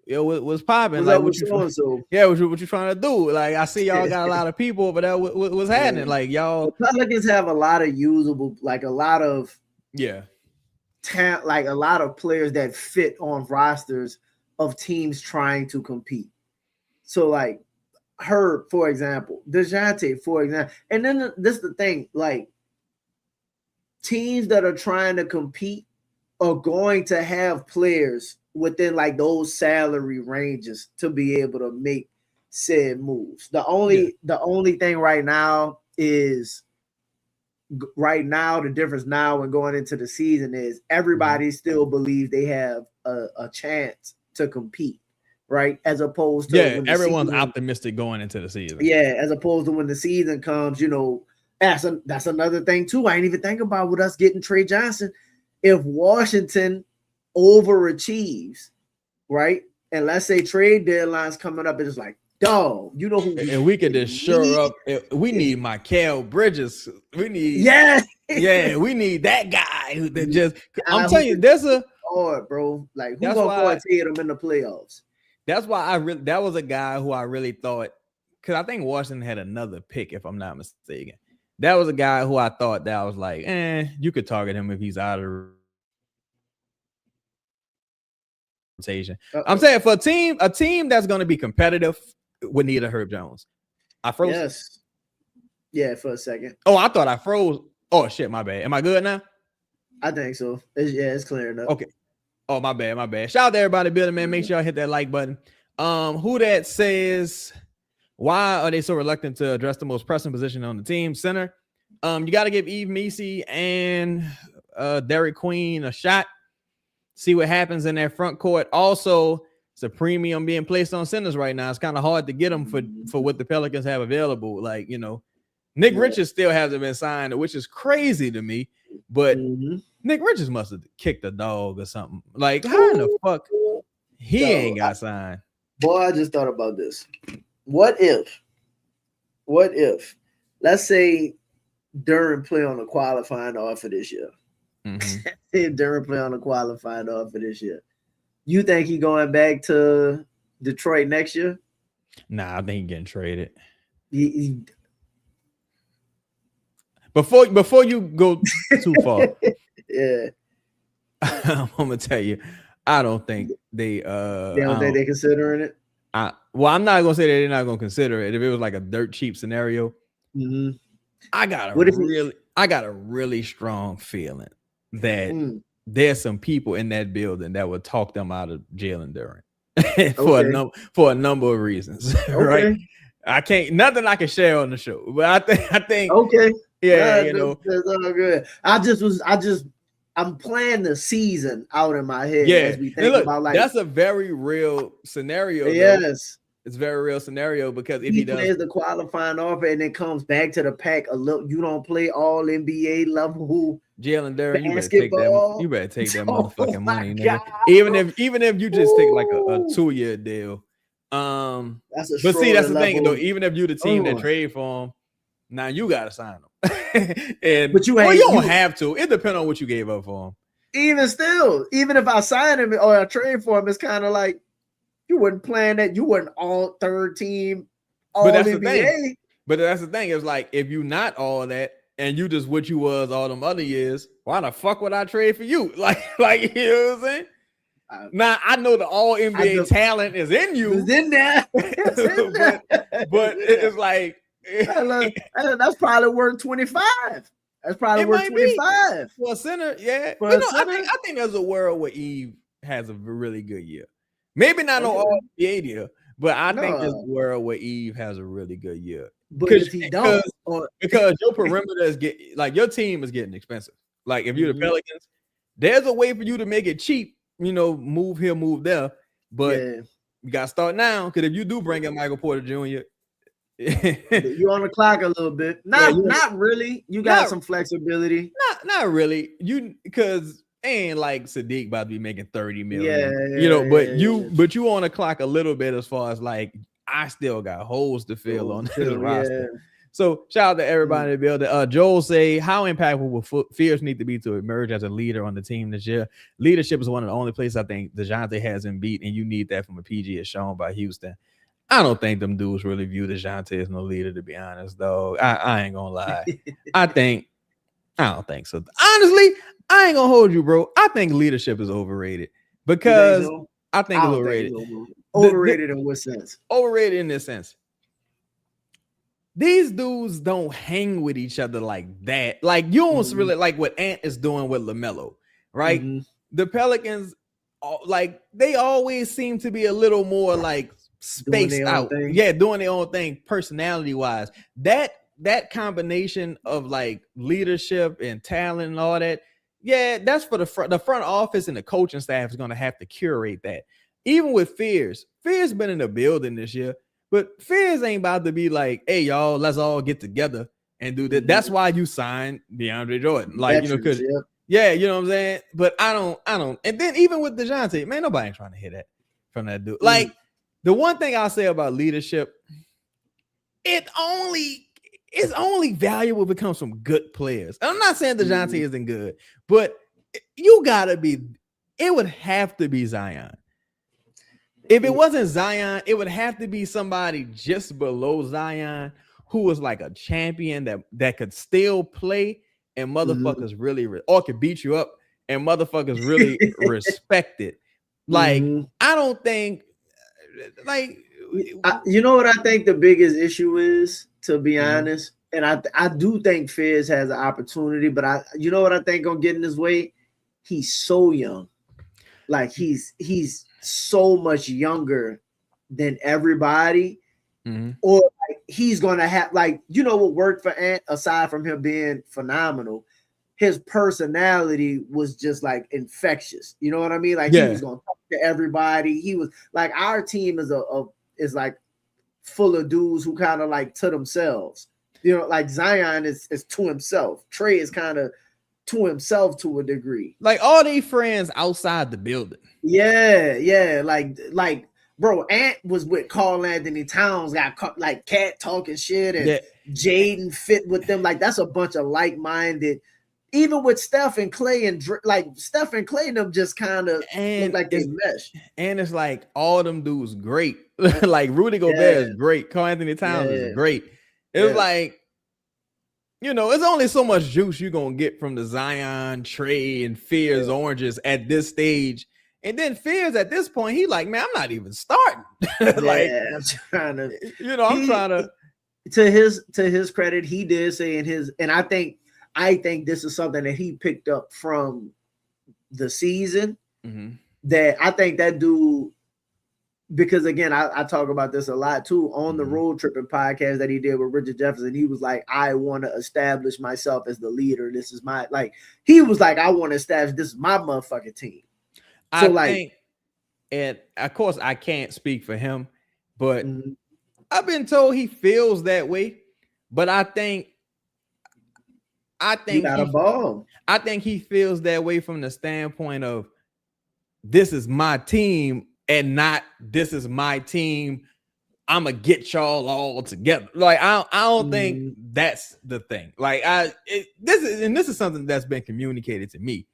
Speaker 2: it was popping. Like what you trying to do? Like I see y'all got a lot of people over there. What's happening? Like y'all
Speaker 3: the Pelicans have a lot of usable, like a lot of talent, like a lot of players that fit on rosters of teams trying to compete. So like Herb, for example, DeJounte, for example, and then this is the thing, like teams that are trying to compete are going to have players within like those salary ranges to be able to make said moves. The only thing right now is the difference now and going into the season is everybody still believes they have a chance to compete, right? As opposed to
Speaker 2: everyone's optimistic going into the season.
Speaker 3: Yeah, as opposed to when the season comes, that's another thing too. I didn't even think about with us getting Trey Johnson. If Washington overachieves, right? And let's say trade deadline's coming up, it's like, dog, you know who
Speaker 2: and we could just shore up. We need Mikal Bridges. We need we need that guy who just. I'm telling you, there's a
Speaker 3: bro. Like who's gonna guard Tatum in the playoffs?
Speaker 2: That's why that was a guy who I really thought, because I think Washington had another pick, if I'm not mistaken. That was a guy who I thought that I was like, you could target him if he's out of rotation. I'm saying for a team that's going to be competitive would need a Herb Jones. I froze.
Speaker 3: Yes. Yeah, for a second.
Speaker 2: Oh, I thought I froze. Oh shit, my bad. Am I good now?
Speaker 3: I think so. It's clear enough.
Speaker 2: Okay. Oh, my bad. Shout out to everybody building, man. Make sure y'all hit that like button. Who that says, why are they so reluctant to address the most pressing position on the team? Center. You got to give Eve Messi and Derek Queen a shot. See what happens in that front court. Also, it's a premium being placed on centers right now. It's kind of hard to get them for what the Pelicans have available. Like, Nick Richards still hasn't been signed, which is crazy to me. But Nick Richards must have kicked a dog or something. Like, how in the fuck he ain't got signed?
Speaker 3: Boy, I just thought about this. What if, let's say Duren play on a qualifying offer this year. If Duren play on a qualifying offer this year, you think he going back to Detroit next year?
Speaker 2: Nah, I think he getting traded. Before you go too far, I'm gonna tell you, I don't think they
Speaker 3: don't think they're considering it.
Speaker 2: Well, I'm not gonna say that they're not gonna consider it. If it was like a dirt cheap scenario, I got a really strong feeling that there's some people in that building that would talk them out of Jalen Duren for a number of reasons, right? I can't nothing I can share on the show, but I think that's all good. I'm playing the season out in my head as we think about like that's a very real scenario.
Speaker 3: Yes.
Speaker 2: It's a very real scenario because if
Speaker 3: he plays the qualifying offer and then comes back to the pack a little, you don't play all NBA level.
Speaker 2: Jalen Duren, you better take that motherfucking money, nigga. Even if you just take like a 2-year deal.
Speaker 3: That's a
Speaker 2: but see, that's the thing though. Even if you the team that trade for him, now you gotta sign him.
Speaker 3: But you
Speaker 2: don't have to. It depends on what you gave up for him.
Speaker 3: Even still, even if I sign him or I trade for him, it's kind of like you weren't playing that. You weren't all third team, all NBA.
Speaker 2: But that's the thing. It's like if you not all that and you just what you was all them other years, why the fuck would I trade for you? Like you know what I'm saying? Now I know the all NBA talent is in you.
Speaker 3: It's in there.
Speaker 2: but it's like
Speaker 3: that's probably worth 25. That's probably worth 25
Speaker 2: for a center. Yeah, I think there's a world where Eve has a really good year. Maybe not on all NBA deal, but I think there's a world where Eve has a really good year.
Speaker 3: But if he don't,
Speaker 2: because your perimeter is your team is getting expensive. Like if you're the Pelicans, there's a way for you to make it cheap. Move here, move there, but you got to start now. Because if you do bring in Michael Porter Jr.,
Speaker 3: You on the clock a little bit. Not really. You got some flexibility.
Speaker 2: Not really. You because ain't like Sadiq about to be making 30 million. But you on the clock a little bit as far as like I still got holes to fill on this roster. So shout out to everybody in the building. Joel say, how impactful will Fears need to be to emerge as a leader on the team this year? Leadership is one of the only places I think DeJounte hasn't beat, and you need that from a PG as shown by Houston. I don't think them dudes really view DeJounte as no leader, to be honest, though. I ain't gonna lie. I don't think so. Honestly, I ain't gonna hold you, bro. I think leadership is overrated because I think it's overrated.
Speaker 3: Overrated in what sense?
Speaker 2: Overrated in this sense. These dudes don't hang with each other like that. Like you don't really like what Ant is doing with LaMelo, right? The Pelicans, like they always seem to be a little more like spaced out. Yeah, doing their own thing, personality wise. That combination of like leadership and talent and all that. Yeah, that's for the front office and the coaching staff is going to have to curate that. Even with Fears been in the building this year. But Fizz ain't about to be like, hey, y'all, let's all get together and do that. That's why you signed DeAndre Jordan. Like, because you know what I'm saying? But I don't. And then even with DeJounte, man, nobody ain't trying to hear that from that dude. Like, the one thing I'll say about leadership, it's only valuable if it comes from good players. And I'm not saying DeJounte isn't good, but it would have to be Zion. If it wasn't Zion, it would have to be somebody just below Zion who was like a champion that could still play and motherfuckers really or could beat you up and motherfuckers really respect it. Like, I don't think like
Speaker 3: you know what I think the biggest issue is, to be honest, and I do think Fizz has an opportunity, but you know what I think gonna get in his way? He's so young. Like he's so much younger than everybody, or like he's gonna have like, you know what worked for Ant aside from him being phenomenal, his personality was just like infectious. You know what I mean? Like he was gonna talk to everybody. He was like, our team is like full of dudes who kind of like to themselves. You know, like Zion is to himself. Trey is kind of to himself to a degree.
Speaker 2: Like all these friends outside the building.
Speaker 3: Yeah. Like bro, Ant was with Karl Anthony Towns, got like cat talking shit, and Jaden fit with them. Like that's a bunch of like-minded. Even with Steph and Clay and Steph and Clay, them just kind of look like they mesh.
Speaker 2: And it's like all them dudes great. Like Rudy Gobert is great. Karl Anthony Towns is great. It was like, you know, it's only so much juice you're going to get from the Zion, Trey, and Fears oranges at this stage. And then Fears at this point, he like, man, I'm not even starting. Like,
Speaker 3: I'm trying to,
Speaker 2: you know, I'm trying to.
Speaker 3: To his credit, he did say and I think this is something that he picked up from the season, that I think that dude, because again, I talk about this a lot too on the road tripping podcast that he did with Richard Jefferson. He was like, I want to establish myself as the leader. This is my, like, he was like, I want to establish, this is my motherfucking team. So I think,
Speaker 2: and of course I can't speak for him, but I've been told he feels that way. But I think he feels that way from the standpoint of this is my team and not this is my team. I'm gonna get y'all all together. Like I don't think that's the thing. Like this is something that's been communicated to me,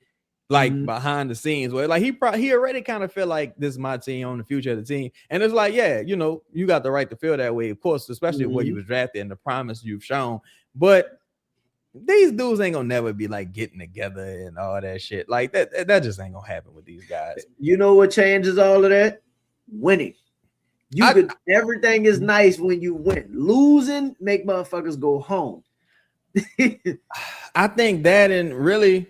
Speaker 2: like behind the scenes, where like he already kind of feel like this is my team, on the future of the team, and it's like, yeah, you know, you got the right to feel that way, of course, especially where you was drafted and the promise you've shown, but these dudes ain't gonna never be like getting together and all that shit. Like that just ain't gonna happen with these guys.
Speaker 3: You know what changes all of that? Winning. Everything is nice when you win. Losing make motherfuckers go home.
Speaker 2: I think that, and really,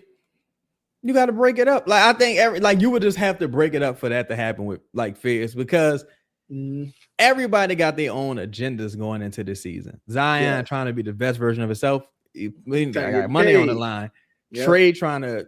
Speaker 2: you got to break it up. Like I think you would just have to break it up for that to happen with like Fizz, because everybody got their own agendas going into the season. Zion trying to be the best version of himself. He got money on the line. Trey trying to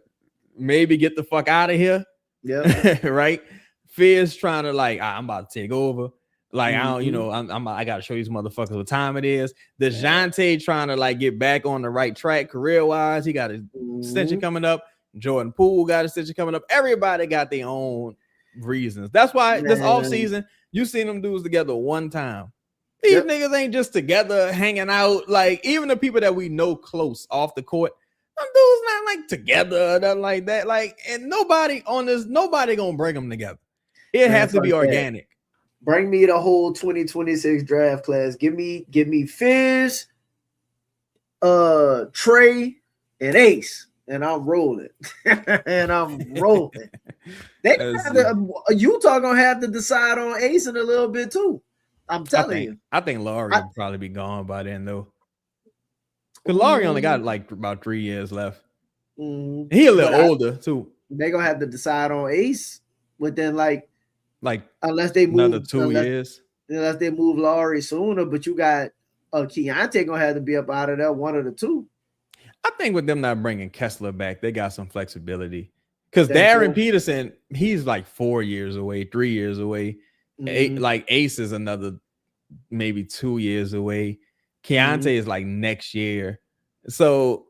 Speaker 2: maybe get the fuck out of here. Yeah. Right. Fizz trying to like, I'm about to take over. Like, I don't, you know, I got to show these motherfuckers what time it is. DeJounte trying to like get back on the right track career wise. He got a extension coming up. Jordan Poole got a extension coming up. Everybody got their own reasons. That's why this offseason, you seen them dudes together one time. These niggas ain't just together hanging out. Like, even the people that we know close off the court, them dudes not like together or nothing like that. Like, and nobody gonna bring them together. It has to be organic.
Speaker 3: Bring me the whole 2026 draft class. Give me Fizz, Trey, and Ace, and I'm rolling. Utah gonna have to decide on Ace in a little bit too. I'm telling you.
Speaker 2: I think Laurie will probably be gone by then though. Because Laurie only got like about 3 years left. He a little older too.
Speaker 3: They gonna have to decide on Ace within like unless they move
Speaker 2: another 2 years.
Speaker 3: Unless they move Laurie sooner, but you got Keontae gonna have to be up out of there, one of the two.
Speaker 2: I think with them not bringing Kessler back, they got some flexibility. Because Darren Peterson, he's like 4 years away, 3 years away. Like Ace is another maybe 2 years away. Keontae is like next year. So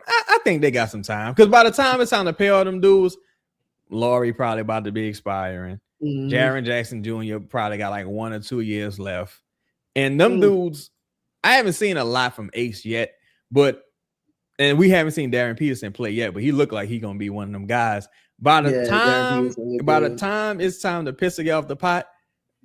Speaker 2: I think they got some time. Because by the time it's time to pay all them dudes, Laurie probably about to be expiring. Jaren Jackson Jr. probably got like 1 or 2 years left. And them dudes, I haven't seen a lot from Ace yet, and we haven't seen Darren Peterson play yet, but he looked like he's gonna be one of them guys. By the time it's time to piss a guy off the pot,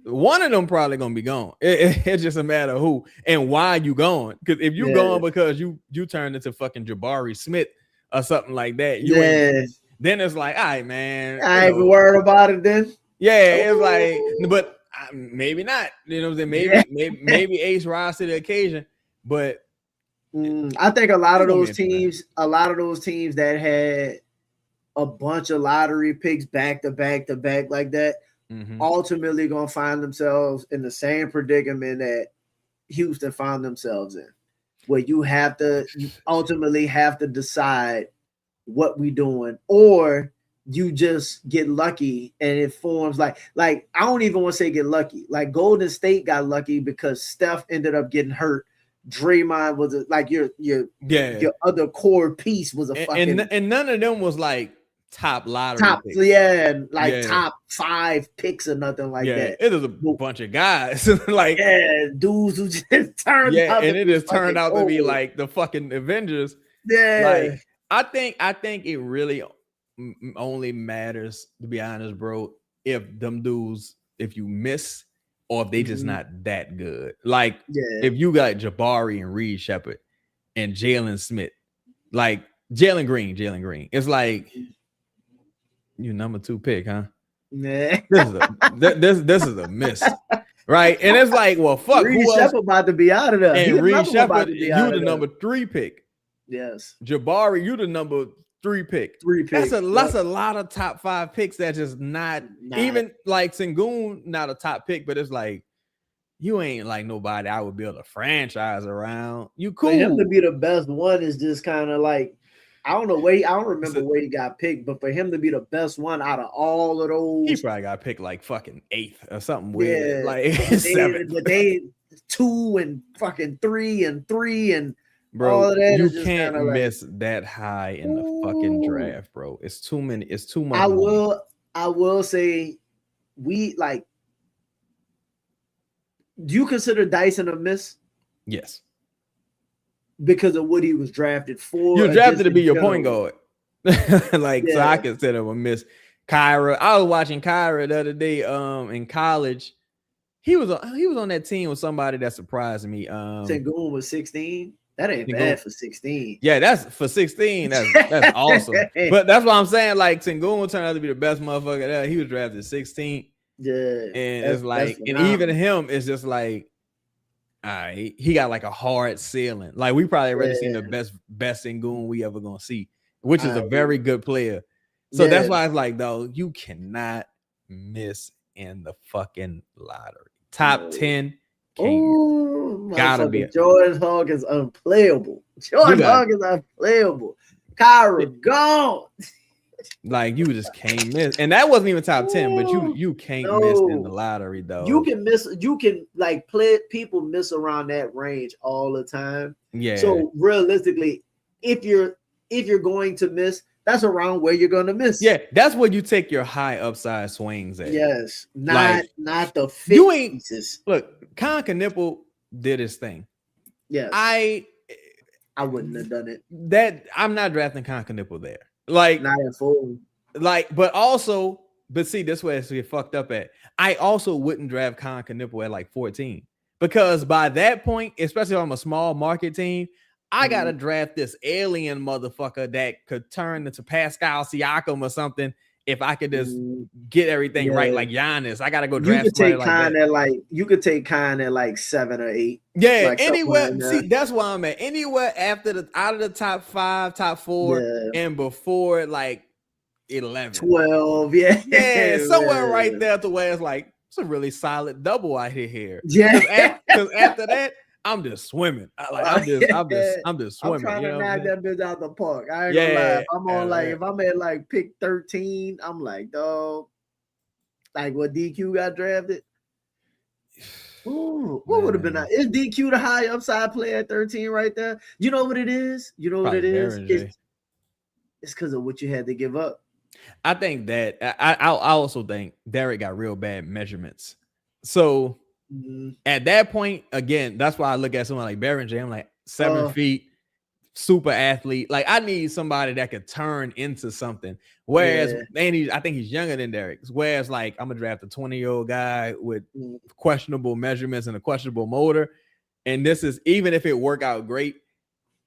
Speaker 2: one of them probably gonna be gone. It's just a matter of who and why you going. Because if you going because you turned into fucking Jabari Smith or something like that, then it's like, all right, man.
Speaker 3: I ain't worried about it then.
Speaker 2: Yeah, it's like, but maybe not. You know what I'm saying? Maybe Ace rise to the occasion, but
Speaker 3: I think a lot of those teams that had a bunch of lottery picks back to back like that, ultimately gonna find themselves in the same predicament that Houston found themselves in, where you ultimately have to decide what we doing, or you just get lucky and it forms like I don't even want to say get lucky. Like Golden State got lucky because Steph ended up getting hurt. Draymond was your other core piece was a fucking
Speaker 2: and none of them was like top lottery picks.
Speaker 3: Top 5 picks or nothing like that.
Speaker 2: It was a bunch of guys
Speaker 3: dudes who just turned out
Speaker 2: and it just turned out to be like the fucking Avengers. Like I think it really only matters, to be honest, bro, if them dudes, if you miss or if they just not that good. Like if you got Jabari and Reed Shepherd and Jalen Smith, like Jalen Green, it's like you number 2 pick, huh? This is a miss. Right? And it's like, well, fuck.
Speaker 3: Reed Shepherd about to be out of there.
Speaker 2: And Reed Shepherd, you the number 3 pick.
Speaker 3: Yes.
Speaker 2: Jabari, you the number 3 pick. That's a lot of top 5 picks that just not even like Sengun, not a top pick, but it's like you ain't like nobody I would build a franchise around. You cool.
Speaker 3: For him to be the best one is just kind of like I don't remember where he got picked, but for him to be the best one out of all of those,
Speaker 2: he probably got picked like fucking 8th or something weird. Like 7th.
Speaker 3: But they 2 and fucking 3 and 3 and
Speaker 2: bro,
Speaker 3: all of that
Speaker 2: you can't miss that high in the fucking draft, bro. It's too many. It's too much.
Speaker 3: I will say, do you consider Dyson a miss?
Speaker 2: Yes.
Speaker 3: Because of what he was drafted for.
Speaker 2: You're drafted to be your point guard. So I consider him a miss. Kyra, I was watching Kyra the other day in college. He was on that team with somebody that surprised me.
Speaker 3: Sengun was 16. That ain't bad for 16.
Speaker 2: Yeah, that's for 16. That's awesome. But that's what I'm saying. Like Sengun turned out to be the best motherfucker there. He was drafted 16.
Speaker 3: Yeah.
Speaker 2: And it's like, and even him, it's just like, all right, he got like a hard ceiling. Like we probably already seen the best Sengun we ever gonna see, which is a very good player. So that's why it's like, though, you cannot miss in the fucking lottery. Top 10. Gotta be.
Speaker 3: Jordan Hawk is unplayable. Jordan Hawk is unplayable. Kyra gone.
Speaker 2: Like you just can't miss, and that wasn't even top 10. But you can't miss in the lottery, though.
Speaker 8: You can miss. You can like play. People miss around that range all the time.
Speaker 2: Yeah.
Speaker 8: So realistically, if you're going to miss, that's around where you're going to miss.
Speaker 2: Yeah, that's where you take your high upside swings at.
Speaker 8: Yes, not the fit
Speaker 2: you ain't
Speaker 8: pieces.
Speaker 2: Look, Con Knipple did his thing.
Speaker 8: Yes,
Speaker 2: I
Speaker 8: wouldn't have done it.
Speaker 2: That I'm not drafting Con Knipple there. Like
Speaker 8: not in full.
Speaker 2: Like, but see, this way it's fucked up at. I also wouldn't draft Con Knipple at like 14 because by that point, especially if I'm a small market team, I gotta draft this alien motherfucker that could turn into Pascal Siakam or something. If I could just get everything right, like Giannis, I gotta go draft.
Speaker 8: You could take Con at you could take Con at like 7 or 8.
Speaker 2: Yeah,
Speaker 8: like
Speaker 2: anywhere.
Speaker 8: Like
Speaker 2: see, that's why I'm at. Anywhere after out of the top 5, top 4, and before like 11,
Speaker 8: 12. Yeah,
Speaker 2: yeah, somewhere right there to where it's like it's a really solid double out here.
Speaker 8: Yeah,
Speaker 2: because after that. I'm just swimming. I'm just swimming.
Speaker 8: I'm trying to knock that bitch out the park. I ain't gonna lie. If I'm at like pick 13, I'm like, dog. Like what DQ got drafted. Ooh, what would have been that? Is DQ the high upside player at 13 right there? You know what it is? What it is? It's because of what you had to give up.
Speaker 2: I think that I also think Derek got real bad measurements. So at that point, again, that's why I look at someone like Berenger. I'm like 7 feet, super athlete. Like I need somebody that could turn into something. Whereas, I think he's younger than Derek. Whereas, like I'm gonna draft a 20-year-old guy with questionable measurements and a questionable motor. And this is even if it work out great,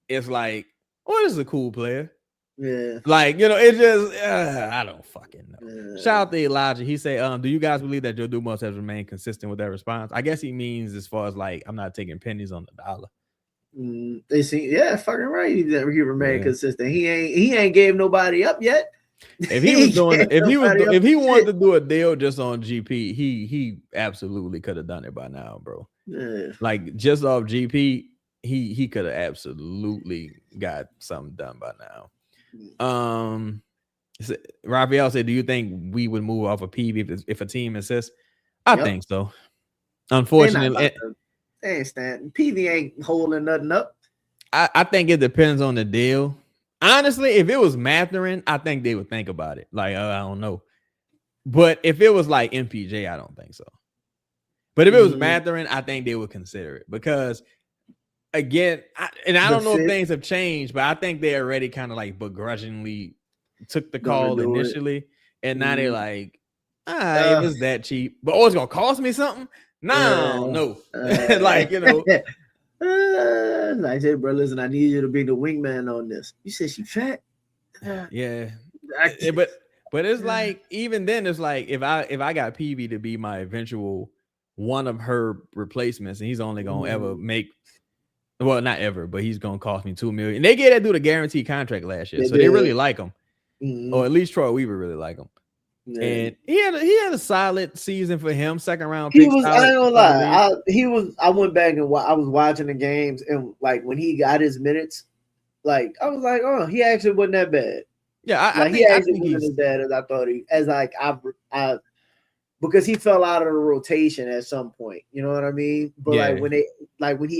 Speaker 2: it's like, oh, this is a cool player.
Speaker 8: Yeah,
Speaker 2: like it just I don't fucking know. Shout out to Elijah. He said, do you guys believe that Joe Dumars has remained consistent with that response? I guess he means as far as like I'm not taking pennies on the dollar.
Speaker 8: They see, fucking right. He remained consistent. He ain't gave nobody up yet.
Speaker 2: If he was doing, if he wanted to do a deal just on GP, he absolutely could have done it by now, bro.
Speaker 8: Yeah.
Speaker 2: Like just off GP, he could have absolutely got something done by now. Raphael said, do you think we would move off of PV if a team insists? I think so. Unfortunately,
Speaker 8: they ain't standing. PV ain't holding nothing up.
Speaker 2: I think it depends on the deal. Honestly, if it was Mathurin, I think they would think about it. Like, I don't know. But if it was like MPJ, I don't think so. But if it was Mathurin, I think they would consider it because again, I don't know if things have changed, but I think they already kind of like begrudgingly took the call initially, and now they're like, it was that cheap, but it's gonna cost me something. No, like
Speaker 8: I said, bro, listen, I need you to be the wingman on this. You said she fat,
Speaker 2: but it's like even then, it's like if I got PV to be my eventual one of her replacements, and he's only gonna ever make. Well, not ever, but he's gonna cost me $2 million. They gave that dude a guaranteed contract last year, so they really like him, or at least Troy Weaver really like him. Yeah. And he had a solid season for him. Second round pick.
Speaker 8: I ain't gonna lie. I went back and I was watching the games, and like when he got his minutes, like I was like, oh, he actually wasn't that bad.
Speaker 2: Yeah,
Speaker 8: I think wasn't as bad as I thought I because he fell out of the rotation at some point. You know what I mean? But when he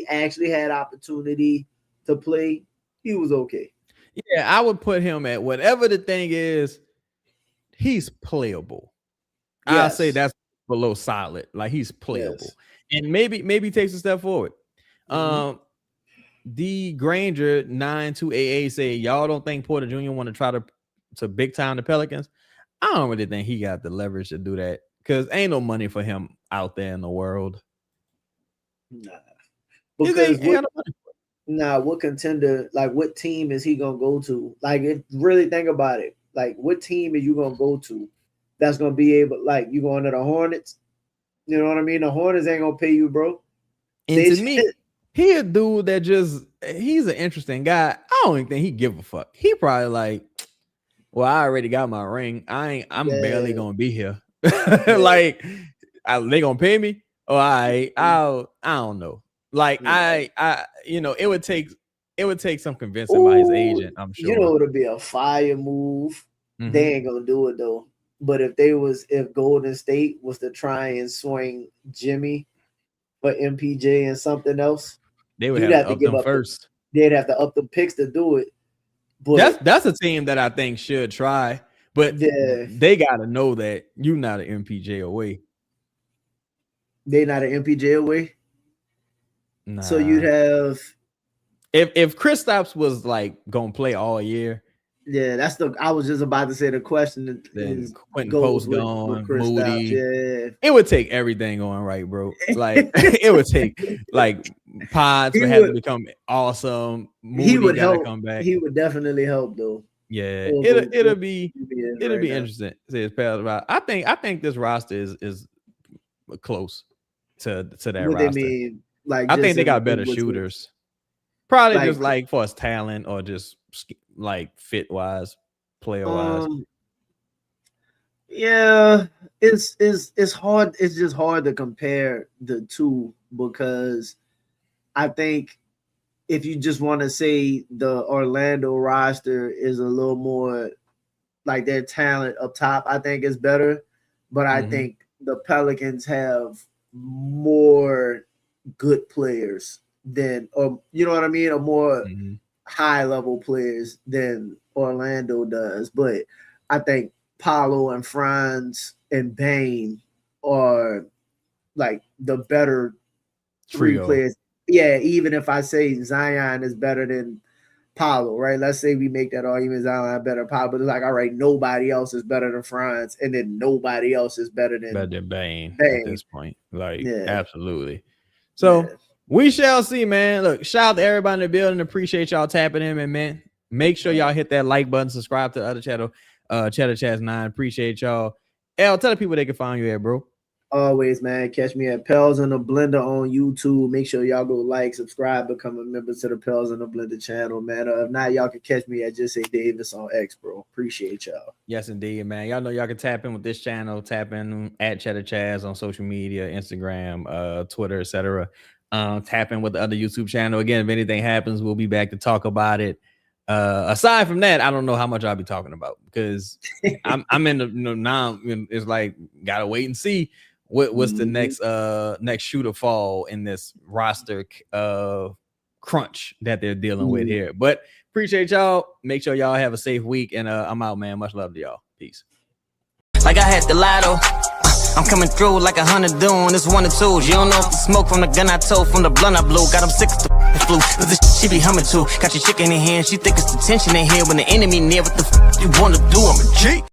Speaker 8: actually had opportunity to play, he was okay.
Speaker 2: Yeah, I would put him at whatever the thing is. He's playable. Yes. I'll say that's below solid. Like he's playable, and maybe takes a step forward. D Granger 92AA say y'all don't think Porter Jr. want to try to big time the Pelicans? I don't really think he got the leverage to do that. Because ain't no money for him out there in the world.
Speaker 8: Nah. Because what contender, like what team is he gonna go to? Like, really think about it. Like, what team are you gonna go to that's gonna be able, like, you going to the Hornets? You know what I mean? The Hornets ain't gonna pay you, bro.
Speaker 2: And to me, he a dude that he's an interesting guy. I don't even think he give a fuck. He probably like, well, I already got my ring. I'm barely gonna be here. Like they gonna pay me? Oh, I don't know. Like it would take some convincing by his agent. I'm sure.
Speaker 8: It'll be a fire move. They ain't gonna do it though. But if Golden State was to try and swing Jimmy for MPJ and something else,
Speaker 2: they would have to give up first.
Speaker 8: They'd have to up the picks to do it. But
Speaker 2: that's a team that I think should try, but they gotta know that you're not an MPJ away.
Speaker 8: They not an MPJ away.
Speaker 2: Nah.
Speaker 8: So you'd have
Speaker 2: if Kristaps was like gonna play all year.
Speaker 8: Yeah, I was just about to say the question.
Speaker 2: Then Quentin Post gone, Moody.
Speaker 8: Yeah.
Speaker 2: It would take everything going right, bro. Like it would take like Pods would have to become awesome. Moody
Speaker 8: he would help.
Speaker 2: Come back.
Speaker 8: He would definitely help though.
Speaker 2: Yeah, it'll be interesting. I think this roster is close to that
Speaker 8: what
Speaker 2: roster.
Speaker 8: They mean, like
Speaker 2: I think they got better shooters. Probably just like for us talent or just like fit wise, player wise.
Speaker 8: Yeah, it's hard. It's just hard to compare the two because I think if you just want to say the Orlando roster is a little more like their talent up top, I think is better. But I think the Pelicans have more good players than, or you know what I mean, or more high level players than Orlando does. But I think Paolo and Franz and Bane are like the better three players. Yeah, even if I say Zion is better than Paolo, right? Let's say we make that argument, Zion better than Paolo, but it's like, all right, nobody else is better than Franz, and then nobody else is better than
Speaker 2: Bane at this point. Like, absolutely. So we shall see, man. Look, shout out to everybody in the building. Appreciate y'all tapping in, and man, make sure y'all hit that like button, subscribe to the other channel, Cheddar Chats 9. Appreciate y'all. L, tell the people they can find you at, bro.
Speaker 8: Always, man. Catch me at Pels in the Blender on YouTube. Make sure y'all go like, subscribe, become a member to the Pels in the Blender channel, man. If not, y'all can catch me at Just Say Davis on X, bro. Appreciate y'all.
Speaker 2: Yes, indeed, man. Y'all know y'all can tap in with this channel, tap in at Cheddar Chaz on social media, Instagram, Twitter, etc. Tap in with the other YouTube channel. Again, if anything happens, we'll be back to talk about it. Aside from that, I don't know how much I'll be talking about because I'm in the now. It's like gotta wait and see what's the next shoe to fall in this roster crunch that they're dealing with here. But appreciate y'all. Make sure y'all have a safe week, and I'm out, man. Much love to y'all. Peace.
Speaker 1: Like I had the lotto. I'm coming through like 100 doing this 1 or 2s. You don't know if the smoke from the gun I told, from the blunt I blew. Got them sick as the flu. Cause this she be humming too. Got your chicken in hand. She think it's the tension in here when the enemy near. What the you wanna do? I'm a G.